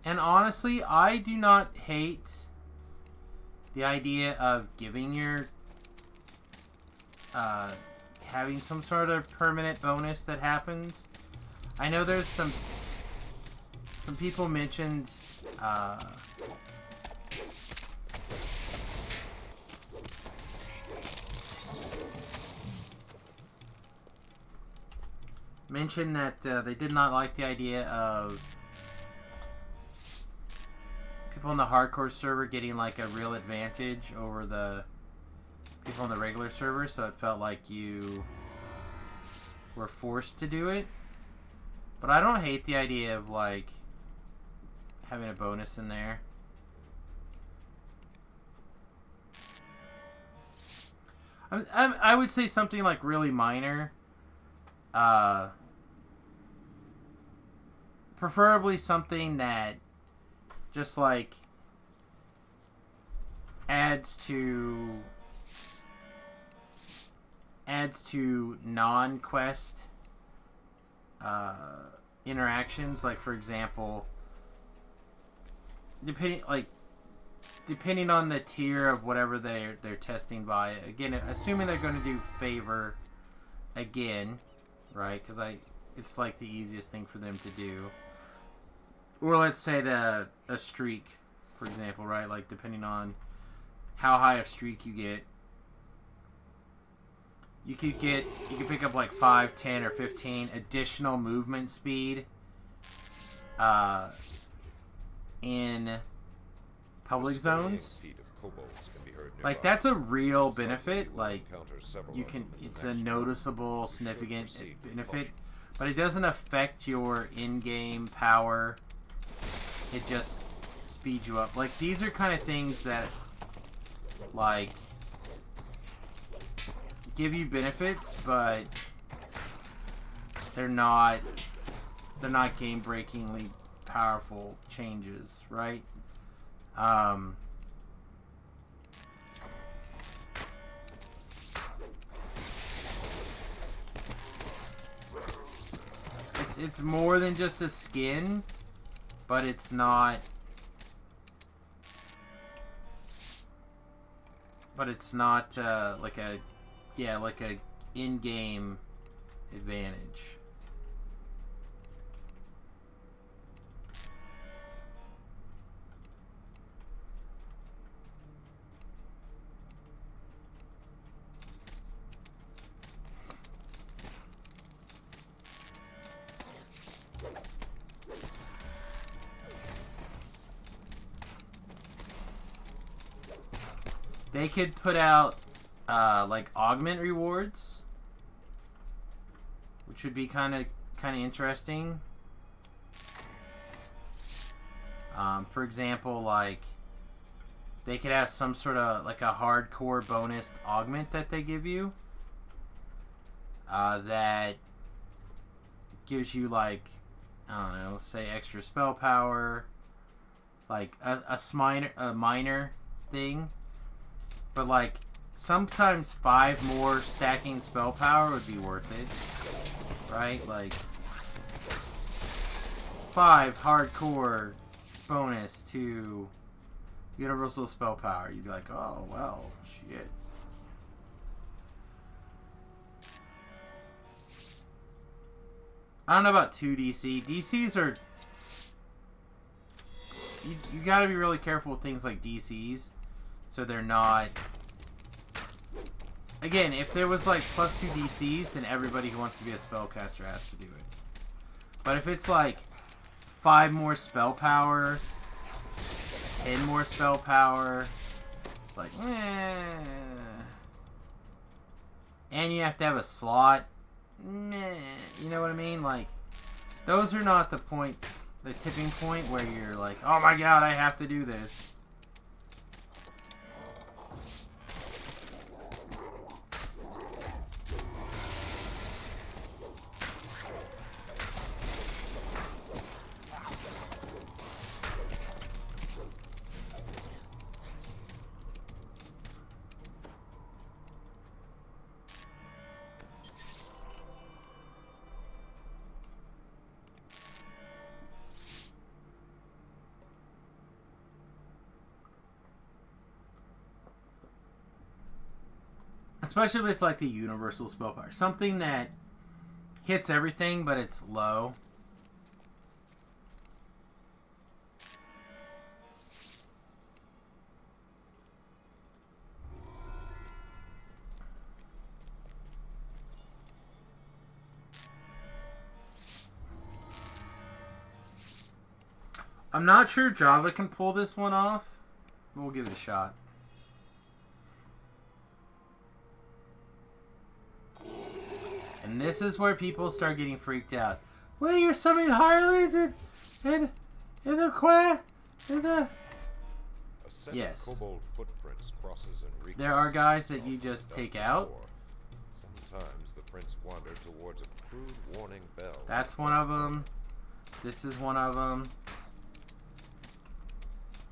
And honestly, I do not hate the idea of giving your having some sort of permanent bonus that happens. I know there's some people mentioned that they did not like the idea of people in the hardcore server getting like a real advantage over the people in the regular server, so it felt like you were forced to do it. But I don't hate the idea of like having a bonus in there. I would say something like really minor. Preferably something that just like adds to non-quest interactions. Like for example, depending on the tier of whatever they're testing by. Again, assuming they're going to do favor again, right? Because it's like the easiest thing for them to do. Or let's say a streak, for example, right? Like depending on how high a streak you get, you could pick up like 5, 10, or 15 additional movement speed in public zones. Like that's a real benefit. Like it's a noticeable, significant benefit, but it doesn't affect your in-game power. It just speeds you up. Like these are kind of things that like give you benefits, but they're not game-breakingly powerful changes, right? It's more than just a skin. But it's not. Like a in-game advantage. They could put out like augment rewards, which would be kind of interesting. For example, like they could have some sort of like a hardcore bonus augment that they give you that gives you like, I don't know, say extra spell power, like a minor thing. But like sometimes 5 more stacking spell power would be worth it, right? Like 5 hardcore bonus to universal spell power. You'd be like, oh well, shit. I don't know about 2 DC. DCs are you got to be really careful with things like DCs, so they're not. Again, if there was like +2 DCs, then everybody who wants to be a spellcaster has to do it. But if it's like 5 more spell power, 10 more spell power, it's like, and you have to have a slot, you know what I mean? Like, those are not the tipping point where you're like, oh my god, I have to do this. Especially if it's like the universal spell power. Something that hits everything, but it's low. I'm not sure Java can pull this one off, but we'll give it a shot. And this is where people start getting freaked out. Well, you're summoning hirelings in the quest, in the... Yes. Kobold footprints crosses and there are guys that you just take out. Sometimes the prints wander towards a crude warning bell. That's one of them. This is one of them.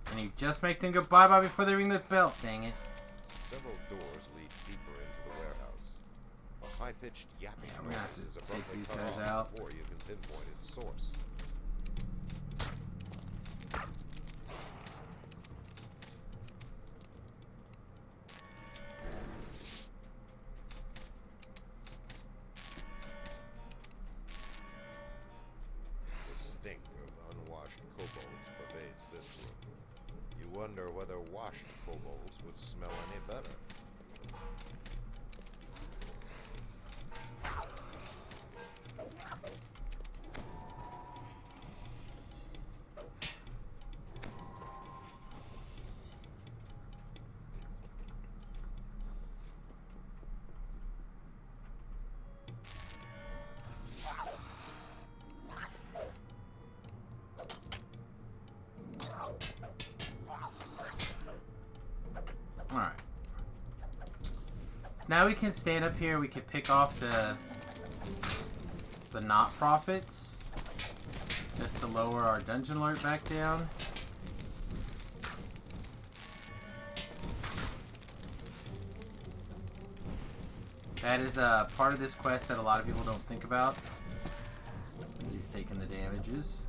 And you just make them go bye-bye before they ring the bell. Dang it. Several doors lead deeper into the warehouse. A high-pitched yapping I'm gonna have noise to is take abruptly these cut guys off out. before you can pinpoint its source. The stink of unwashed kobolds pervades this room. You wonder whether washed kobolds would smell any better. Alright. So now we can stand up here, we can pick off the not profits. Just to lower our dungeon alert back down. That is a part of this quest that a lot of people don't think about. He's taking the damages.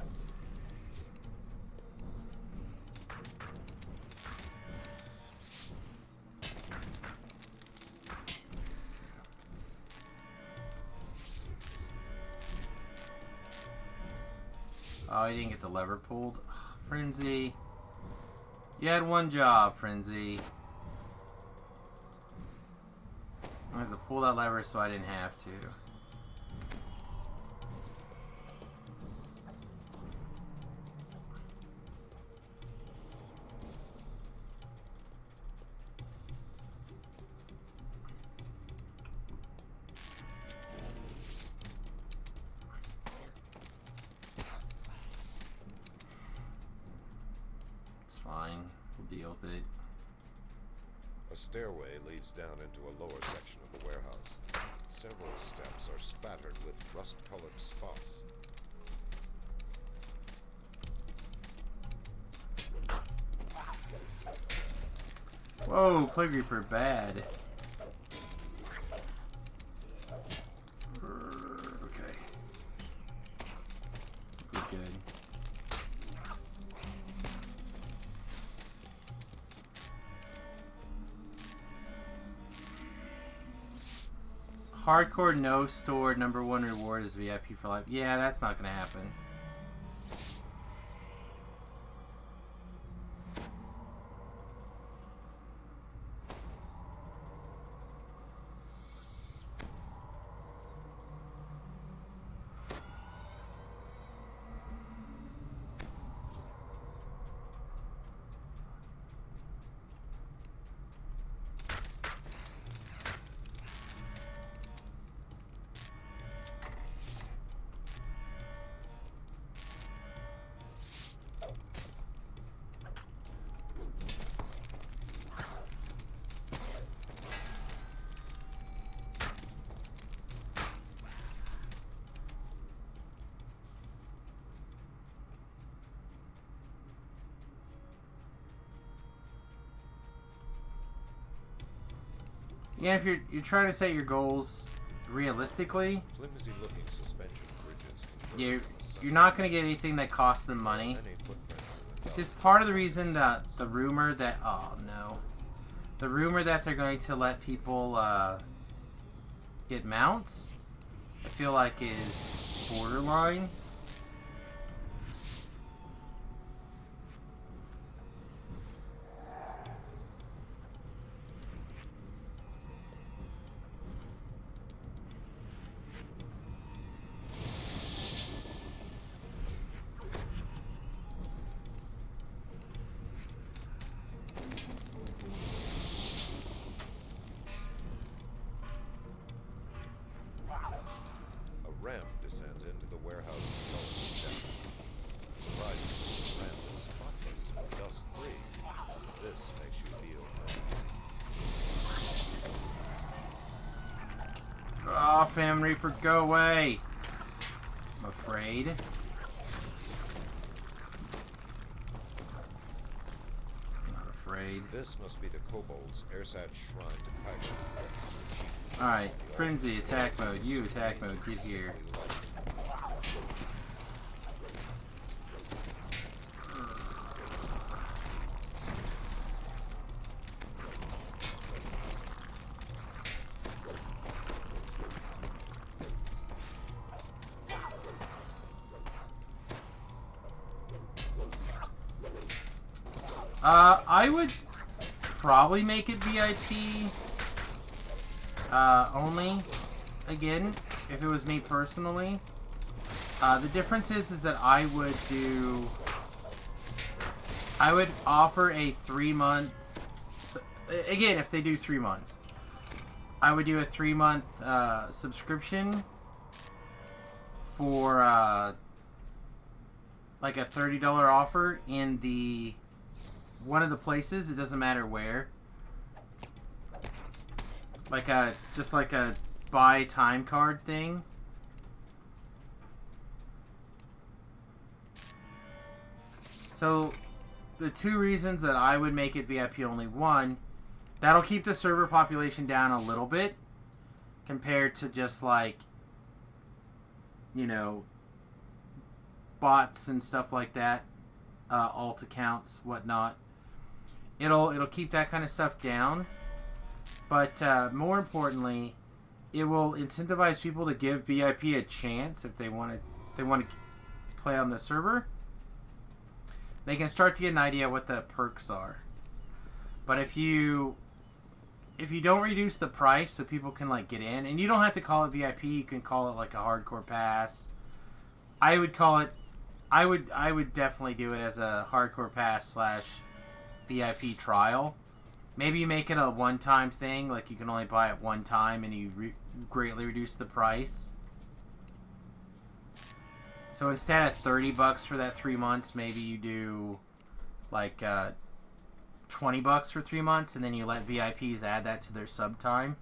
Oh, he didn't get the lever pulled. Ugh, Frenzy. You had one job, Frenzy. I had to pull that lever so I didn't have to. Fine, we'll deal with it. A stairway leads down into a lower section of the warehouse. Several steps are spattered with rust-colored spots. Whoa, Plague Reaper, bad. Okay. Good. Hardcore no store #1 reward is VIP for life. Yeah, that's not gonna happen. Yeah, if you're trying to set your goals realistically, Flimsy-looking suspension bridges. you're not going to get anything that costs them money. Just part of the reason that the rumor that the rumor that they're going to let people get mounts, I feel like is borderline. Ramp descends into the warehouse steps. The ride through the ramp is spotless and dust-free. This makes you feel Oh, Fam Reaper, go away! I'm afraid. Not afraid. This must be the kobold's ersatz shrine to Pikachu. Alright, Frenzy, attack mode. You, attack mode. Get here. I would probably make it VIP only, again, if it was me personally. The difference is that I would offer a 3-month, again, if they do 3 months, I would do a 3-month subscription for like a $30 offer in one of the places, it doesn't matter where. Just like a buy time card thing. So, the two reasons that I would make it VIP only: one, that'll keep the server population down a little bit compared to just like, you know, bots and stuff like that, alt accounts, whatnot. It'll keep that kind of stuff down. But more importantly, it will incentivize people to give VIP a chance if they want to play on the server. They can start to get an idea what the perks are. But if you don't reduce the price so people can like get in, and you don't have to call it VIP, you can call it like a hardcore pass. I would call it. I would definitely do it as a hardcore pass / VIP trial. Maybe you make it a one-time thing, like you can only buy it one time, and you greatly reduce the price. So instead of $30 for that 3 months, maybe you do like $20 for 3 months, and then you let VIPs add that to their sub time.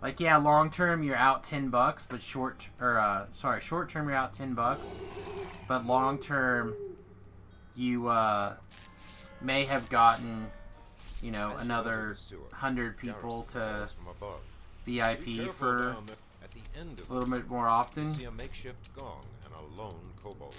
Like, yeah, long term you're out $10, but short term you're out $10, but long term you may have gotten, you know, another 100 people to VIP for a little bit more often. See a makeshift gong and a lone kobold.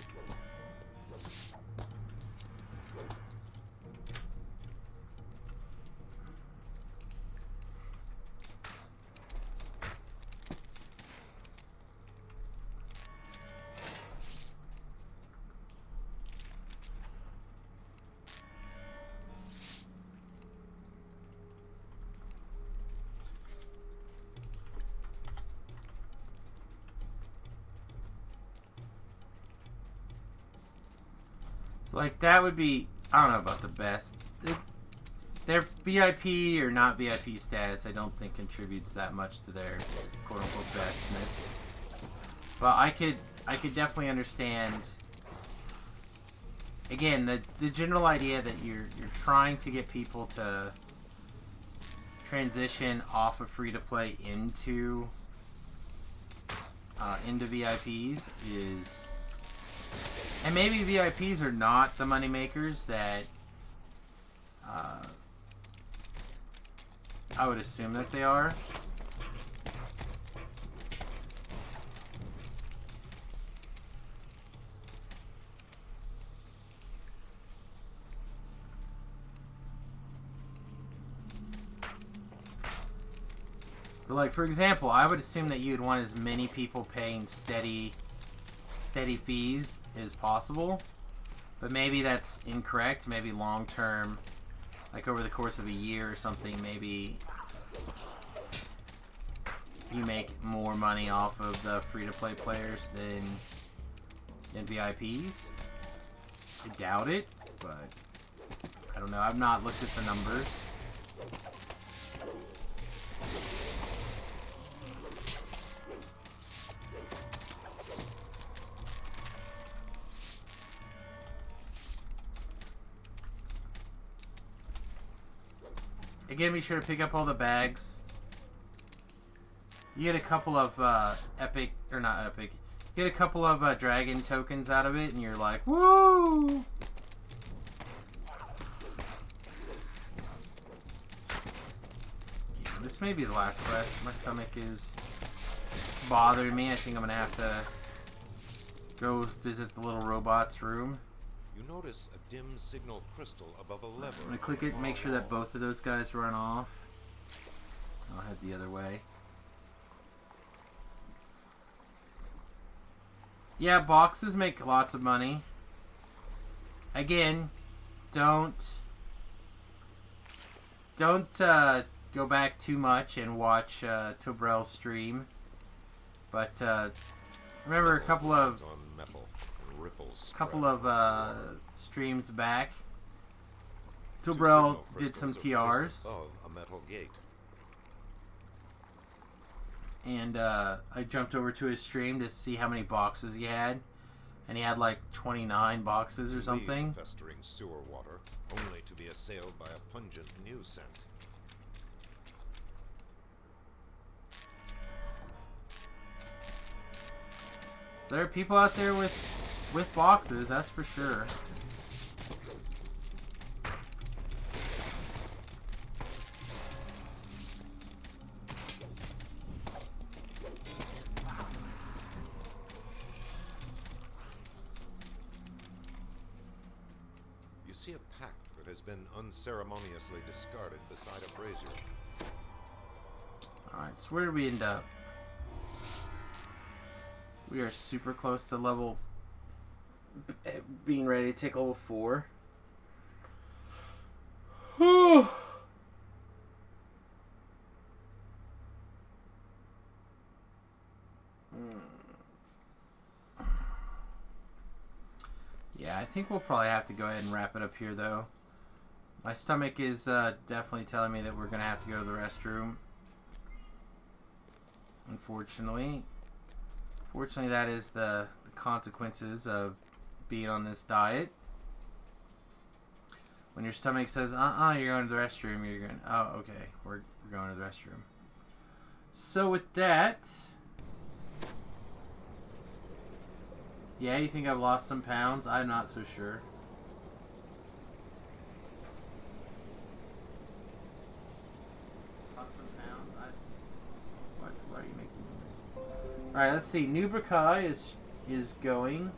So, like, that would be, I don't know about the best. Their VIP or not VIP status, I don't think contributes that much to their quote-unquote bestness. But I could definitely understand, again, the general idea that you're trying to get people to transition off of free-to-play into VIPs is... And maybe VIPs are not the money makers that I would assume that they are. But like, for example, I would assume that you'd want as many people paying steady fees as possible. But maybe that's incorrect. Maybe long term, like over the course of a year or something, maybe you make more money off of the free-to-play players than VIPs. I doubt it, but I don't know. I've not looked at the numbers. Again, be sure to pick up all the bags. You get a couple of epic, or not epic, you get a couple of dragon tokens out of it, and you're like, woo! Yeah, this may be the last quest. My stomach is bothering me. I think I'm going to have to go visit the little robot's room. You notice a dim signal crystal above a lever. I'm going to click it and make sure that both of those guys run off. I'll head the other way. Yeah, boxes make lots of money. Again, don't go back too much and watch Tobrel's stream. But remember a couple of streams back, Tobrel did some TRs. A metal gate. And I jumped over to his stream to see how many boxes he had, and he had like 29 boxes or something. Festering sewer water, only to be assailed by a pungent new scent. There are people out there with boxes, that's for sure. You see a pack that has been unceremoniously discarded beside a brazier. Alright, so where did we end up? We are super close to level, being ready to take level 4. Yeah, I think we'll probably have to go ahead and wrap it up here, though. My stomach is definitely telling me that we're going to have to go to the restroom. Unfortunately. Fortunately, that is the consequences of being on this diet. When your stomach says, you're going to the restroom, you're going, oh, okay, we're going to the restroom. So with that, yeah, you think I've lost some pounds? I'm not so sure. Lost some pounds? Why are you making this? Alright, let's see. Nubrakai is going.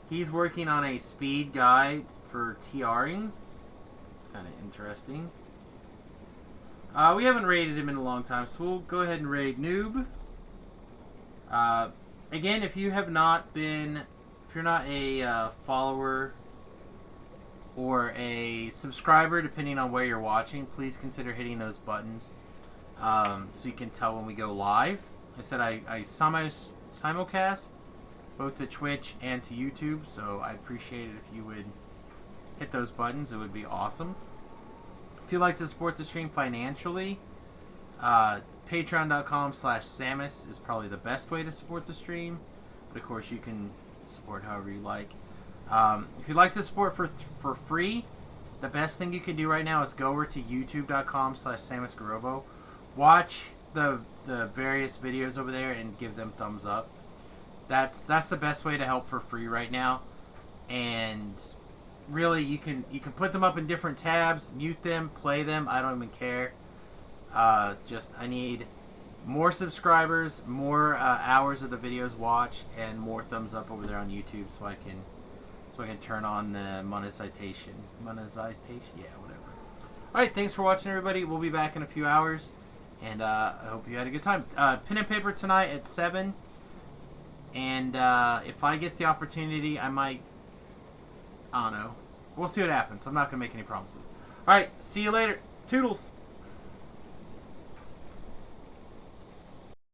He's working on a speed guide for TRing. It's kind of interesting. We haven't raided him in a long time, so we'll go ahead and raid Noob. Again, if you have not been, if you're not a follower or a subscriber, depending on where you're watching, please consider hitting those buttons so you can tell when we go live. I said I simulcast both to Twitch and to YouTube, so I'd appreciate it if you would hit those buttons. It would be awesome. If you'd like to support the stream financially, patreon.com/Samius is probably the best way to support the stream, but of course you can support however you like. If you'd like to support for free, the best thing you can do right now is go over to youtube.com/SamiusGarobo. Watch the various videos over there and give them thumbs up. That's the best way to help for free right now. And really, you can put them up in different tabs, mute them, play them. I don't even care. I need more subscribers, more hours of the videos watched, and more thumbs up over there on YouTube, so I can turn on the monetization. Yeah, whatever. All right, thanks for watching, everybody. We'll be back in a few hours, and I hope you had a good time. Pen and paper tonight at 7, and if I get the opportunity, I might. I don't know. We'll see what happens. I'm not gonna make any promises. All right, see you later. Toodles.